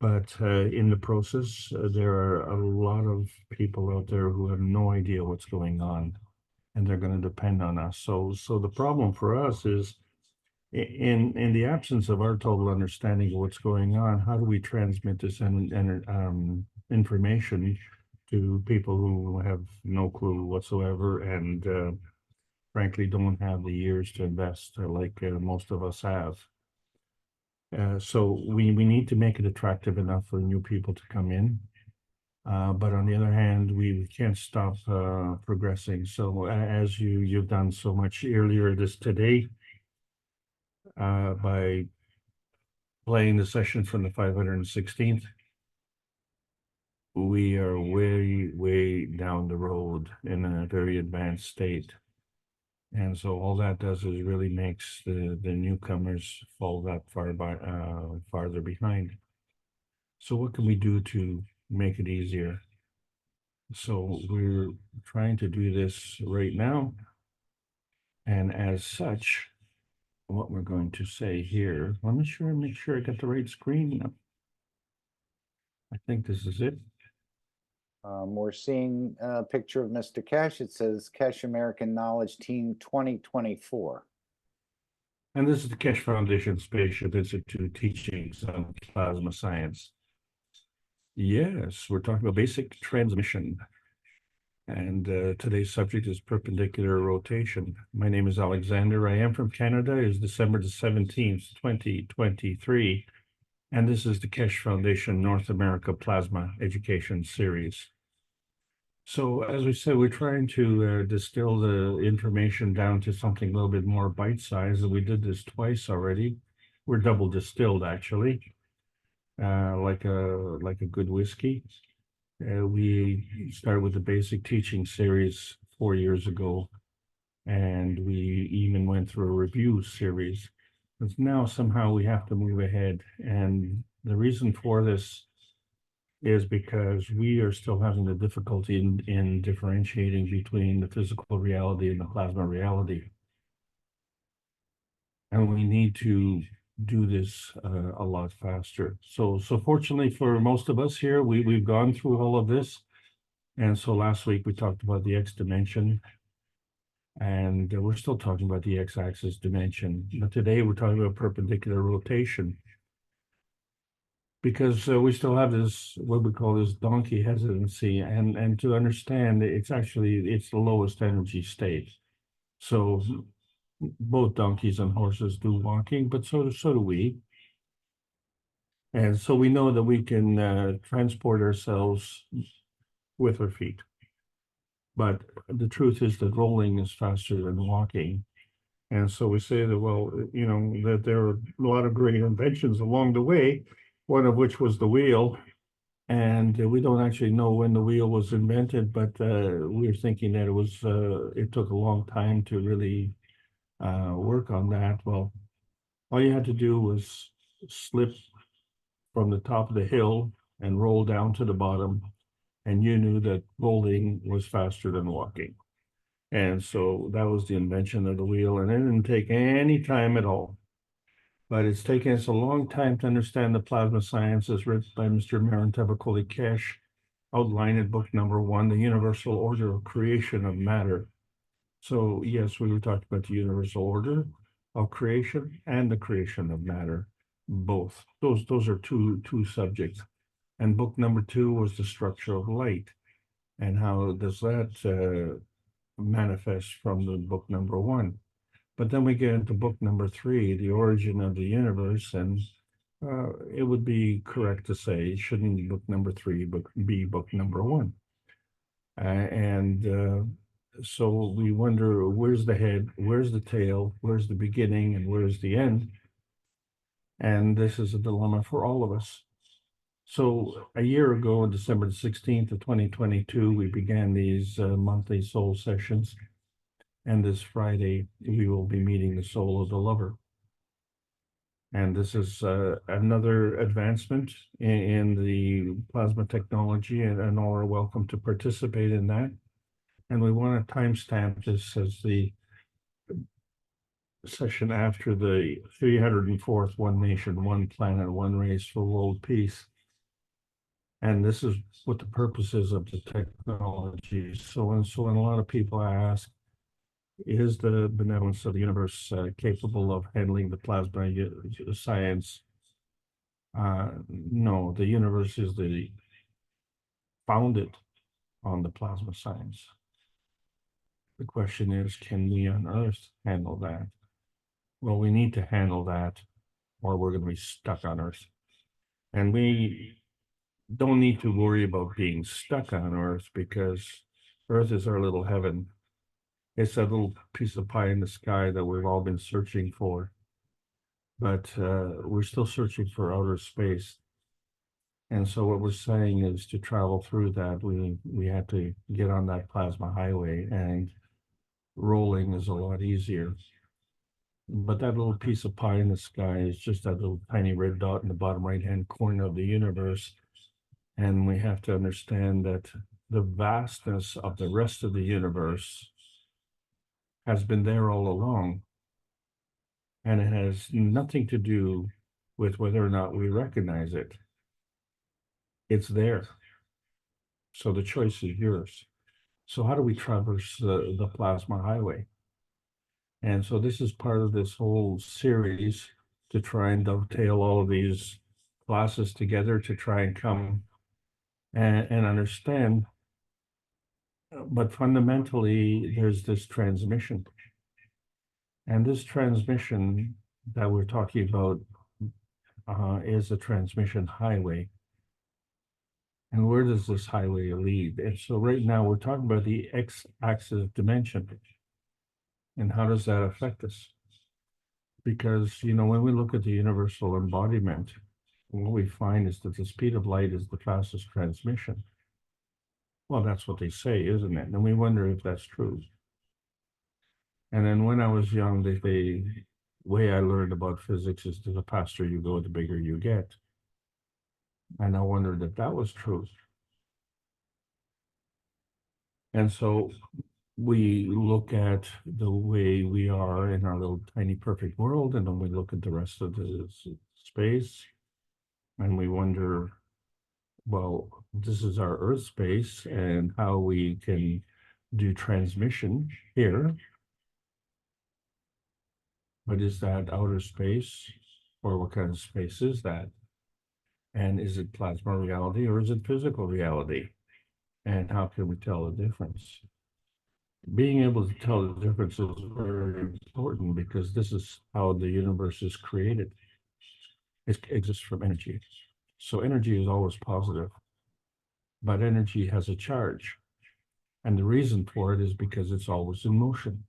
But in the process, there are a lot of people out there who have no idea what's going on, and they're going to depend on us. So the problem for us is, in the absence of our total understanding of what's going on, how do we transmit this information to people who have no clue whatsoever and frankly don't have the years to invest like most of us have? So we need to make it attractive enough for new people to come in. But on the other hand, we can't stop progressing. So as you've done so much earlier today, by playing the session from the 516th, we are way down the road in a very advanced state. And so all that does is really makes the newcomers fall that farther behind. So what can we do to make it easier? So we're trying to do this right now. And as such, what we're going to say here, let me make sure I got the right screen. I think this is it. We're seeing a picture of Mr. Keshe. It says Keshe American Knowledge Team 2024. And this is the Keshe Foundation Spaceship Institute teachings on plasma science. Yes, we're talking about basic transmission. And today's subject is perpendicular rotation. My name is Alexander. I am from Canada. It is December the 17th, 2023. And this is the Keshe Foundation North America Plasma Education Series. So as we said, we're trying to distill the information down to something a little bit more bite-sized. We did this twice already. We're double distilled, actually, like a good whiskey. We started with the basic teaching series 4 years ago, and we even went through a review series. But now somehow we have to move ahead, and the reason for this is because we are still having the difficulty in differentiating between the physical reality and the plasma reality. And we need to do this a lot faster. So fortunately for most of us here, we've gone through all of this. And so last week we talked about the X dimension, and we're still talking about the X-axis dimension. But today we're talking about perpendicular rotation, because we still have this, what we call this donkey hesitancy, and to understand it's the lowest energy state. So both donkeys and horses do walking, but so do we. And so we know that we can transport ourselves with our feet. But the truth is that rolling is faster than walking. And so we say that, well, you know, that there are a lot of great inventions along the way, one of which was the wheel. And we don't actually know when the wheel was invented, but we're thinking that it took a long time to really work on that. Well, all you had to do was slip from the top of the hill and roll down to the bottom, and you knew that rolling was faster than walking. And so that was the invention of the wheel, and it didn't take any time at all. But it's taken us a long time to understand the plasma sciences written by Mr. Marantavakoli Keshe, outlined in book number 1, The Universal Order of Creation of Matter. So yes, we were talking about the universal order of creation and the creation of matter, both. Those are two subjects. And book number 2 was the structure of light, and how does that manifest from the book number 1. But then we get into book number 3, the origin of the universe, and it would be correct to say it shouldn't be book number 3, but be book number 1. So we wonder, where's the head, where's the tail, where's the beginning, and where's the end? And this is a dilemma for all of us. So a year ago, on December the 16th of 2022, we began these monthly soul sessions. And this Friday, we will be meeting the soul of the lover. And this is another advancement in the plasma technology, and all are welcome to participate in that. And we want to timestamp this as the session after the 304th One Nation, One Planet, One Race for World Peace. And this is what the purpose is of the technology. So when a lot of people ask, is the benevolence of the universe capable of handling the plasma science? No, the universe is founded on the plasma science. The question is, can we on Earth handle that? Well, we need to handle that, or we're going to be stuck on Earth. And we don't need to worry about being stuck on Earth, because Earth is our little heaven. It's that little piece of pie in the sky that we've all been searching for. But we're still searching for outer space. And so what we're saying is, to travel through that, we have to get on that plasma highway, and rolling is a lot easier. But that little piece of pie in the sky is just that little tiny red dot in the bottom right-hand corner of the universe. And we have to understand that the vastness of the rest of the universe has been there all along. And it has nothing to do with whether or not we recognize it. It's there. So the choice is yours. So how do we traverse the plasma highway? And so this is part of this whole series, to try and dovetail all of these classes together, to try and come and understand. But fundamentally, there's this transmission. And this transmission that we're talking about is a transmission highway. And where does this highway lead? And so right now we're talking about the x-axis dimension. And how does that affect us? Because, you know, when we look at the universal embodiment, what we find is that the speed of light is the fastest transmission. Well, that's what they say, isn't it? And we wonder if that's true. And then when I was young, the way I learned about physics is that the faster you go, the bigger you get. And I wondered if that was true. And so we look at the way we are in our little tiny perfect world, and then we look at the rest of the space, and we wonder, well, this is our Earth space, and how we can do transmission here. But is that outer space, or what kind of space is that? And is it plasma reality, or is it physical reality? And how can we tell the difference? Being able to tell the difference is very important, because this is how the universe is created. It exists from energy. So energy is always positive, but energy has a charge. And the reason for it is because it's always in motion.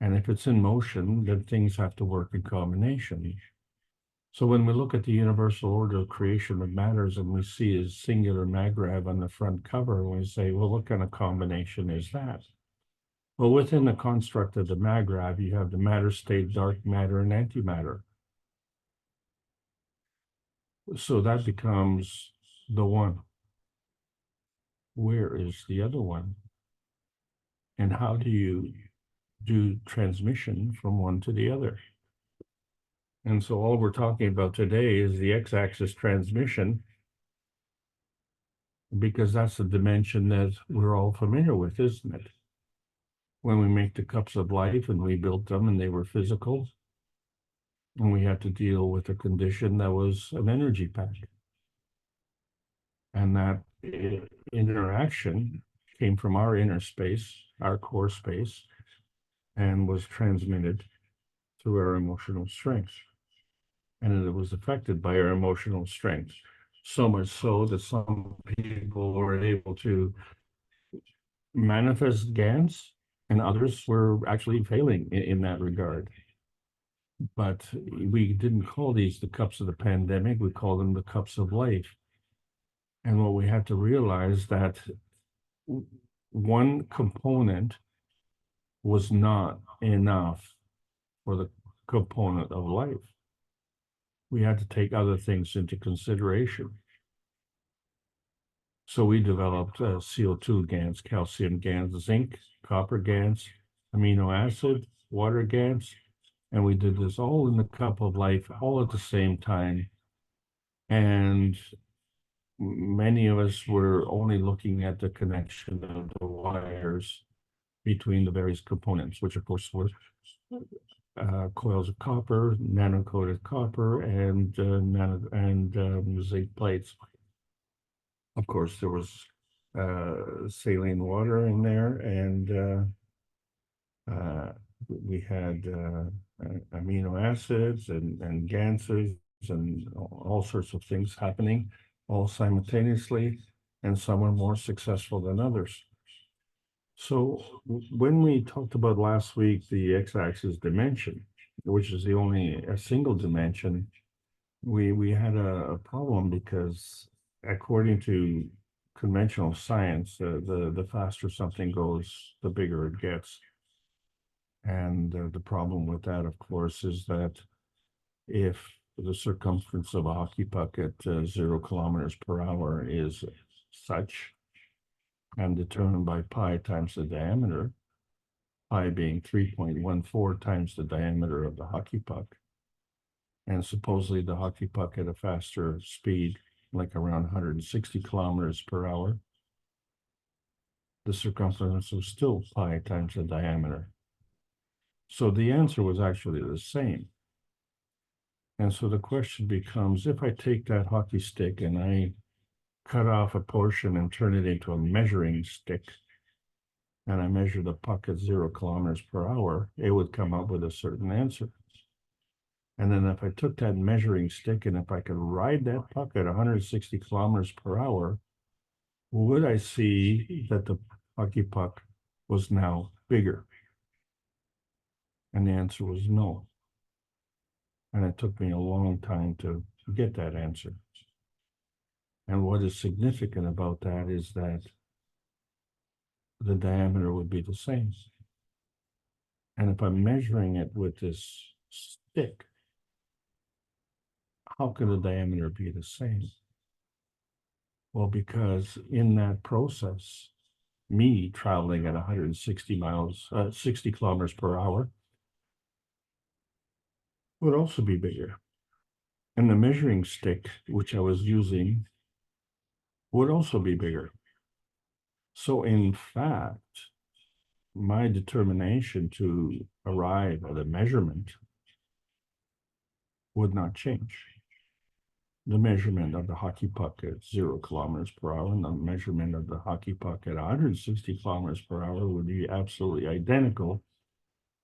And if it's in motion, then things have to work in combination. So when we look at the universal order of creation of matters, and we see a singular magrav on the front cover, and we say, well, what kind of combination is that? Well, within the construct of the magrav, you have the matter state, dark matter, and antimatter. So that becomes the one. Where is the other one? And how do you do transmission from one to the other? And so all we're talking about today is the x-axis transmission, because that's the dimension that we're all familiar with, isn't it? When we make the cups of life and we built them and they were physical, and we had to deal with a condition that was an energy pack. And that interaction came from our inner space, our core space, and was transmitted through our emotional strength. And it was affected by our emotional strength. So much so that some people were able to manifest GANs, and others were actually failing in that regard. But we didn't call these the cups of the pandemic, we call them the cups of life. And what we had to realize that one component was not enough for the component of life. We had to take other things into consideration. So we developed CO2 GANs, calcium GANs, zinc, copper GANs, amino acid, water GANs, and we did this all in the cup of life, all at the same time. And many of us were only looking at the connection of the wires between the various components, which of course were coils of copper, nano-coated copper, and zinc plates. Of course, there was saline water in there, and we had amino acids and ganses and all sorts of things happening all simultaneously, and some were more successful than others. So when we talked about last week the x-axis dimension, which is the only a single dimension, we had a problem, because according to conventional science, the faster something goes, the bigger it gets. And the problem with that, of course, is that if the circumference of a hockey puck at 0 kilometers per hour is such, and determined by pi times the diameter, pi being 3.14 times the diameter of the hockey puck, and supposedly the hockey puck at a faster speed, like around 160 kilometers per hour, the circumference was still pi times the diameter. So the answer was actually the same. And so the question becomes, if I take that hockey stick and I cut off a portion and turn it into a measuring stick, and I measure the puck at 0 kilometers per hour, it would come up with a certain answer. And then if I took that measuring stick and if I could ride that puck at 160 kilometers per hour, would I see that the hockey puck was now bigger? And the answer was no. And it took me a long time to get that answer. And what is significant about that is that the diameter would be the same. And if I'm measuring it with this stick, how can the diameter be the same? Well, because in that process, me traveling at 160 miles, 60 kilometers per hour would also be bigger. And the measuring stick, which I was using, would also be bigger. So in fact, my determination to arrive at a measurement would not change. The measurement of the hockey puck at 0 kilometers per hour and the measurement of the hockey puck at 160 kilometers per hour would be absolutely identical,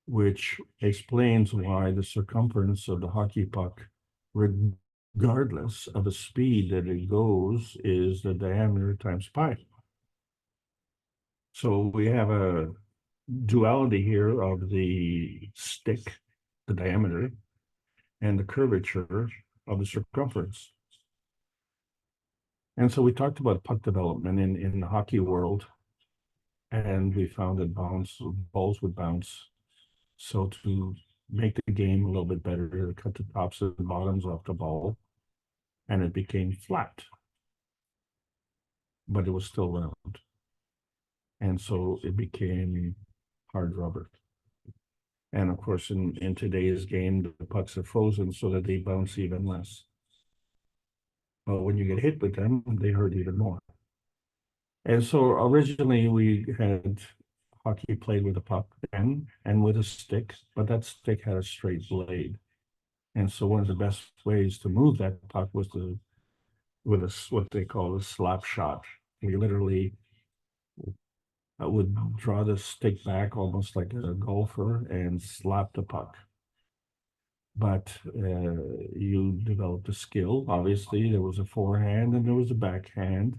which explains why the circumference of the hockey puck, regardless of the speed that it goes, is the diameter times pi. So we have a duality here of the stick, the diameter, and the curvature of the circumference. And so we talked about puck development in the hockey world, and we found that balls would bounce. So to make the game a little bit better, to cut the tops and bottoms off the ball, and it became flat, but it was still round. And so it became hard rubber. And of course, in today's game, the pucks are frozen so that they bounce even less. But when you get hit with them, they hurt even more. And so originally we had hockey played with a puck and with a stick, but that stick had a straight blade. And so one of the best ways to move that puck was with what they call a slap shot. We literally would draw the stick back almost like a golfer and slap the puck. But you developed a skill. Obviously, there was a forehand and there was a backhand.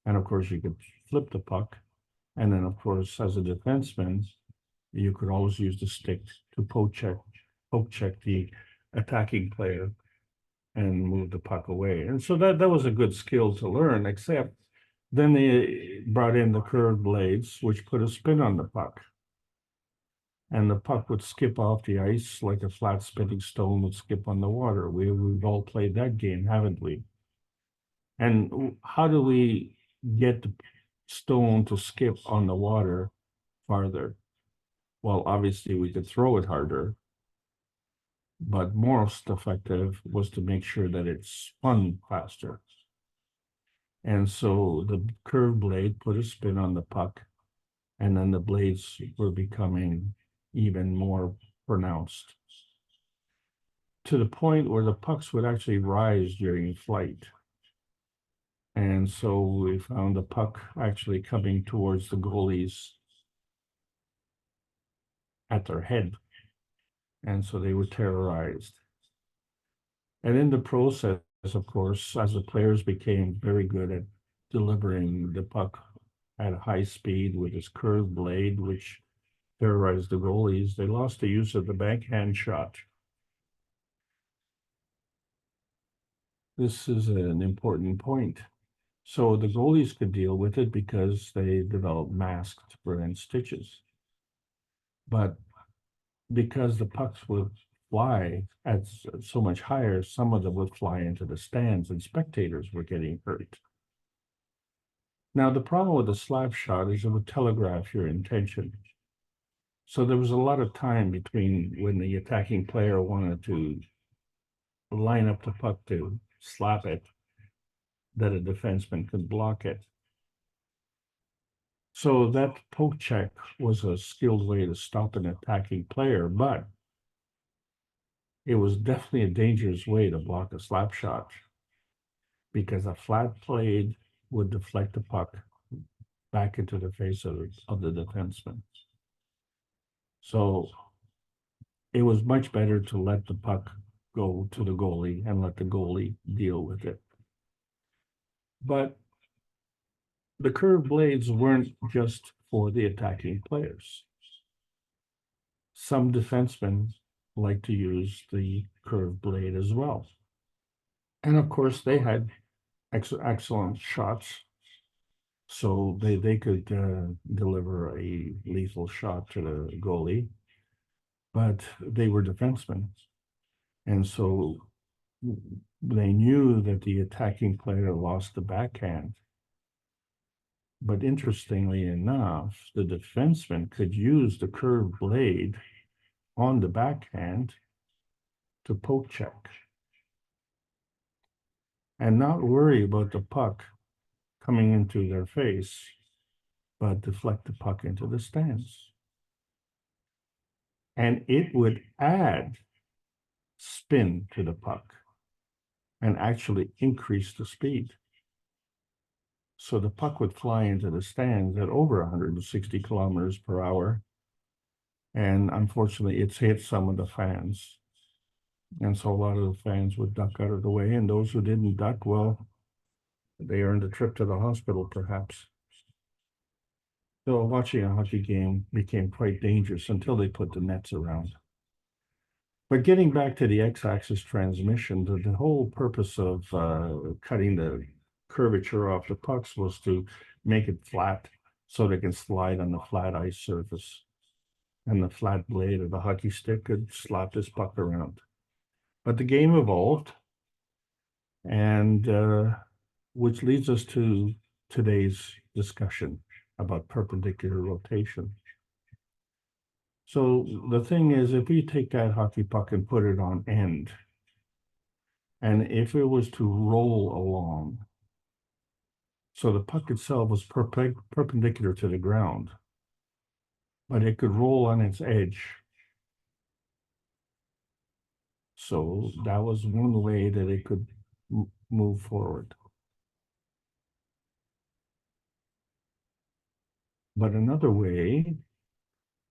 And of course, you could flip the puck. And then, of course, as a defenseman, you could always use the stick to poke check the attacking player and move the puck away. And so that was a good skill to learn, except then they brought in the curved blades, which put a spin on the puck. And the puck would skip off the ice like a flat spinning stone would skip on the water. We've all played that game, haven't we? And how do we get the stone to skip on the water farther? Well, obviously we could throw it harder, but most effective was to make sure that it spun faster. And so the curved blade put a spin on the puck, and then the blades were becoming even more pronounced, to the point where the pucks would actually rise during flight. And so we found the puck actually coming towards the goalies at their head. And so they were terrorized. And in the process, of course, as the players became very good at delivering the puck at a high speed with this curved blade, which terrorized the goalies, they lost the use of the backhand shot. This is an important point. So the goalies could deal with it because they developed masks to prevent stitches. But because the pucks would fly at so much higher, some of them would fly into the stands and spectators were getting hurt. Now, the problem with the slap shot is it would telegraph your intention. So there was a lot of time between when the attacking player wanted to line up the puck to slap it, that a defenseman could block it. So that poke check was a skilled way to stop an attacking player, but it was definitely a dangerous way to block a slap shot, because a flat blade would deflect the puck back into the face of the defenseman. So it was much better to let the puck go to the goalie and let the goalie deal with it. But the curved blades weren't just for the attacking players. Some defensemen like to use the curved blade as well. And of course, they had excellent shots, so they could deliver a lethal shot to the goalie, but they were defensemen. And so they knew that the attacking player lost the backhand. But interestingly enough, the defenseman could use the curved blade on the backhand to poke check and not worry about the puck coming into their face, but deflect the puck into the stands. And it would add spin to the puck and actually increase the speed. So the puck would fly into the stands at over 160 kilometers per hour. And unfortunately, it's hit some of the fans. And so a lot of the fans would duck out of the way. And those who didn't duck, well, they earned a trip to the hospital, perhaps. So watching a hockey game became quite dangerous until they put the nets around. But getting back to the X-axis transmission, the whole purpose of cutting the curvature off the pucks was to make it flat so they can slide on the flat ice surface. And the flat blade of the hockey stick could slap this puck around. But the game evolved, and which leads us to today's discussion about perpendicular rotation. So the thing is, if we take that hockey puck and put it on end, and if it was to roll along, so the puck itself was perpendicular to the ground, but it could roll on its edge. So that was one way that it could move forward. But another way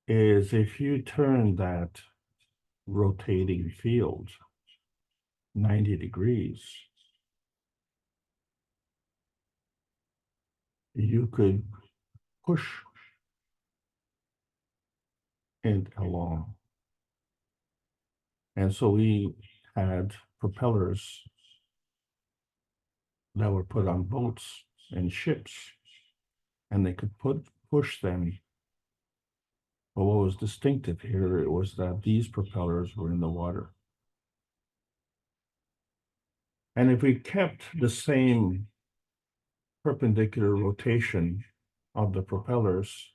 is if you turn that rotating field 90 degrees, you could push it along. And so we had propellers that were put on boats and ships, and they could push them. But what was distinctive here was that these propellers were in the water. And if we kept the same perpendicular rotation of the propellers,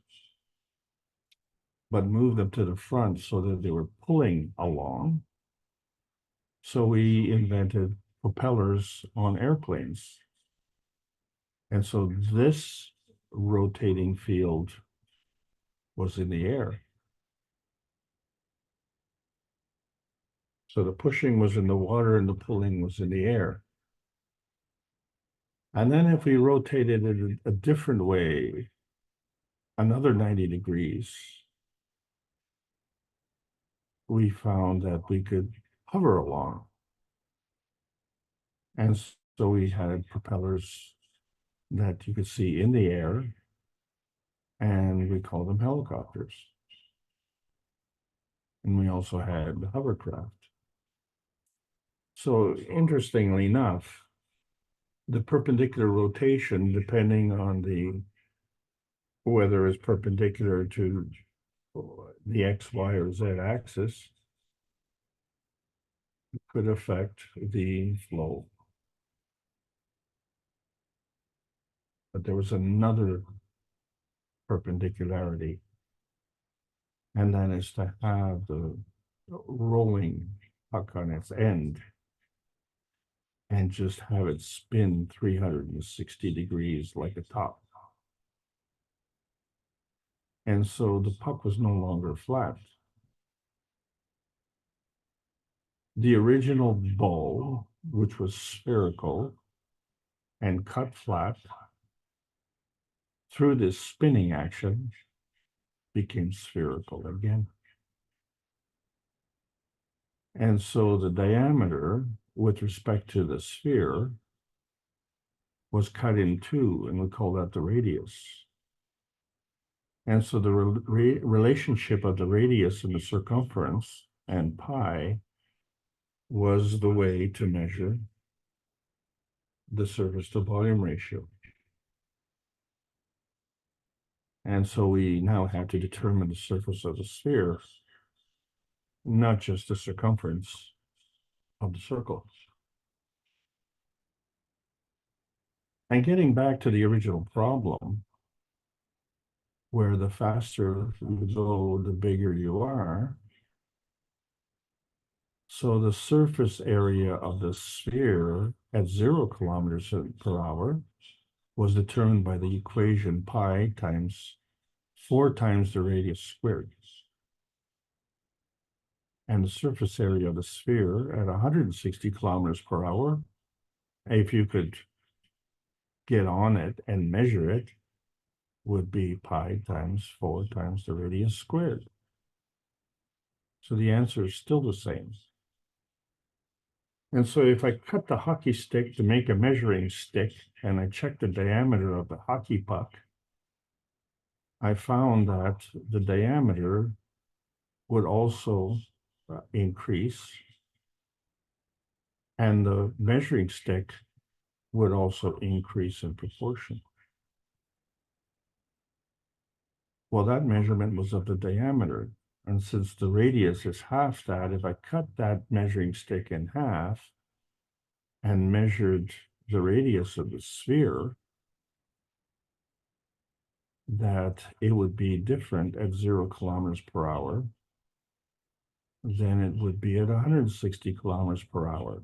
but moved them to the front so that they were pulling along, so we invented propellers on airplanes. And so this rotating field was in the air. So the pushing was in the water and the pulling was in the air. And then if we rotated it a different way, another 90 degrees, we found that we could hover along. And so we had propellers that you could see in the air, and we call them helicopters. And we also had hovercraft. So interestingly enough, the perpendicular rotation, depending on whether it's perpendicular to the X, Y, or Z axis, could affect the flow. But there was another perpendicularity, and that is to have the rolling puck on its end and just have it spin 360 degrees like a top. And so the puck was no longer flat. The original bow, which was spherical and cut flat, through this spinning action, became spherical again. And so the diameter with respect to the sphere was cut in two, and we call that the radius. And so the relationship of the radius and the circumference and pi was the way to measure the surface to volume ratio. And so we now have to determine the surface of the sphere, not just the circumference of the circle. And getting back to the original problem, where the faster you go, the bigger you are. So the surface area of the sphere at 0 kilometers per hour was determined by the equation pi times 4 times the radius squared. And the surface area of the sphere at 160 kilometers per hour, if you could get on it and measure it, would be pi times 4 times the radius squared. So the answer is still the same. And so if I cut the hockey stick to make a measuring stick and I check the diameter of the hockey puck, I found that the diameter would also increase, and the measuring stick would also increase in proportion. Well, that measurement was of the diameter. And since the radius is half that, if I cut that measuring stick in half and measured the radius of the sphere, that it would be different at 0 kilometers per hour than it would be at 160 kilometers per hour,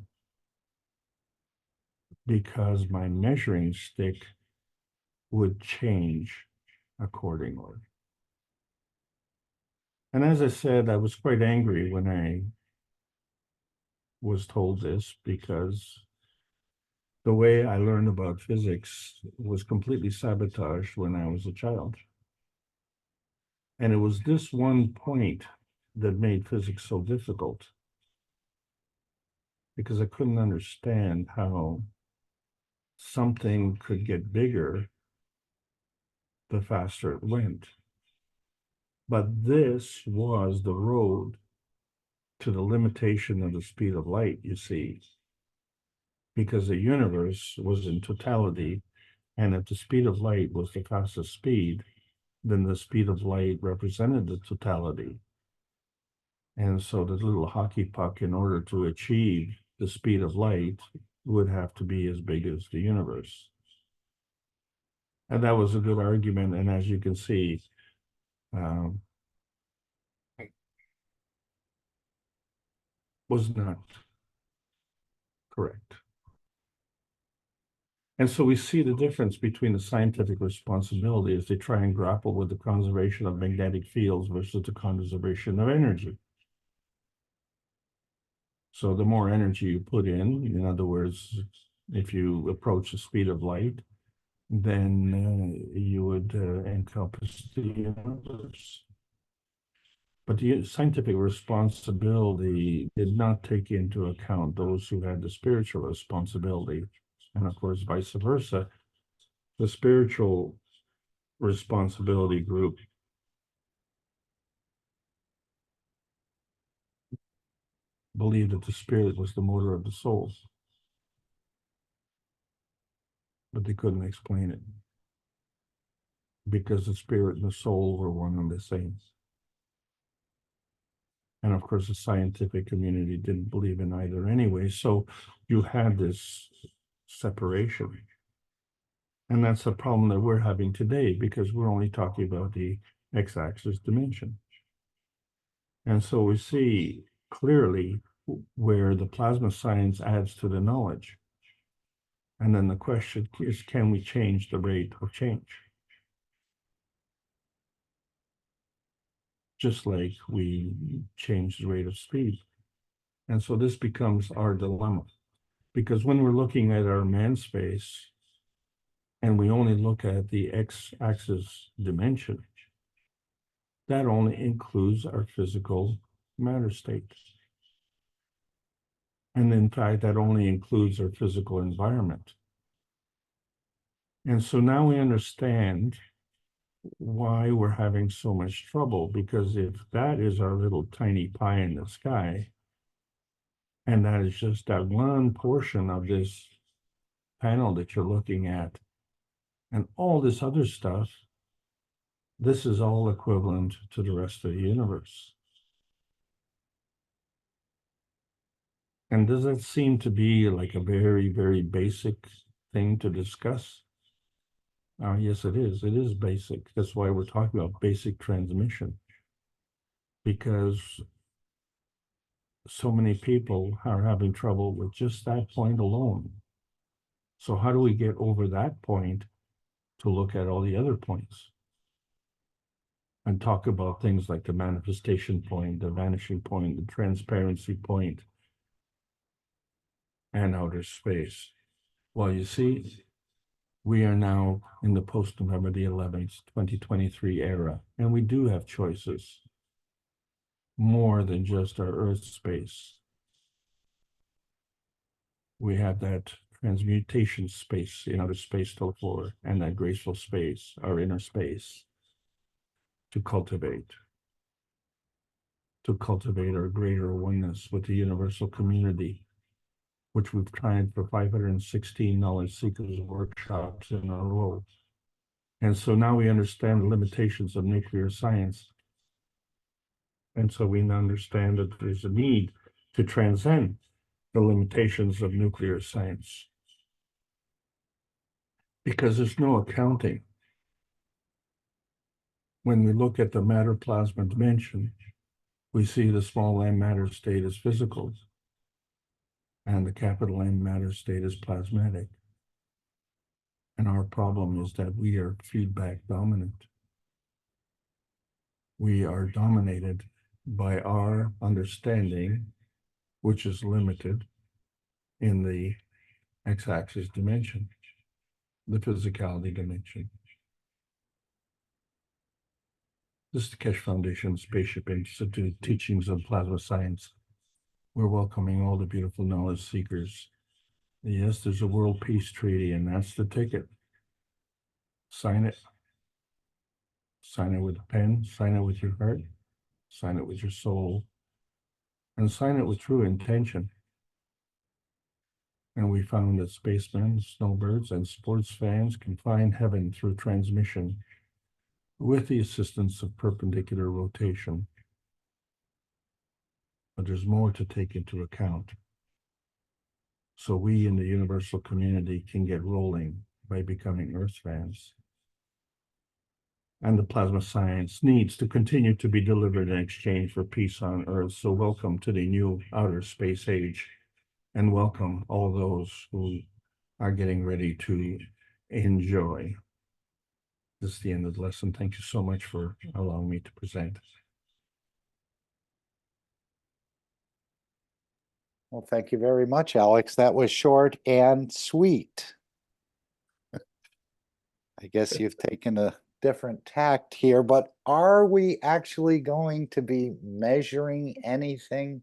because my measuring stick would change accordingly. And as I said, I was quite angry when I was told this, because the way I learned about physics was completely sabotaged when I was a child. And it was this one point that made physics so difficult, because I couldn't understand how something could get bigger the faster it went. But this was the road to the limitation of the speed of light, you see, because the universe was in totality, and if the speed of light was the fastest speed, then the speed of light represented the totality. And so the little hockey puck, in order to achieve the speed of light, would have to be as big as the universe. And that was a good argument. And as you can see, was not correct. And so we see the difference between the scientific responsibility as they try and grapple with the conservation of magnetic fields versus the conservation of energy. So the more energy you put in other words, if you approach the speed of light, then you would encompass the universe. But the scientific responsibility did not take into account those who had the spiritual responsibility. And of course, vice versa, the spiritual responsibility group believed that the spirit was the motor of the soul, but they couldn't explain it, because the spirit and the soul were one and the same. And of course, the scientific community didn't believe in either anyway. So you had this separation. And that's a problem that we're having today, because we're only talking about the x-axis dimension. And so we see clearly where the plasma science adds to the knowledge. And then the question is, can we change the rate of change? Just like we change the rate of speed. And so this becomes our dilemma, because when we're looking at our man space and we only look at the x-axis dimension, that only includes our physical matter state. And in fact, that only includes our physical environment. And so now we understand why we're having so much trouble, because if that is our little tiny pie in the sky, and that is just that one portion of this panel that you're looking at, and all this other stuff, this is all equivalent to the rest of the universe. And does that seem to be like a very, very basic thing to discuss? Yes, it is. It is basic. That's why we're talking about basic transmission. Because so many people are having trouble with just that point alone. So how do we get over that point to look at all the other points? And talk about things like the manifestation point, the vanishing point, the transparency point, and outer space. Well, you see, we are now in the post-November the 11th, 2023 era, and we do have choices more than just our Earth space. We have that transmutation space in outer space to look for, and that graceful space, our inner space, to cultivate our greater oneness with the universal community, which we've tried for 516 knowledge seekers workshops in a row. And so now we understand the limitations of nuclear science. And so we understand that there's a need to transcend the limitations of nuclear science, because there's no accounting. When we look at the matter plasma dimension, we see the small m matter state as physical, and the capital M matter state is plasmatic. And our problem is that we are feedback dominant. We are dominated by our understanding, which is limited in the x-axis dimension, the physicality dimension. This is the Keshe Foundation Spaceship Institute Teachings of Plasma Science. We're welcoming all the beautiful knowledge seekers. Yes, there's a World Peace Treaty, and that's the ticket. Sign it. Sign it with a pen, sign it with your heart, sign it with your soul, and sign it with true intention. And we found that spacemen, snowbirds, and sports fans can find heaven through transmission with the assistance of perpendicular rotation. But there's more to take into account. So we in the universal community can get rolling by becoming Earth fans. And the plasma science needs to continue to be delivered in exchange for peace on Earth. So welcome to the new outer space age, and welcome all those who are getting ready to enjoy. This is the end of the lesson. Thank you so much for allowing me to present. Well, thank you very much, Alex. That was short and sweet. I guess you've taken a different tact here, but are we actually going to be measuring anything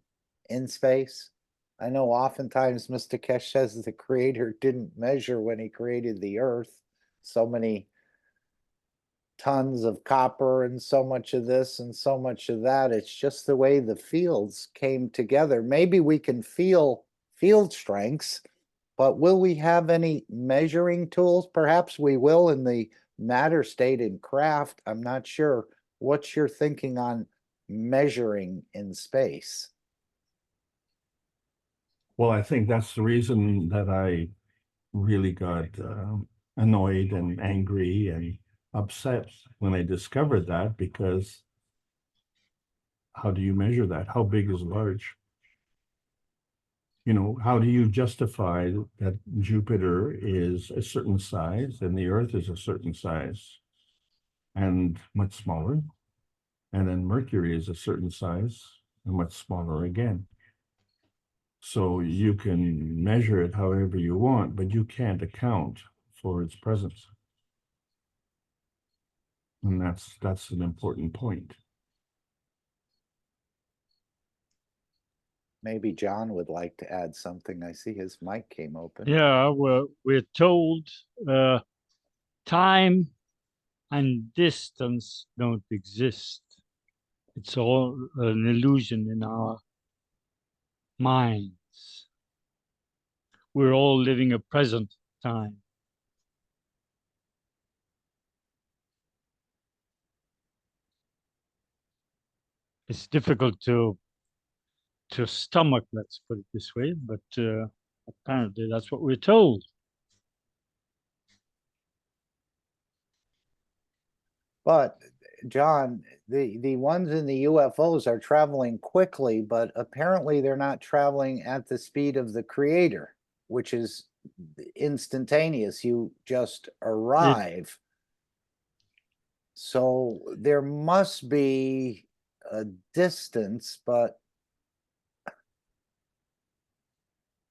in space? I know oftentimes Mr. Keshe says the creator didn't measure when he created the Earth. So many tons of copper and so much of this and so much of that. It's just the way the fields came together. Maybe we can feel field strengths, but will we have any measuring tools? Perhaps we will in the matter state in KAKT. I'm not sure. What's your thinking on measuring in space? Well, I think that's the reason that I really got annoyed and angry and upset when I discovered that, because how do you measure that? How big is large? You know, how do you justify that Jupiter is a certain size and the Earth is a certain size and much smaller, and then Mercury is a certain size and much smaller again? So you can measure it however you want, but you can't account for its presence. And that's an important point. Maybe John would like to add something. I see his mic came open. Yeah, we're told time and distance don't exist. It's all an illusion in our minds. We're all living a present time. It's difficult to stomach, let's put it this way, but apparently that's what we're told. But John, the ones in the UFOs are traveling quickly, but apparently they're not traveling at the speed of the creator, which is instantaneous. You just arrive. So there must be a distance, but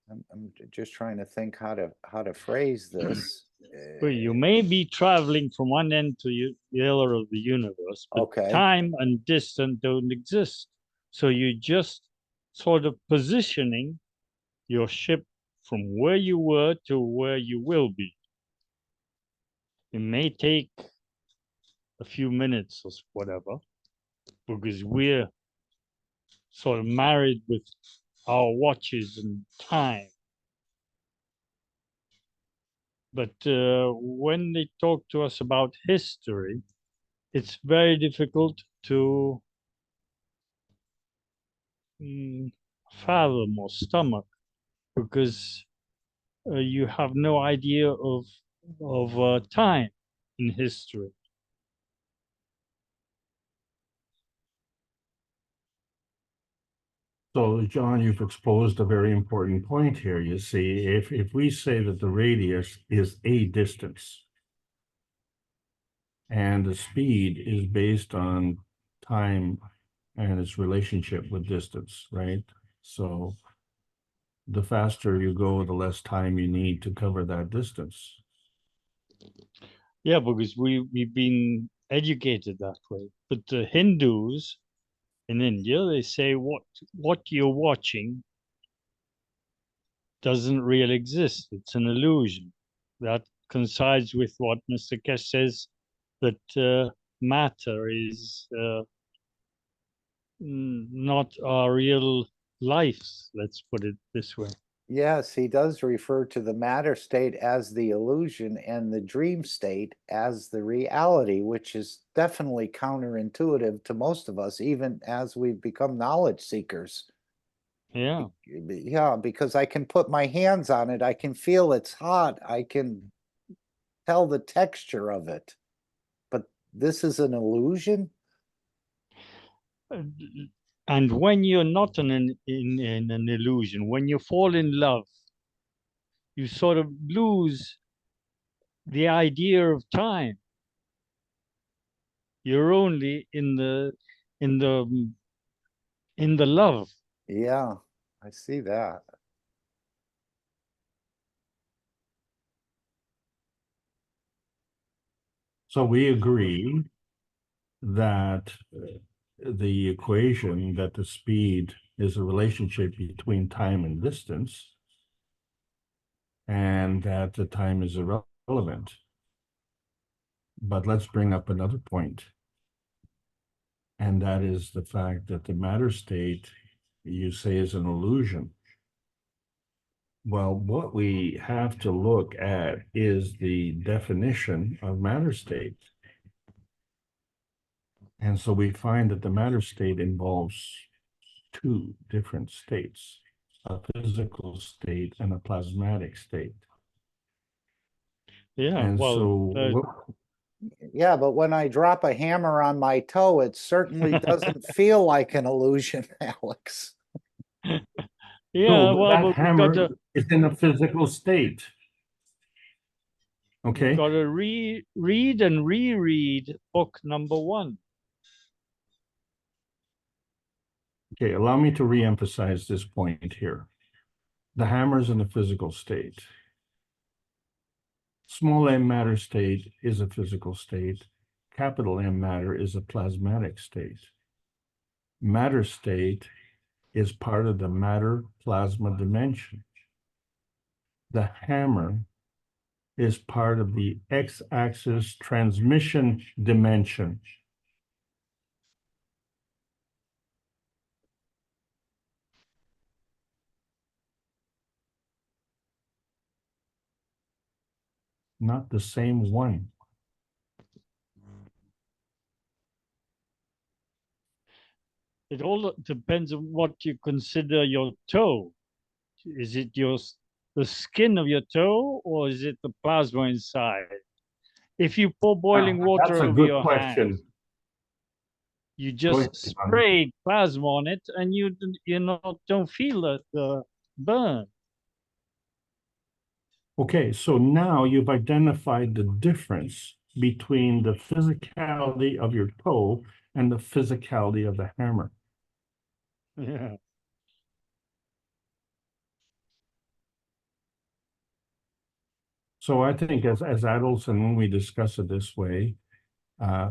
I'm just trying to think how to phrase this. Well, you may be traveling from one end to the other of the universe, but Okay. time and distance don't exist. So you're just sort of positioning your ship from where you were to where you will be. It may take a few minutes or whatever, because we're sort of married with our watches and time. But when they talk to us about history, it's very difficult to fathom or stomach, because you have no idea of time in history. So, John, you've exposed a very important point here. You see, if we say that the radius is a distance and the speed is based on time and its relationship with distance, right? So the faster you go, the less time you need to cover that distance. Yeah, because we've been educated that way. But the Hindus in India, they say what you're watching doesn't really exist. It's an illusion. That coincides with what Mr. Keshe says, that matter is not our real lives, let's put it this way. Yes, he does refer to the matter state as the illusion and the dream state as the reality, which is definitely counterintuitive to most of us, even as we've become knowledge seekers. Yeah. Yeah, because I can put my hands on it, I can feel it's hot, I can tell the texture of it. But this is an illusion? And when you're not in an illusion, when you fall in love, you sort of lose the idea of time. You're only in the love. Yeah, I see that. So we agree that the equation that the speed is a relationship between time and distance, and that the time is irrelevant. But let's bring up another point, and that is the fact that the matter state you say is an illusion. Well, what we have to look at is the definition of matter state. And so we find that the matter state involves two different states, a physical state and a plasmatic state. Yeah, and well, so Yeah, but when I drop a hammer on my toe, it certainly doesn't feel like an illusion, Alex. yeah, no, well, that but we've hammer got to is in a physical state. Okay. read and reread book number 1. Okay, allow me to reemphasize this point here. The hammer is in a physical state. Small m matter state is a physical state. Capital M matter is a plasmatic state. Matter state is part of the matter plasma dimension. The hammer is part of the x-axis transmission dimension. Not the same one. It all depends on what you consider your toe. Is it the skin of your toe, or is it the plasma inside? If you pour boiling water That's a over good your hand, question. you Go ahead, just Ivan. spray plasma on it, and you don't feel the burn. Okay, so now you've identified the difference between the physicality of your toe and the physicality of the hammer. Yeah. So I think as adults, and when we discuss it this way,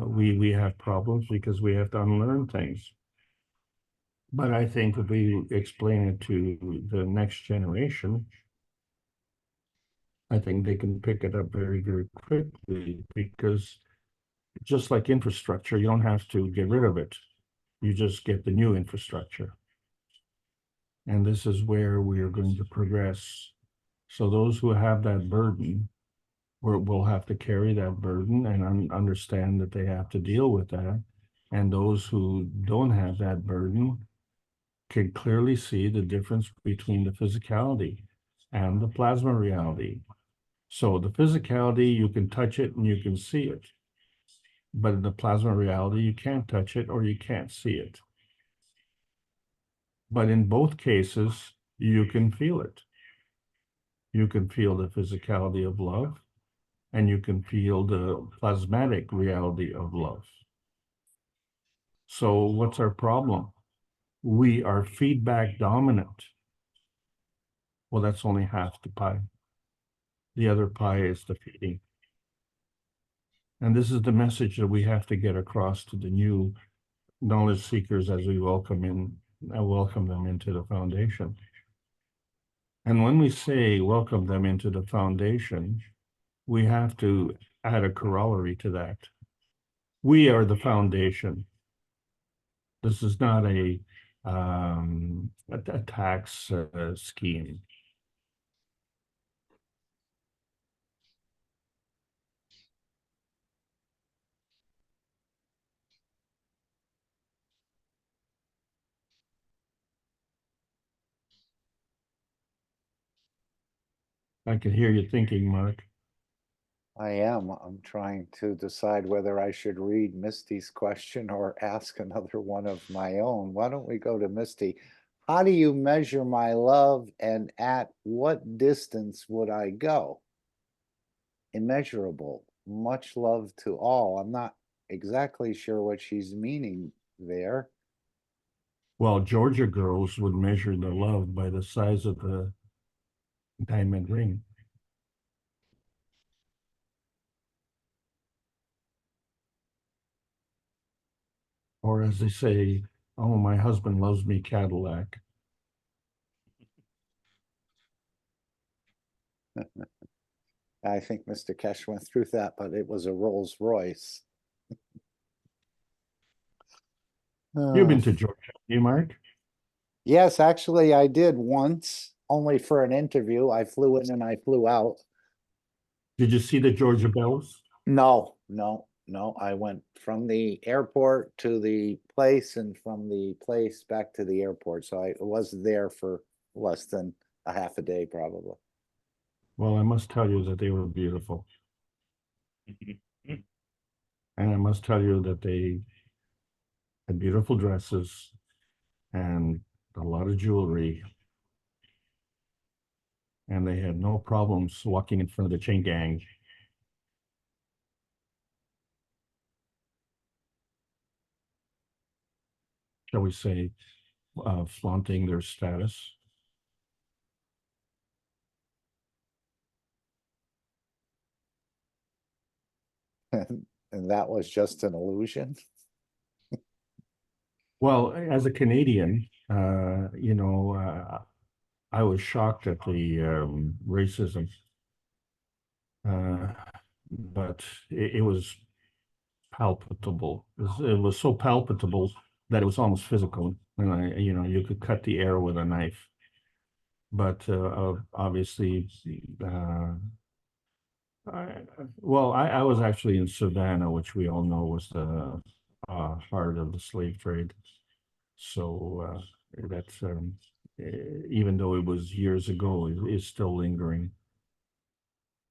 we have problems because we have to unlearn things. But I think if we explain it to the next generation, I think they can pick it up very, very quickly, because just like infrastructure, you don't have to get rid of it. You just get the new infrastructure. And this is where we are going to progress. So those who have that burden will have to carry that burden and understand that they have to deal with that. And those who don't have that burden can clearly see the difference between the physicality and the plasma reality. So the physicality, you can touch it and you can see it. But in the plasma reality, you can't touch it or you can't see it. But in both cases, you can feel it. You can feel the physicality of love, and you can feel the plasmatic reality of love. So what's our problem? We are feedback dominant. Well, that's only half the pie. The other pie is the feeding. And this is the message that we have to get across to the new knowledge seekers as we welcome them into the foundation. And when we say welcome them into the foundation, we have to add a corollary to that. We are the foundation. This is not a tax scheme. I can hear you thinking, Mark. I am. I'm trying to decide whether I should read Misty's question or ask another one of my own. Why don't we go to Misty? How do you measure my love, and at what distance would I go? Immeasurable. Much love to all. I'm not exactly sure what she's meaning there. Well, Georgia girls would measure the love by the size of the diamond ring. Or as they say, oh, my husband loves me Cadillac. I think Mr. Keshe went through that, but it was a Rolls Royce. You've been to Georgia, you, Mark? Yes, actually, I did once, only for an interview. I flew in and I flew out. Did you see the Georgia Bells? No. I went from the airport to the place and from the place back to the airport. So I was there for less than a half a day, probably. Well, I must tell you that they were beautiful. And I must tell you that they had beautiful dresses and a lot of jewelry. And they had no problems walking in front of the chain gang. Shall we say, flaunting their status. And that was just an illusion. Well, as a Canadian, You know, I was shocked at the racism, but it was palpable. It was so palpable that it was almost physical. And you know, you could cut the air with a knife. But obviously, I was actually in Savannah, which we all know was the heart of the slave trade. So that's even though it was years ago, it's still lingering.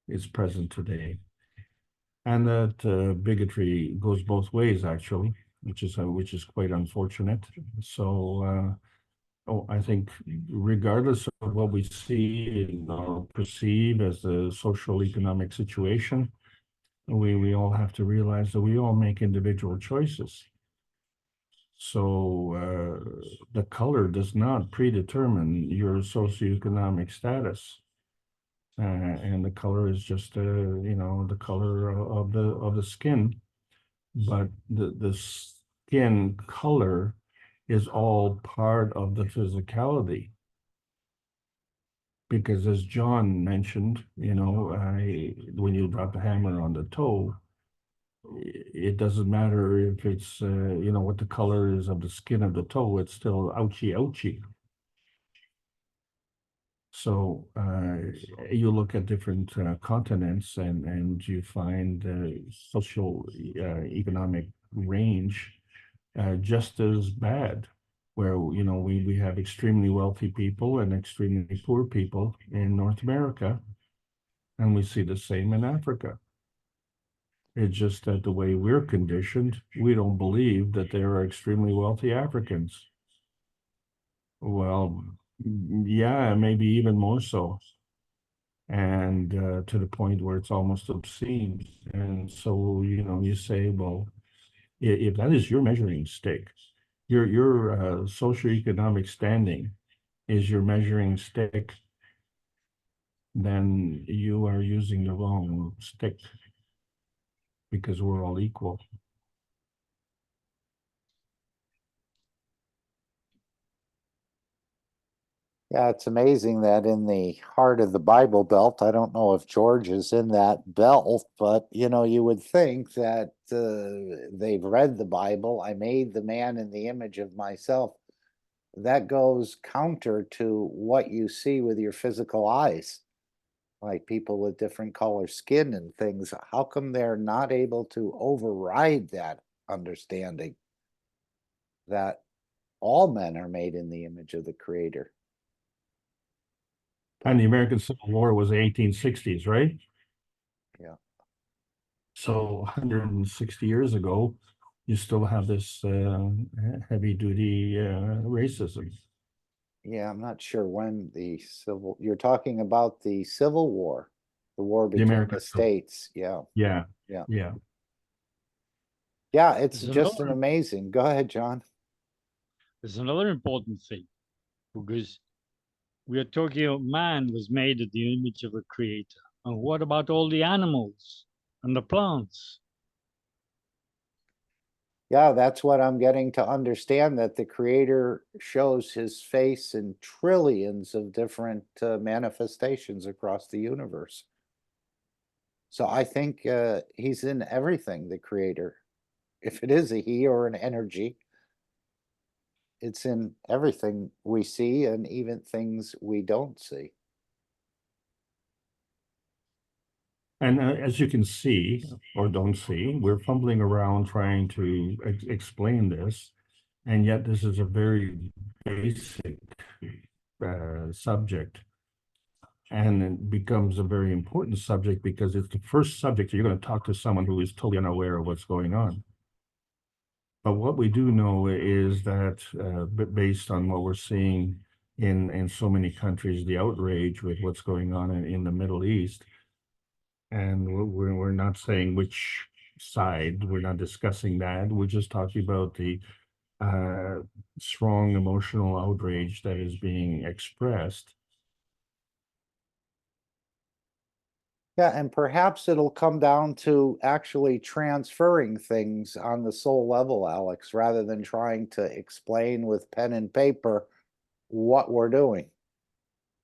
It's present today, and that bigotry goes both ways, actually, which is quite unfortunate. So. Oh, I think regardless of what we see or perceive as the social economic situation, we all have to realize that we all make individual choices. So the color does not predetermine your socioeconomic status. And the color is just you know, the color of the skin, but the skin color is all part of the physicality. Because as John mentioned, you know, when you drop a hammer on the toe, it doesn't matter if it's, you know, what the color is of the skin of the toe, it's still ouchy, ouchy. So you look at different continents and you find social economic range just as bad, where you know we have extremely wealthy people and extremely poor people in North America, and we see the same in Africa. It's just that the way we're conditioned, we don't believe that there are extremely wealthy Africans. Well, yeah, maybe even more so. And to the point where it's almost obscene. And so, you know, you say, well, if that is your measuring stick, your socioeconomic standing is your measuring stick, then you are using the wrong stick because we're all equal. Yeah, it's amazing that in the heart of the Bible Belt, I don't know if George is in that belt, but you know, you would think that they've read the Bible. I made the man in the image of myself. That goes counter to what you see with your physical eyes, like people with different color skin and things. How come they're not able to override that understanding that all men are made in the image of the Creator? And the American Civil War was the 1860s, right? Yeah. So 160 years ago, you still have this heavy duty racism. Yeah, I'm not sure when you're talking about the Civil War, the war The between American the Civil. states. Yeah. Yeah. Yeah. Yeah. Yeah, it's There's just an another, amazing. Go ahead, John. there's another important thing, because we are talking about man was made in the image of a creator. And what about all the animals and the plants? Yeah, that's what I'm getting to understand, that the Creator shows his face in trillions of different manifestations across the universe. So I think he's in everything, the Creator. If it is a he or an energy, it's in everything we see and even things we don't see. And as you can see or don't see, we're fumbling around trying to explain this. And yet this is a very basic subject. And it becomes a very important subject because it's the first subject you're going to talk to someone who is totally unaware of what's going on. But what we do know is that based on what we're seeing in so many countries, the outrage with what's going on in the Middle East, and we're not saying which side, we're not discussing that. We're just talking about the strong emotional outrage that is being expressed. Yeah, and perhaps it'll come down to actually transferring things on the soul level, Alex, rather than trying to explain with pen and paper what we're doing.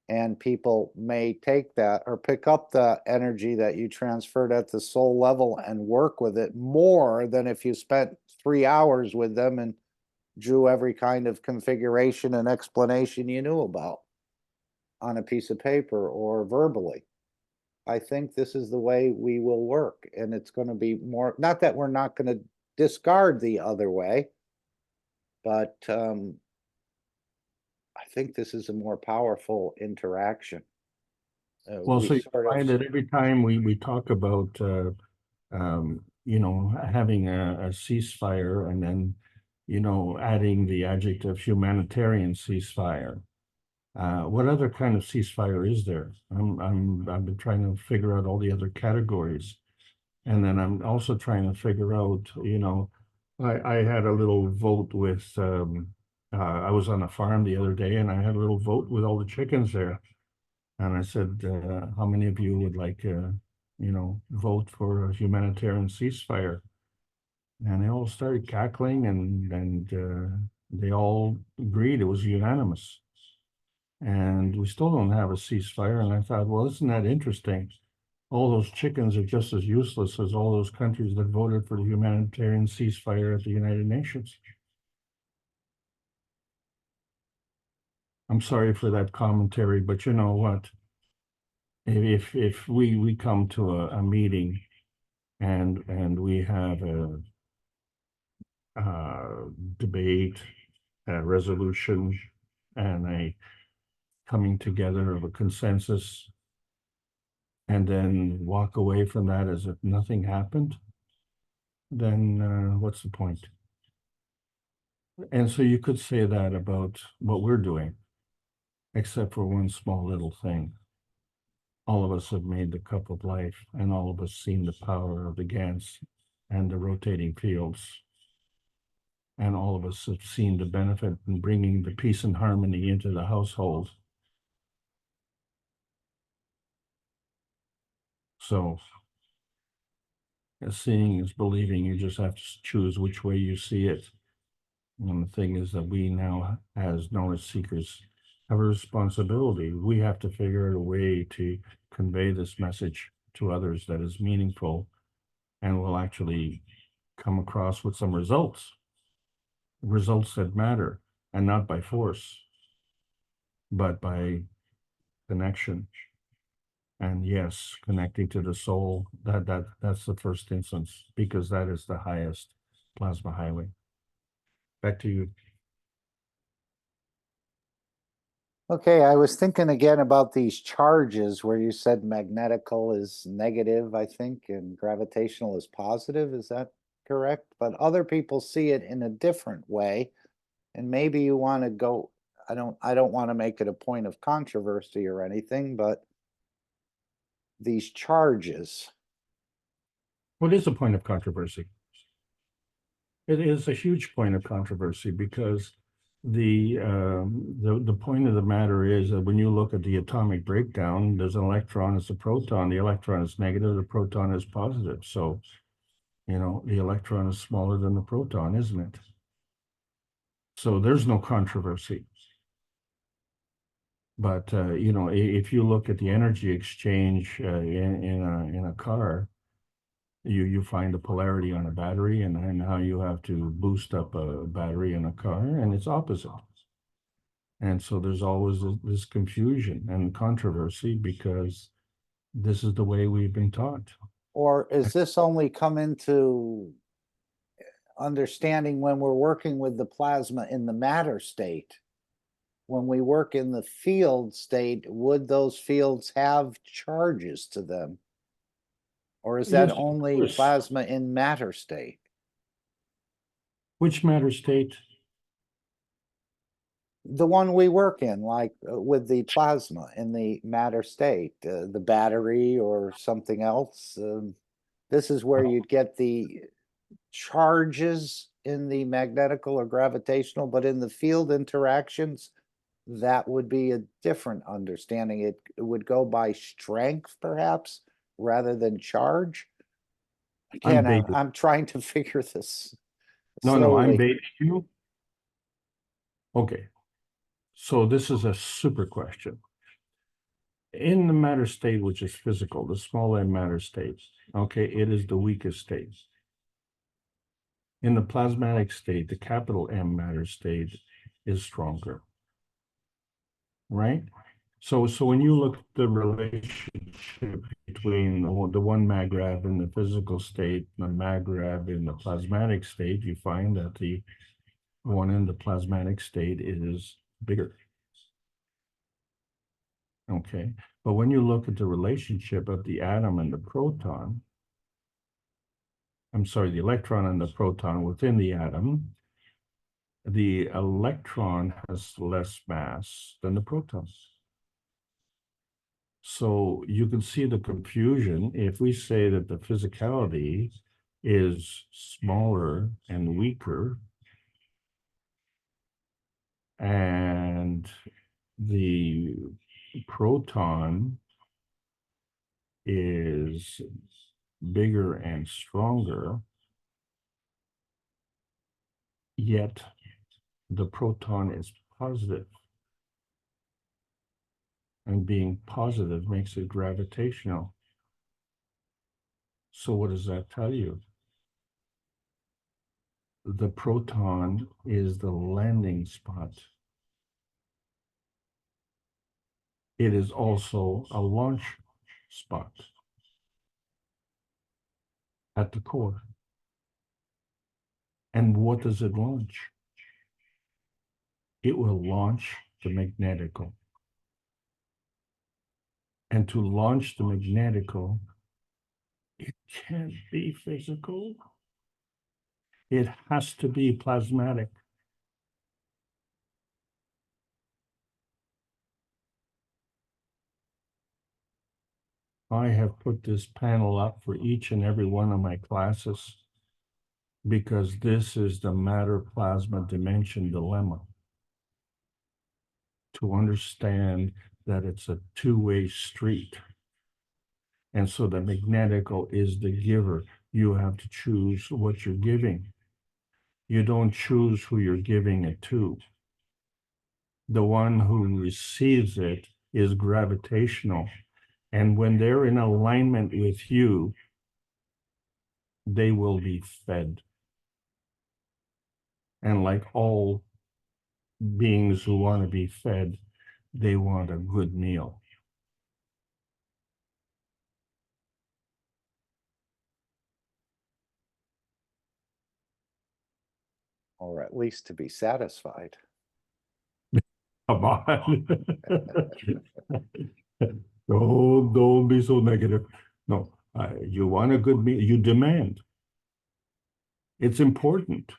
And people may take that or pick up the energy that you transferred at the soul level and work with it more than if you spent 3 hours with them and drew every kind of configuration and explanation you knew about on a piece of paper or verbally. I think this is the way we will work, and it's going to be more, not that we're not going to discard the other way, but I think this is a more powerful interaction. Well, We so you sort of, find that every time we talk about, you know, having a ceasefire and then, you know, adding the adjective humanitarian ceasefire. What other kind of ceasefire is there? I've been trying to figure out all the other categories. And then I'm also trying to figure out, you know, I had a little vote with, I was on a farm the other day and I had a little vote with all the chickens there. And I said, how many of you would like, you know, vote for a humanitarian ceasefire? And they all started cackling and they all agreed it was unanimous. And we still don't have a ceasefire. And I thought, well, isn't that interesting? All those chickens are just as useless as all those countries that voted for the humanitarian ceasefire at the United Nations. I'm sorry for that commentary, but you know what? If we come to a meeting and we have a debate, a resolution, and a coming together of a consensus, and then walk away from that as if nothing happened, then what's the point? And so you could say that about what we're doing, except for one small little thing. All of us have made the cup of life, and all of us seen the power of the GANs and the rotating fields. And all of us have seen the benefit in bringing the peace and harmony into the household. So, as seeing is believing, you just have to choose which way you see it. And the thing is that we now, as knowledge seekers, have a responsibility. We have to figure out a way to convey this message to others that is meaningful and will actually come across with some results that matter, and not by force, but by connection. And yes, connecting to the soul, that's the first instance, because that is the highest plasma highway. Back to you. okay, I was thinking again about these charges where you said magnetical is negative, I think, and gravitational is positive. Is that correct? But other people see it in a different way. And maybe you want to go, I don't want to make it a point of controversy or anything, but these charges. What is a point of controversy? It is a huge point of controversy because the point of the matter is that when you look at the atomic breakdown, there's an electron, it's a proton. The electron is negative, the proton is positive. So, you know, the electron is smaller than the proton, isn't it? So there's no controversy. But you know, if you look at the energy exchange in a car, you find a polarity on a battery and how you have to boost up a battery in a car, and it's opposite. And so there's always this confusion and controversy because this is the way we've been taught. Or is this only come into understanding when we're working with the plasma in the matter state? When we work in the field state, would those fields have charges to them? Or is that Yes, of only course. plasma in matter state? Which matter state? The one we work in, like with the plasma in the matter state, the battery or something else. This is where you'd get the charges in the magnetical or gravitational, but in the field interactions, that would be a different understanding. It would go by strength, perhaps, rather than charge? I'm Again, baiting. I'm trying to figure this No, I'm slowly. baiting you. Okay. So this is a super question. In the matter state, which is physical, the small m matter state, okay, it is the weakest state. In the plasmatic state, the capital M matter state is stronger, right? So when you look at the relationship between the one mag-grav in the physical state, and the mag-grav in the plasmatic state, you find that the one in the plasmatic state is bigger. Okay, but when you look at the relationship of the atom and the proton, I'm sorry, the electron and the proton within the atom, the electron has less mass than the proton. So you can see the confusion if we say that the physicality is smaller and weaker, and the proton is bigger and stronger, yet the proton is positive. And being positive makes it gravitational. So what does that tell you? The proton is the landing spot. It is also a launch spot at the core. And what does it launch? It will launch the magnetical. And to launch the magnetical, it can't be physical. It has to be plasmatic. I have put this panel up for each and every one of my classes because this is the matter plasma dimension dilemma. To understand that it's a two-way street. And so the magnetical is the giver. You have to choose what you're giving. You don't choose who you're giving it to. The one who receives it is gravitational. And when they're in alignment with you, they will be fed. And like all beings who want to be fed, they want a good meal. Or at least to be satisfied. Come on. Don't be so negative. No, you want a good meal, you demand. It's important.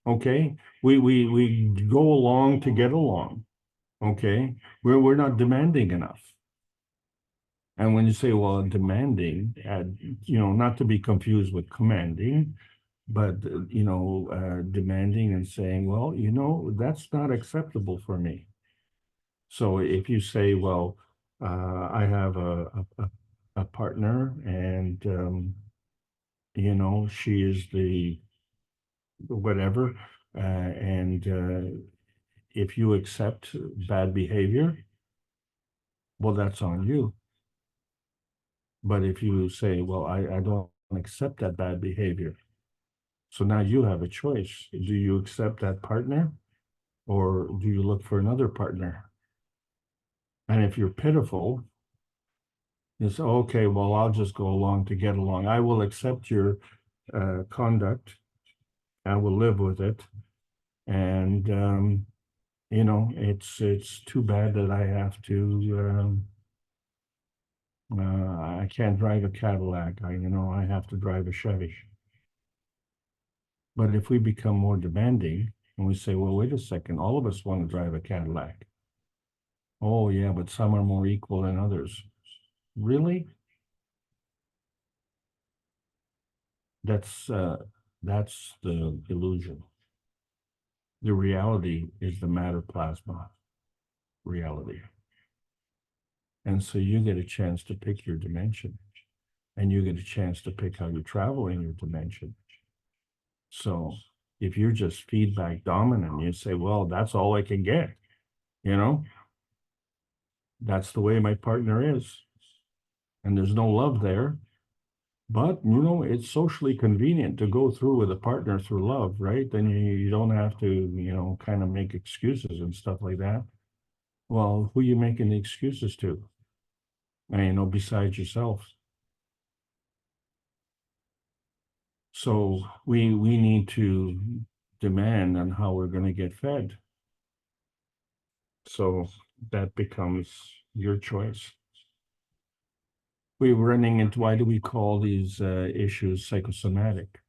Okay, we go along to get along. Okay, we're not demanding enough. And when you say, well, demanding, not to be confused with commanding, but demanding and saying, well, that's not acceptable for me. So if you say, well, I have a partner, and she is the whatever, and if you accept bad behavior, well, that's on you. But if you say, well, I don't accept that bad behavior, so now you have a choice. Do you accept that partner, or do you look for another partner? And if you're pitiful, it's okay, well, I'll just go along to get along. I will accept your conduct. I will live with it. And, it's too bad that I have to, I can't drive a Cadillac. I have to drive a Chevy. But if we become more demanding and we say, well, wait a second, all of us want to drive a Cadillac. Oh, yeah, but some are more equal than others. Really? That's the illusion. The reality is the matter plasma reality. And so you get a chance to pick your dimension. and you get a chance to pick how you travel in your dimension. So if you're just feedback dominant, you say, well, that's all I can get, you know, that's the way my partner is. And there's no love there. But, you know, it's socially convenient to go through with a partner through love, right? Then you don't have to, you know, kind of make excuses and stuff like that. Well, who are you making the excuses to? And, you know, besides yourself. So we need to demand on how we're going to get fed. So that becomes your choice. We're running into, why do we call these issues psychosomatic?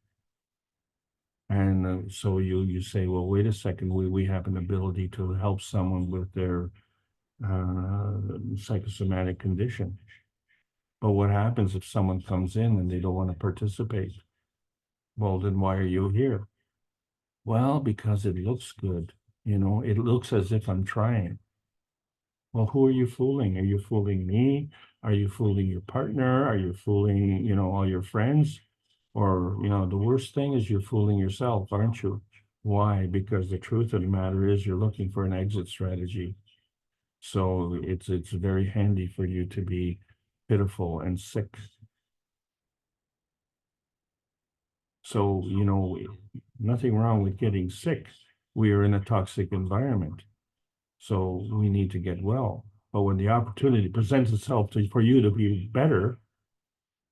And so you say, well, wait a second, we have an ability to help someone with their psychosomatic condition. But what happens if someone comes in and they don't want to participate? Well, then why are you here? Well, because it looks good. You know, it looks as if I'm trying. Well, who are you fooling? Are you fooling me? Are you fooling your partner? Are you fooling, you know, all your friends? Or, you know, the worst thing is you're fooling yourself, aren't you? Why? Because the truth of the matter is you're looking for an exit strategy. So it's very handy for you to be pitiful and sick. So, you know, nothing wrong with getting sick. We are in a toxic environment. So we need to get well. But when the opportunity presents itself for you to be better,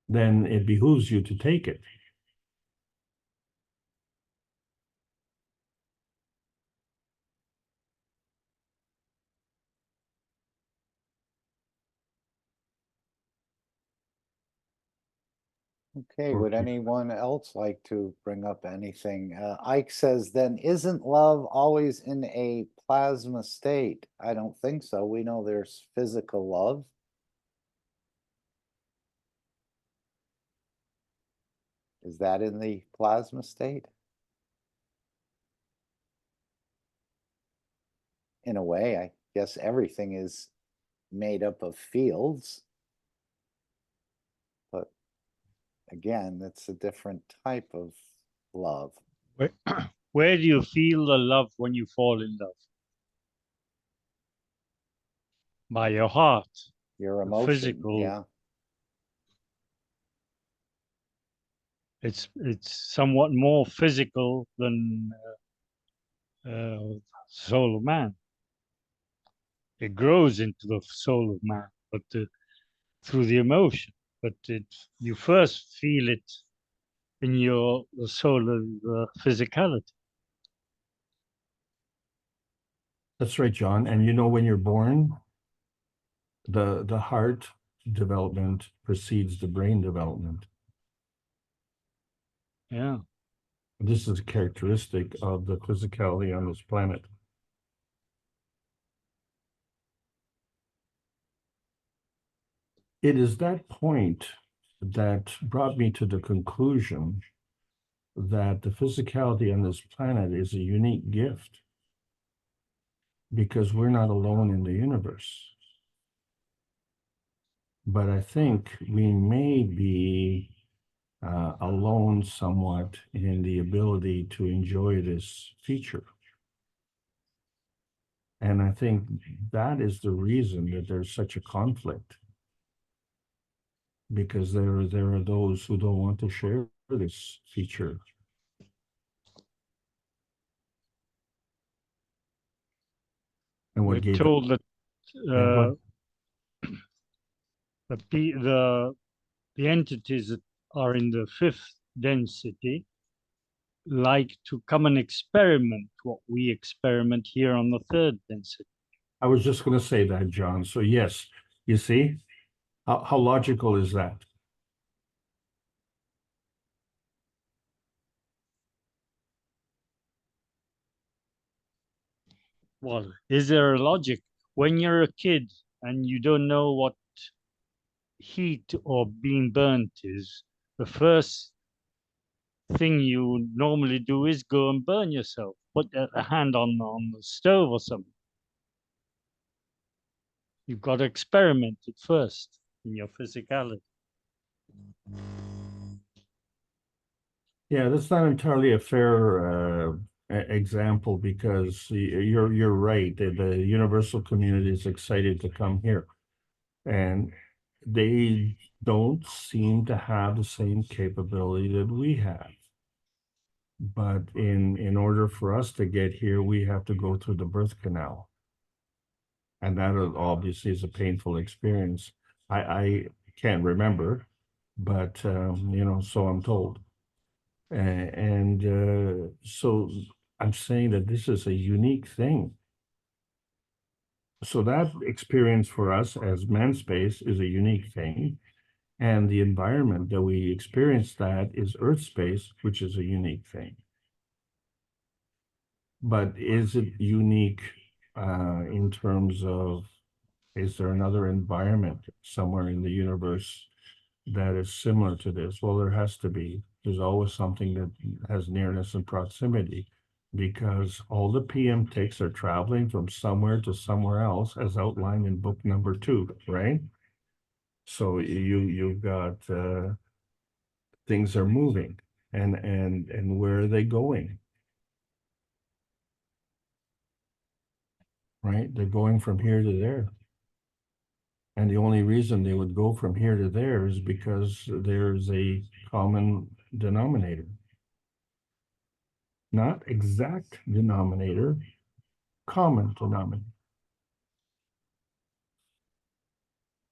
then it behooves you to take it. Okay, would anyone else like to bring up anything? Ike says, then isn't love always in a plasma state? I don't think so. We know there's physical love. Is that in the plasma state? In a way, I guess everything is made up of fields. But again, that's a different type of love. Where do you feel the love when you fall in love? By your heart. Your the emotion, physical. yeah. It's somewhat more physical than soul of man. It grows into the soul of man, but through the emotion. But you first feel it in the soul of physicality. That's right, John. And you know, when you're born, the heart development precedes the brain development. Yeah. This is a characteristic of the physicality on this planet. It is that point that brought me to the conclusion that the physicality on this planet is a unique gift because we're not alone in the universe. But I think we may be alone somewhat in the ability to enjoy this feature. And I think that is the reason that there's such a conflict. Because there are those who don't want to share this feature. And what We're told that the entities that are in the fifth density like to come and experiment what we experiment here on the third density. I was just going to say that, John. So yes, you see, how logical is that? Well, is there a logic? When you're a kid and you don't know what heat or being burnt is, the first thing you normally do is go and burn yourself. Put a hand on the stove or something. You've got to experiment it first in your physicality. Yeah, that's not entirely a fair example because you're right. The universal community is excited to come here, and they don't seem to have the same capability that we have. But in order for us to get here, we have to go through the birth canal, and that obviously is a painful experience. I can't remember, but you know, so I'm told. So I'm saying that this is a unique thing. So that experience for us as man space is a unique thing. And the environment that we experience that is Earth space, which is a unique thing. But is it unique in terms of, is there another environment somewhere in the universe that is similar to this? Well, there has to be. There's always something that has nearness and proximity because all the PM ticks are traveling from somewhere to somewhere else as outlined in book number 2, right? So you've got things are moving and where are they going? Right? They're going from here to there. And the only reason they would go from here to there is because there's a common denominator. Not exact denominator, common denominator.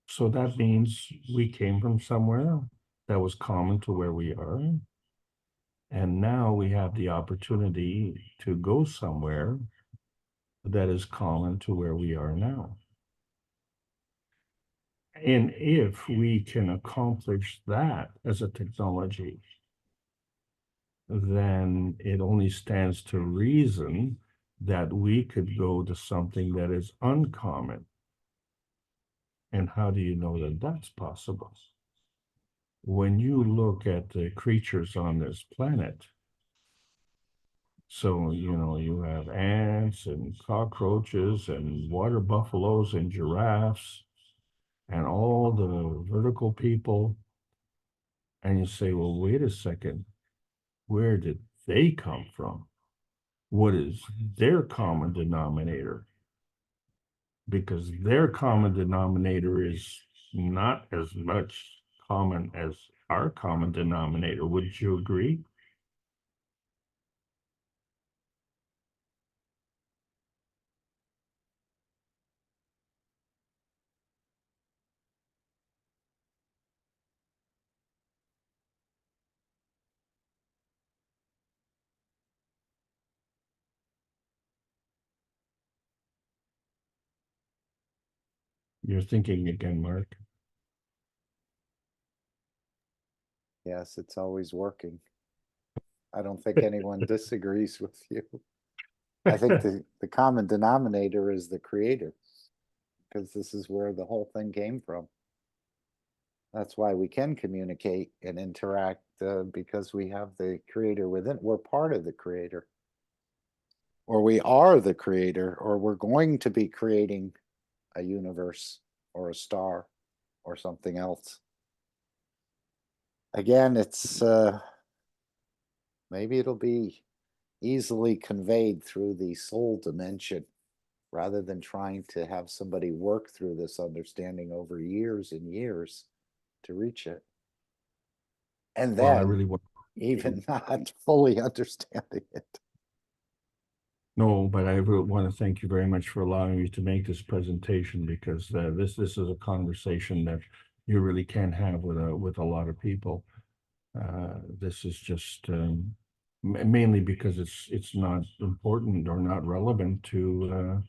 So that means we came from somewhere that was common to where we are. And now we have the opportunity to go somewhere that is common to where we are now. And if we can accomplish that as a technology, then it only stands to reason that we could go to something that is uncommon. And how do you know that that's possible? When you look at the creatures on this planet, so, you know, you have ants and cockroaches and water buffaloes and giraffes and all the vertical people. And you say, well, wait a second, where did they come from? What is their common denominator? Because their common denominator is not as much common as our common denominator. Would you agree? You're thinking again, Mark. Yes, it's always working. I don't think anyone disagrees with you. I think the common denominator is the creator, because this is where the whole thing came from. That's why we can communicate and interact, because we have the creator within. We're part of the creator. Or we are the creator, or we're going to be creating a universe or a star or something else. Again, it's maybe it'll be easily conveyed through the soul dimension rather than trying to have somebody work through this understanding over years and years to reach it. And Well, I then really want. even not fully understanding it. No, but I want to thank you very much for allowing me to make this presentation because this is a conversation that you really can't have with a lot of people. This is just mainly because it's not important or not relevant to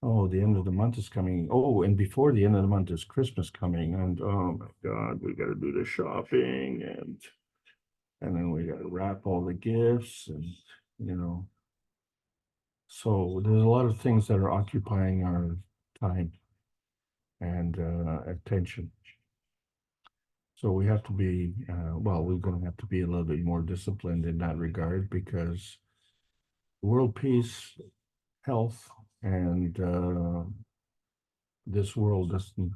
oh, the end of the month is coming. Oh, and before the end of the month is Christmas coming, and oh my God, we got to do the shopping and then we got to wrap all the gifts and you know. So there's a lot of things that are occupying our time and attention. So we have to be, well, we're going to have to be a little bit more disciplined in that regard because world peace, health, and this world doesn't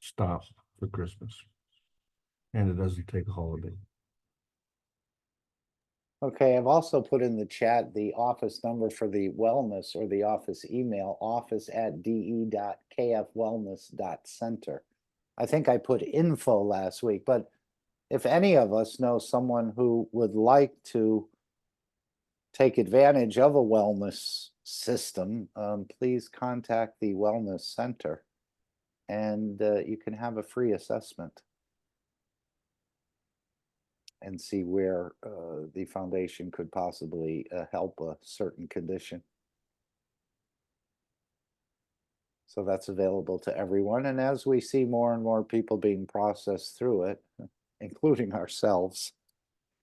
stop for Christmas. and it doesn't take a holiday. Okay, I've also put in the chat the office number for the wellness, or the office email, office@de.kfwellness.center. I think I put info last week, but if any of us know someone who would like to take advantage of a wellness system, please contact the Wellness Center, and you can have a free assessment and see where the foundation could possibly help a certain condition. So that's available to everyone. And as we see more and more people being processed through it, including ourselves,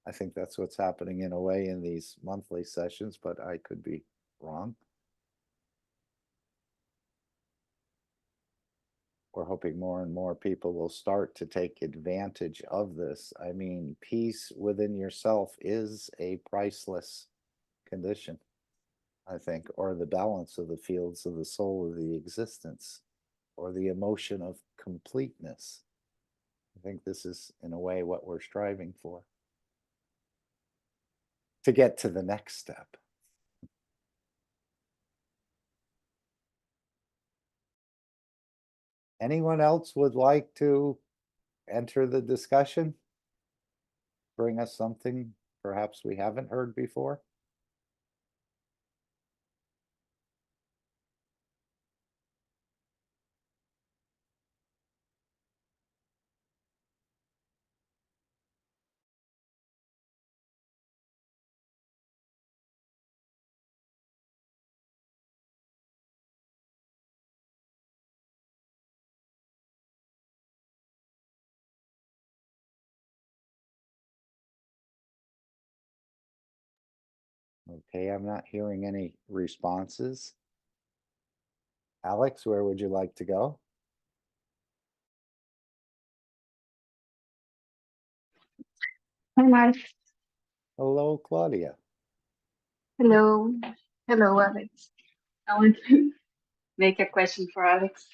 I think that's what's happening in a way in these monthly sessions, but I could be wrong. We're hoping more and more people will start to take advantage of this. I mean, peace within yourself is a priceless condition, I think, or the balance of the fields of the soul of the existence, or the emotion of completeness. I think this is, in a way, what we're striving for, to get to the next step. Anyone else would like to enter the discussion? Bring us something perhaps we haven't heard before? Okay, I'm not hearing any responses. Alex, where would you like to go? Hi, Mark. Hello, Claudia. Hello. Hello, Alex. I want to make a question for Alex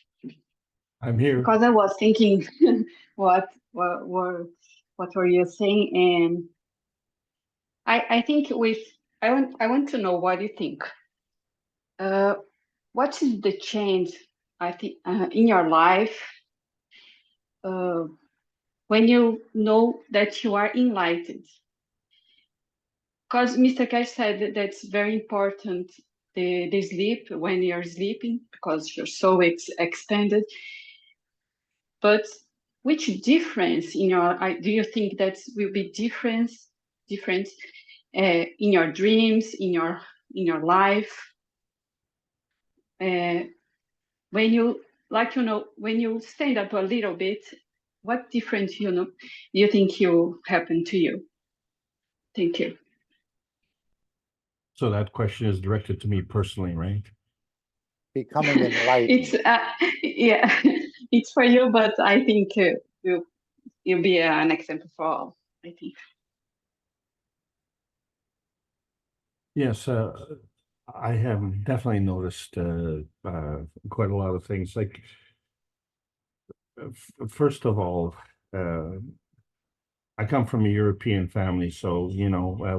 I'm here. because I was thinking what were you saying, and I think I want to know what you think. What is the change I think in your life when you know that you are enlightened? Because Mr. Keshe said that that's very important, the sleep when you're sleeping, because your soul expanded. But which difference in your, do you think that will be different in your dreams, in your life? When you, like, when you stand up a little bit, what difference, do you think will happen to you? Thank you. So that question is directed to me personally, right? Becoming enlightened. It's yeah, it's for you, but I think you'll be an example for all, I think. Yes, I have definitely noticed quite a lot of things. Like, first of all, I come from a European family, so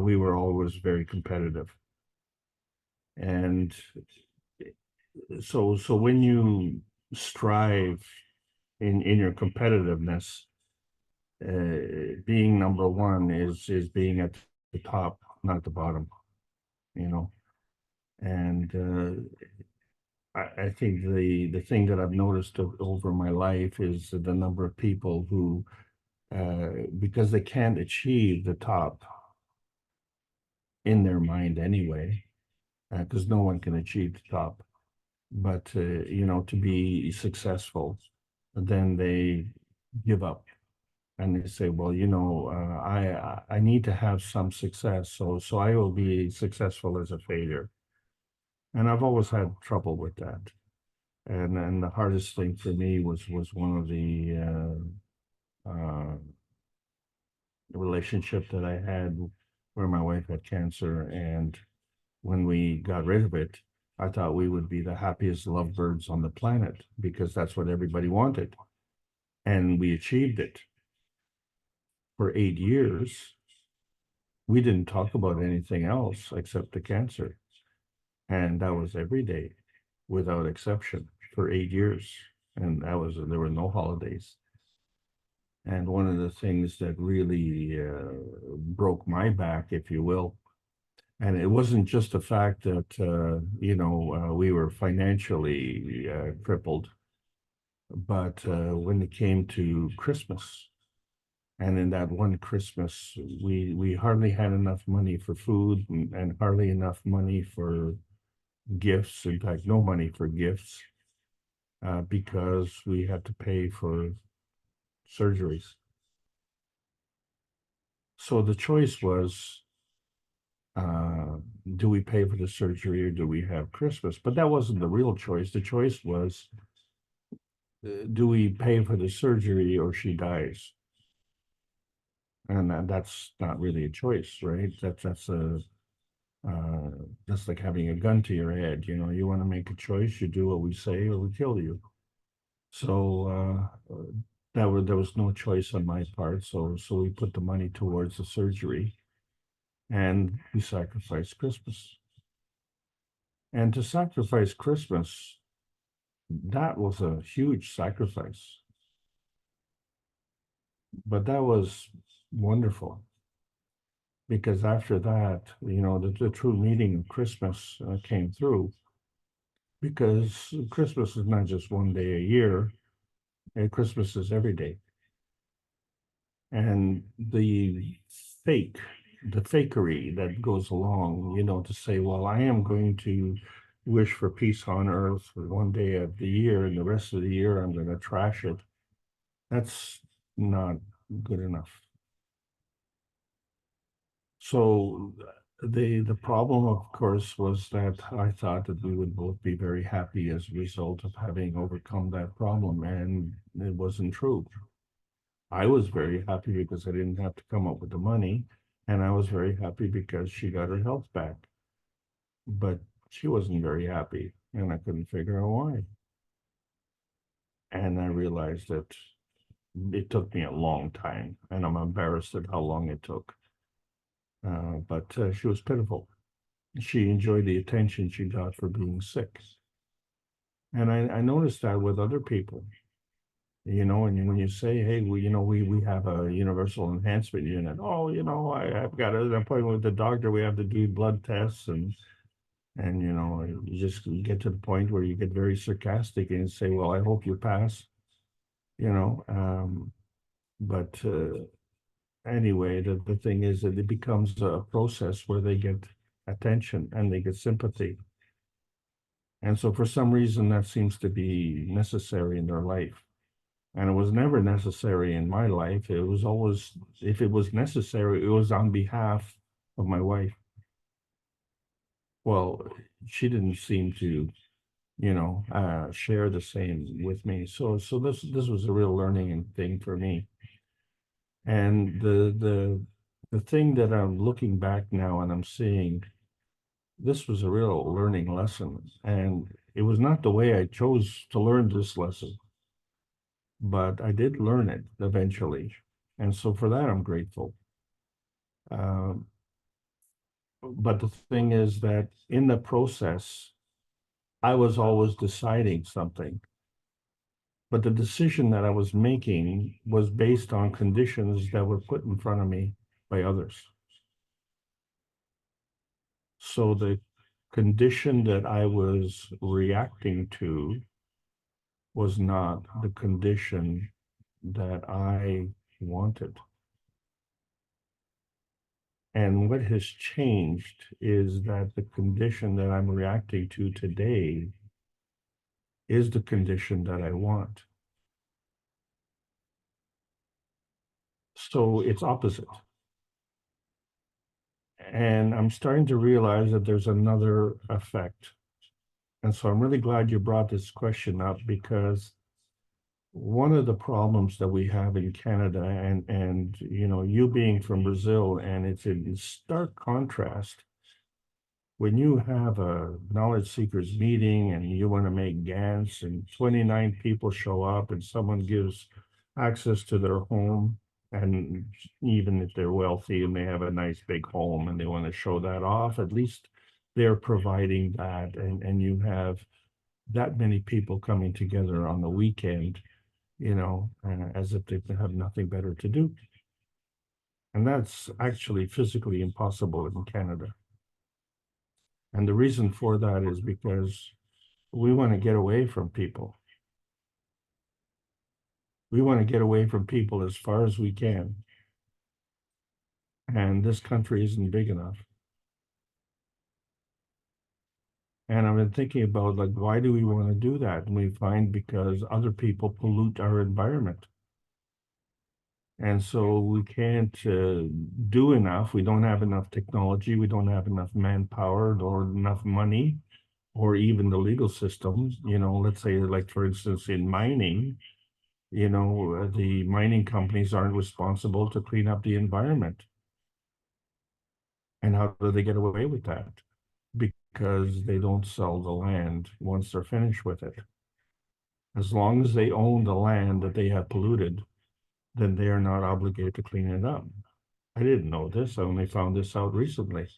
we were always very competitive, and so when you strive in your competitiveness, being number one is being at the top, not the bottom, and I think the thing that I've noticed over my life is the number of people who, because they can't achieve the top in their mind anyway, because no one can achieve the top, but to be successful, then they give up and they say, well, I need to have some success, so I will be successful as a failure. And I've always had trouble with that. And the hardest thing for me was one of the relationship that I had where my wife had cancer, and when we got rid of it, I thought we would be the happiest lovebirds on the planet because that's what everybody wanted, and we achieved it. for 8 years, we didn't talk about anything else except the cancer. And that was every day, without exception, for 8 years. And there were no holidays. And one of the things that really broke my back, if you will, and it wasn't just the fact that, we were financially crippled, but when it came to Christmas, and in that one Christmas, we hardly had enough money for food and hardly enough money for gifts. In fact, no money for gifts because we had to pay for surgeries. So the choice was, do we pay for the surgery or do we have Christmas? But that wasn't the real choice. The choice was, do we pay for the surgery or she dies? And that's not really a choice, right? That's like having a gun to your head. You want to make a choice, you do what we say or we kill you. So there was no choice on my part. So we put the money towards the surgery and we sacrificed Christmas. And to sacrifice Christmas, that was a huge sacrifice. But that was wonderful. Because after that, the true meaning of Christmas came through. Because Christmas is not just one day a year, and Christmas is every day. And the fakery that goes along, to say, well, I am going to wish for peace on earth for one day of the year, and the rest of the year I'm going to trash it. That's not good enough. So the problem, of course, was that I thought that we would both be very happy as a result of having overcome that problem, and it wasn't true. I was very happy because I didn't have to come up with the money, and I was very happy because she got her health back. But she wasn't very happy, and I couldn't figure out why. And I realized that it took me a long time, and I'm embarrassed at how long it took. But she was pitiful. She enjoyed the attention she got for being sick. And I noticed that with other people, and when you say, hey, we have a universal enhancement unit. Oh, I've got an appointment with the doctor. We have to do blood tests. And you just get to the point where you get very sarcastic and say, well, I hope you pass, but anyway, the thing is that it becomes a process where they get attention and they get sympathy. And so for some reason that seems to be necessary in their life. And it was never necessary in my life. It was always, if it was necessary, it was on behalf of my wife. Well, she didn't seem to, share the same with me. So this was a real learning thing for me. And the thing that I'm looking back now and I'm seeing, this was a real learning lesson. And it was not the way I chose to learn this lesson, but I did learn it eventually. And so for that, I'm grateful. But the thing is that in the process, I was always deciding something. But the decision that I was making was based on conditions that were put in front of me by others. So the condition that I was reacting to was not the condition that I wanted. And what has changed is that the condition that I'm reacting to today is the condition that I want. So it's opposite. And I'm starting to realize that there's another effect. And so I'm really glad you brought this question up, because one of the problems that we have in Canada, and you being from Brazil, and it's in stark contrast. When you have a knowledge seekers meeting and you want to make GANs and 29 people show up and someone gives access to their home, And even if they're wealthy and they have a nice big home and they want to show that off, at least they're providing that. And you have that many people coming together on the weekend, as if they have nothing better to do. And that's actually physically impossible in Canada. And the reason for that is because we want to get away from people. We want to get away from people as far as we can. And this country isn't big enough. And I've been thinking about, like, why do we want to do that? And we find because other people pollute our environment. And so we can't do enough. We don't have enough technology. We don't have enough manpower or enough money or even the legal systems. Let's say, like, for instance, in mining, the mining companies aren't responsible to clean up the environment. And how do they get away with that? Because they don't sell the land once they're finished with it. As long as they own the land that they have polluted, then they are not obligated to clean it up. I didn't know this. I only found this out recently.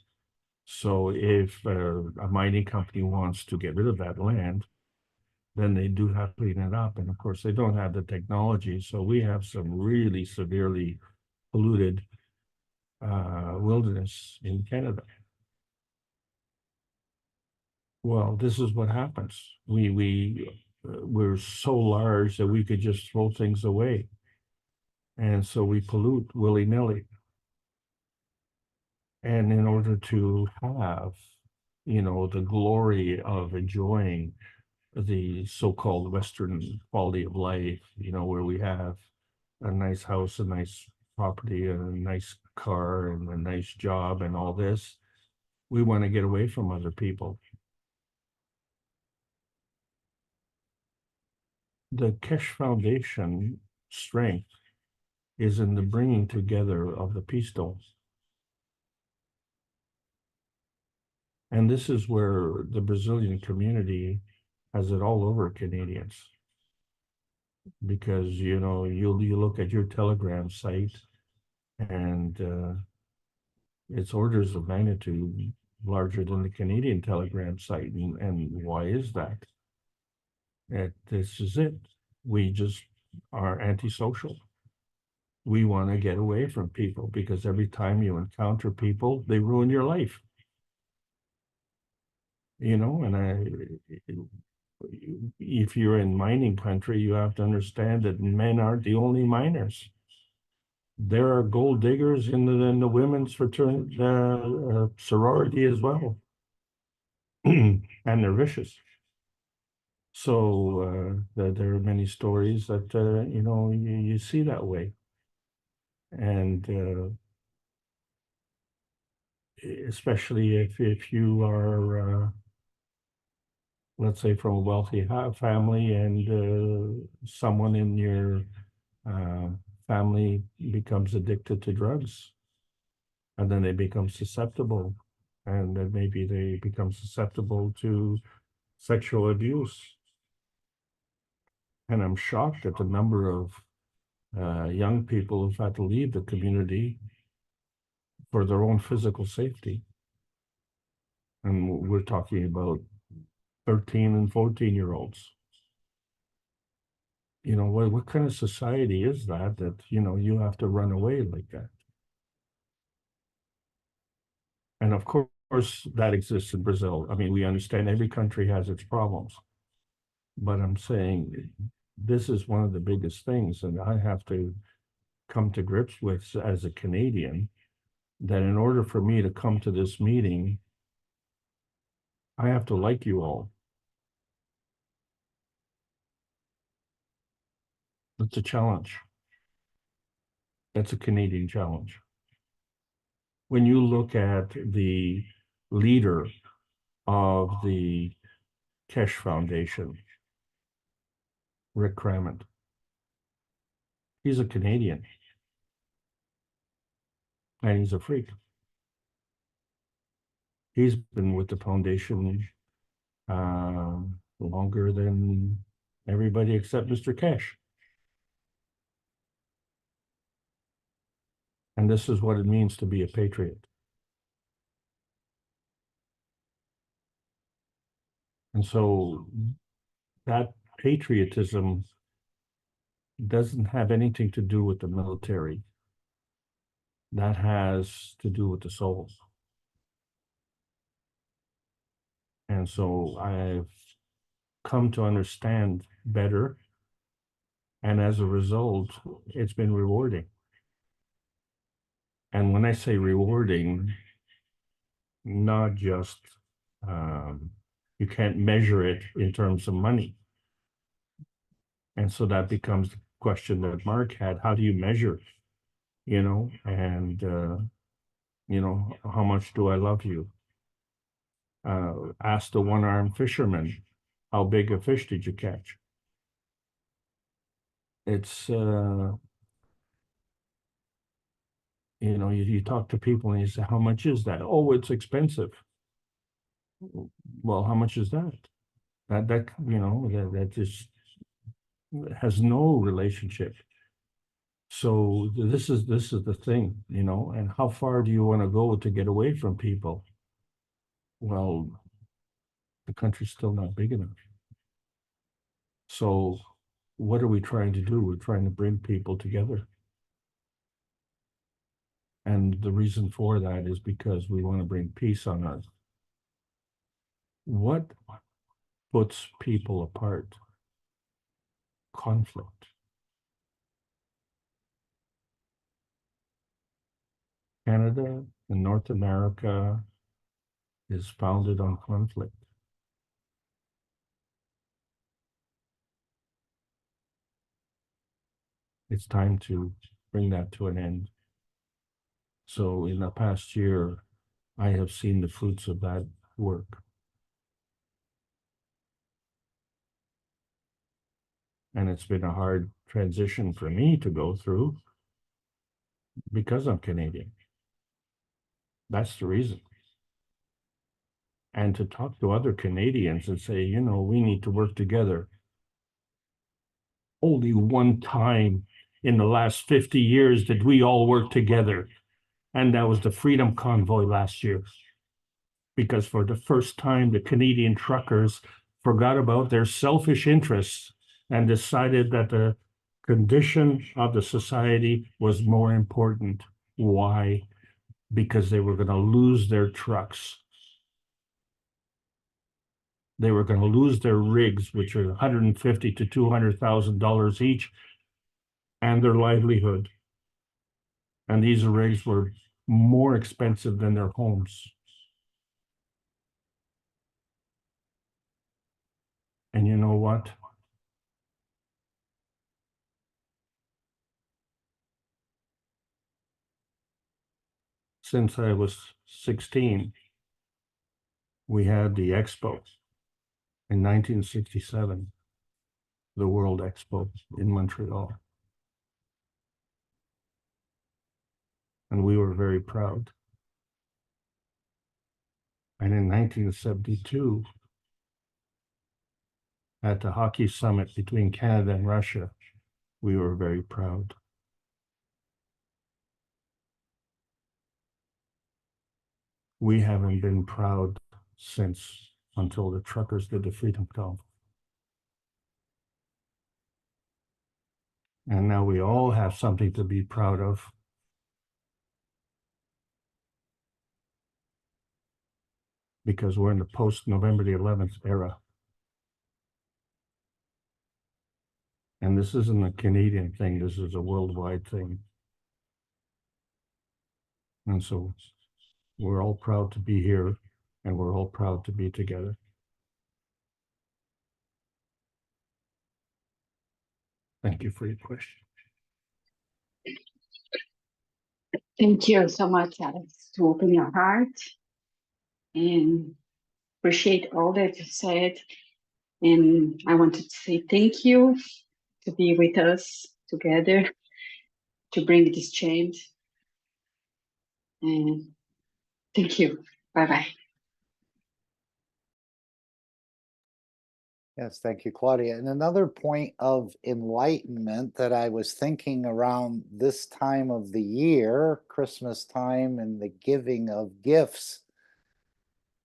So if a mining company wants to get rid of that land, then they do have to clean it up. And of course, they don't have the technology. So we have some really severely polluted wilderness in Canada. Well, this is what happens. We're so large that we could just throw things away. And so we pollute willy-nilly. And in order to have, the glory of enjoying the so-called Western quality of life, where we have a nice house, a nice property, and a nice car, and a nice job, and all this, we want to get away from other people. The Keshe Foundation strength is in the bringing together of the peace domes. And this is where the Brazilian community has it all over Canadians. Because, you look at your Telegram site and it's orders of magnitude larger than the Canadian Telegram site. And why is that? This is it. We just are antisocial. We want to get away from people because every time you encounter people, they ruin your life. And if you're in mining country, you have to understand that men aren't the only miners. There are gold diggers in the women's fraternity, sorority as well. And they're vicious. So there are many stories that, you see that way. And especially if you are, let's say, from a wealthy family and someone in your family becomes addicted to drugs, and then they become susceptible, and then maybe they become susceptible to sexual abuse. And I'm shocked at the number of young people who've had to leave the community for their own physical safety. And we're talking about 13 and 14-year-olds. What kind of society is that you have to run away like that? And of course, that exists in Brazil. I mean, we understand every country has its problems. But I'm saying this is one of the biggest things, and I have to come to grips with as a Canadian, that in order for me to come to this meeting, I have to like you all. It's a challenge. That's a Canadian challenge. When you look at the leader of the Keshe Foundation, Rick Crammond, he's a Canadian. And he's a freak. He's been with the foundation longer than everybody except Mr. Keshe. And this is what it means to be a patriot. And so that patriotism doesn't have anything to do with the military. That has to do with the soul. And so I've come to understand better. And as a result, it's been rewarding. And when I say rewarding, not just, you can't measure it in terms of money. And so that becomes the question that Mark had, how do you measure, and, how much do I love you? Ask the one-armed fisherman, how big a fish did you catch? It's, you talk to people and you say, how much is that? Oh, it's expensive. Well, how much is that? That just has no relationship. So this is the thing, and how far do you want to go to get away from people? Well, the country's still not big enough. So what are we trying to do? We're trying to bring people together. And the reason for that is because we want to bring peace on earth. What puts people apart? Conflict. Canada and North America is founded on conflict. It's time to bring that to an end. So in the past year, I have seen the fruits of that work. And it's been a hard transition for me to go through because I'm Canadian. That's the reason. And to talk to other Canadians and say, we need to work together. Only one time in the last 50 years did we all work together. And that was the Freedom Convoy last year. Because for the first time, the Canadian truckers forgot about their selfish interests and decided that the condition of the society was more important. Why? Because they were going to lose their trucks. They were going to lose their rigs, which are $150,000 to $200,000 each, and their livelihood. And these rigs were more expensive than their homes. And you know what? Since I was 16, we had the Expo in 1967, the World Expo in Montreal. And we were very proud. And in 1972, at the hockey summit between Canada and Russia, we were very proud. We haven't been proud since until the truckers did the Freedom Convoy. And now we all have something to be proud of. Because we're in the post-November the 11th era. And this isn't a Canadian thing, this is a worldwide thing. And so we're all proud to be here, and we're all proud to be together. Thank you for your question. Thank you so much, Alex, to open your heart, and appreciate all that you said. And I wanted to say thank you to be with us together to bring this change. And thank you. Bye-bye. Yes, thank you, Claudia. And another point of enlightenment that I was thinking around this time of the year, Christmas time, and the giving of gifts.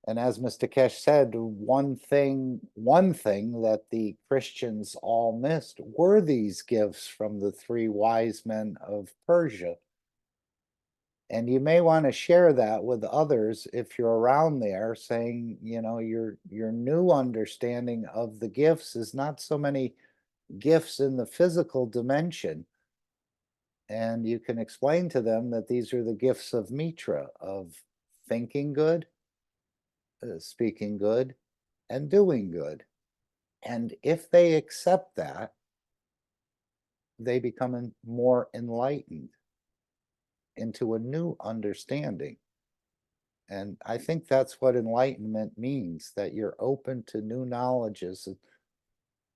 And as Mr. Keshe said, one thing that the Christians all missed were these gifts from the three wise men of Persia. And you may want to share that with others if you're around there, saying, you know, your new understanding of the gifts is not so many gifts in the physical dimension. And you can explain to them that these are the gifts of Mitra, of thinking good, speaking good, and doing good. And if they accept that, they become more enlightened into a new understanding. And I think that's what enlightenment means, that you're open to new knowledges.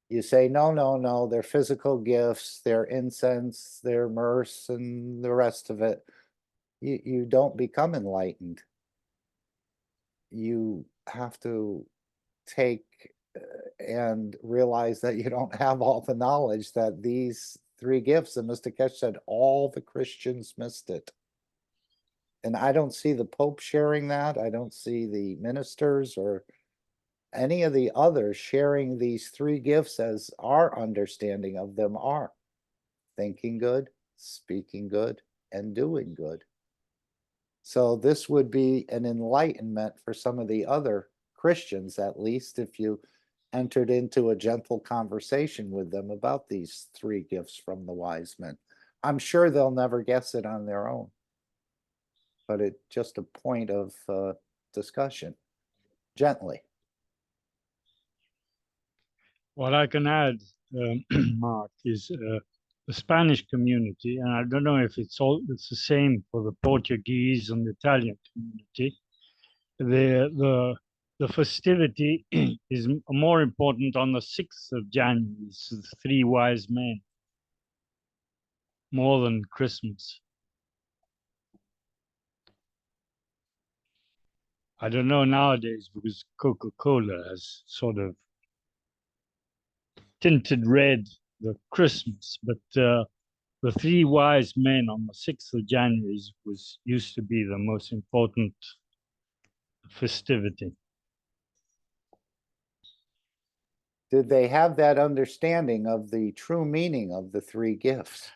You say, no, no, no, they're physical gifts, they're incense, they're myrrh, and the rest of it. You don't become enlightened. You have to take and realize that you don't have all the knowledge, that these three gifts, and Mr. Keshe said, all the Christians missed it. And I don't see the Pope sharing that. I don't see the ministers or any of the others sharing these three gifts as our understanding of them are: thinking good, speaking good, and doing good. So this would be an enlightenment for some of the other Christians, at least if you entered into a gentle conversation with them about these three gifts from the wise men. I'm sure they'll never guess it on their own, but it's just a point of discussion, gently. What I can add, Mark, is the Spanish community, and I don't know if it's the same for the Portuguese and the Italian community. The festivity is more important on the 6th of January, it's the three wise men, more than Christmas. I don't know nowadays, because Coca-Cola has sort of tinted red the Christmas, but the three wise men on the 6th of January used to be the most important festivity. Did they have that understanding of the true meaning of the three gifts?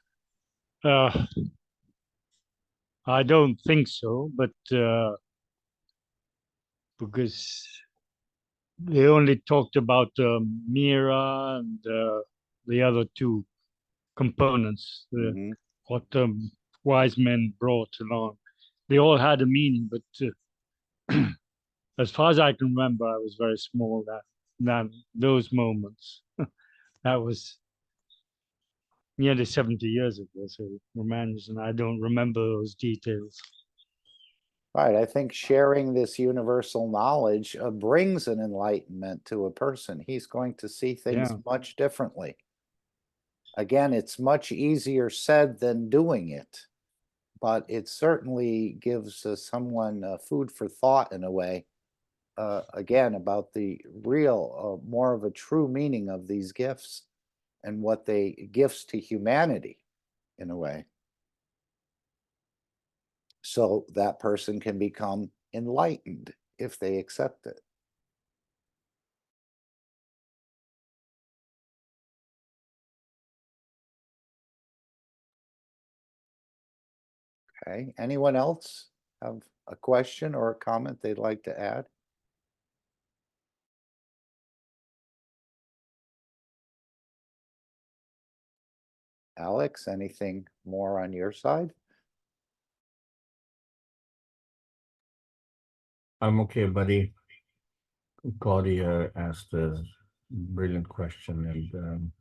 I don't think so, but because they only talked about Mira and the other two components, what the wise men brought along. They all had a meaning, but as far as I can remember, I was very small that those moments. That was nearly 70 years ago, so Romanis, and I don't remember those details. Right, I think sharing this universal knowledge brings an enlightenment to a person. He's going to see things much differently. Again, it's much easier said than doing it, but it certainly gives someone food for thought in a way, again, about the real, more of a true meaning of these gifts and what they gifts to humanity in a way. So that person can become enlightened if they accept it. Okay, anyone else have a question or a comment they'd like to add? Alex, anything more on your side? I'm okay, buddy. Claudia asked a brilliant question, and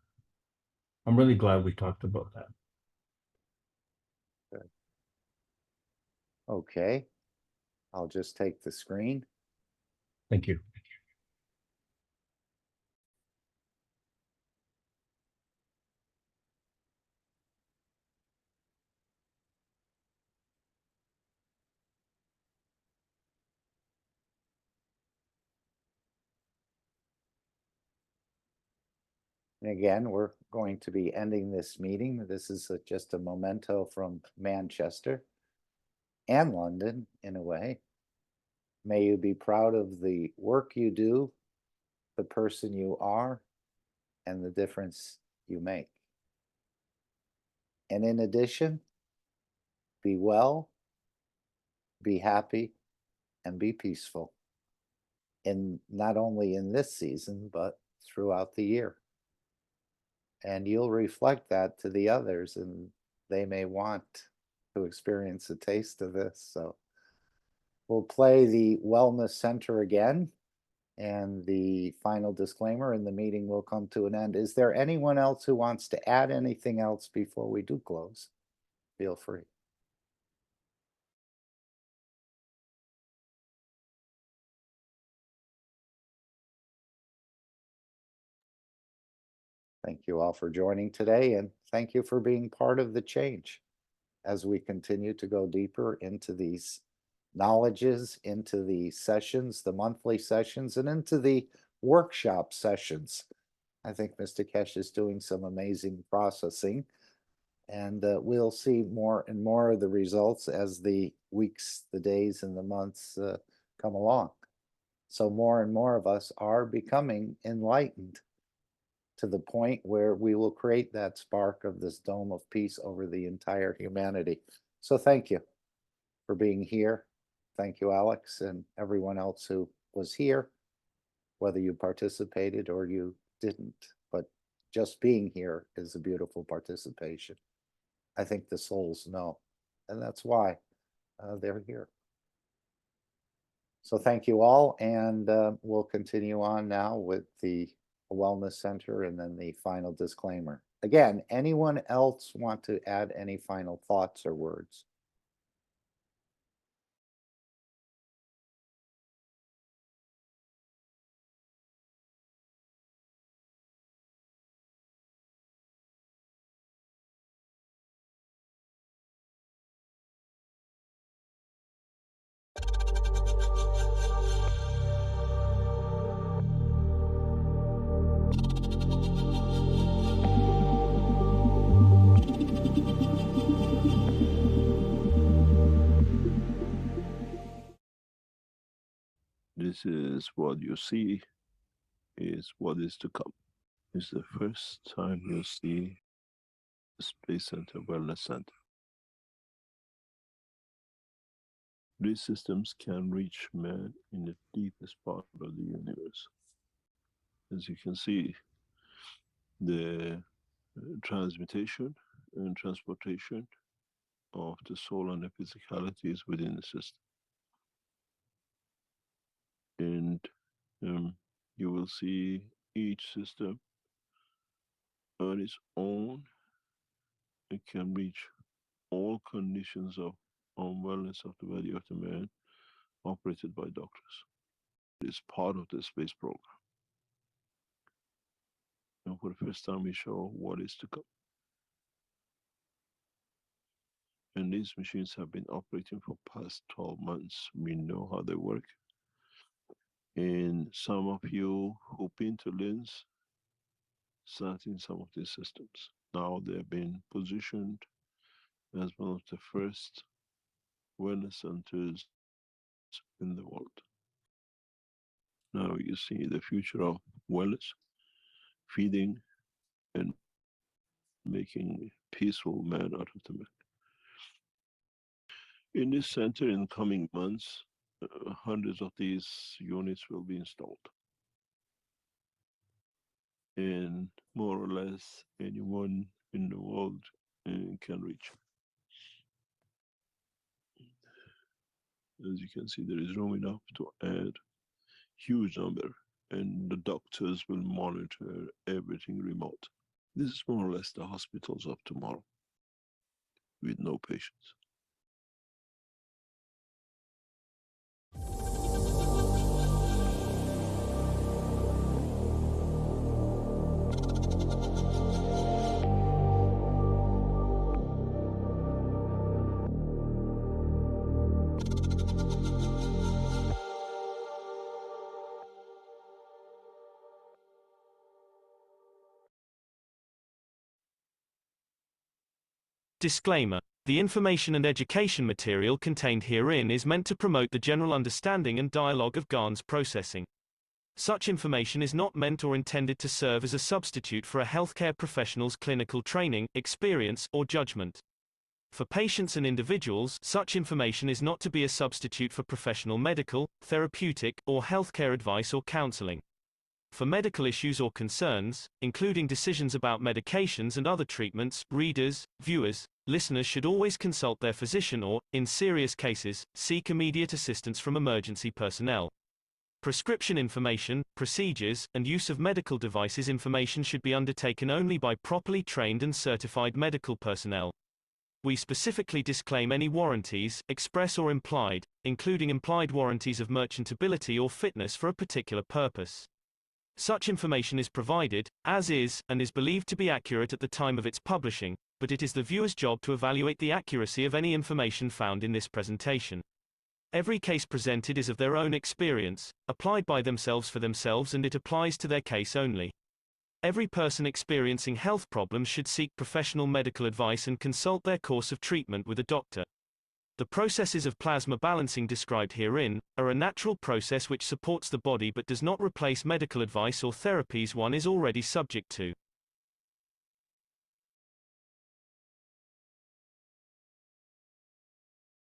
I'm really glad we talked about that. Good. Okay, I'll just take the screen. Thank you. And again, we're going to be ending this meeting. This is just a memento from Manchester and London, in a way. May you be proud of the work you do, the person you are, and the difference you make. And in addition, be well, be happy, and be peaceful. And not only in this season, but throughout the year. And you'll reflect that to the others, and they may want to experience a taste of this. So we'll play the Wellness Center again, and the final disclaimer, and the meeting will come to an end. Is there anyone else who wants to add anything else before we do close? Feel free. Thank you all for joining today, and thank you for being part of the change as we continue to go deeper into these knowledges, into the sessions, the monthly sessions, and into the workshop sessions. I think Mr. Keshe is doing some amazing processing, and we'll see more and more of the results as the weeks, the days, and the months come along. So more and more of us are becoming enlightened to the point where we will create that spark of this dome of peace over the entire humanity. So thank you for being here. Thank you, Alex, and everyone else who was here, whether you participated or you didn't. But just being here is a beautiful participation. I think the souls know, and that's why they're here. So thank you all, and we'll continue on now with the Wellness Center and then the final disclaimer. Again, anyone else want to add any final thoughts or words? This is what you see is what is to come. It's the first time you see the Space Center Wellness Center. These systems can reach man in the deepest part of the universe. As you can see, the transmutation and transportation of the soul and the physicality is within the system. And you will see each system on its own. It can reach all conditions of unwellness of the body of the man operated by doctors. It is part of the space program. And for the first time, we show what is to come. And these machines have been operating for past 12 months. We know how they work. And some of you who've been to LINS sat in some of these systems. Now they've been positioned as one of the first wellness centers in the world. Now you see the future of wellness, feeding and making peaceful man out of the man. In this center in coming months, hundreds of these units will be installed. And more or less anyone in the world can reach. As you can see, there is room enough to add huge number, and the doctors will monitor everything remote. This is more or less the hospitals of tomorrow with no patients. Disclaimer. The information and education material contained herein is meant to promote the general understanding and dialogue of GAN's processing. Such information is not meant or intended to serve as a substitute for a healthcare professional's clinical training, experience, or judgment. For patients and individuals, such information is not to be a substitute for professional medical, therapeutic, or healthcare advice or counseling. For medical issues or concerns, including decisions about medications and other treatments, readers, viewers, listeners should always consult their physician or, in serious cases, seek immediate assistance from emergency personnel. Prescription information, procedures, and use of medical devices information should be undertaken only by properly trained and certified medical personnel. We specifically disclaim any warranties, express or implied, including implied warranties of merchantability or fitness for a particular purpose. Such information is provided, as is, and is believed to be accurate at the time of its publishing, but it is the viewer's job to evaluate the accuracy of any information found in this presentation. Every case presented is of their own experience, applied by themselves for themselves, and it applies to their case only. Every person experiencing health problems should seek professional medical advice and consult their course of treatment with a doctor. The processes of plasma balancing described herein are a natural process which supports the body but does not replace medical advice or therapies one is already subject to.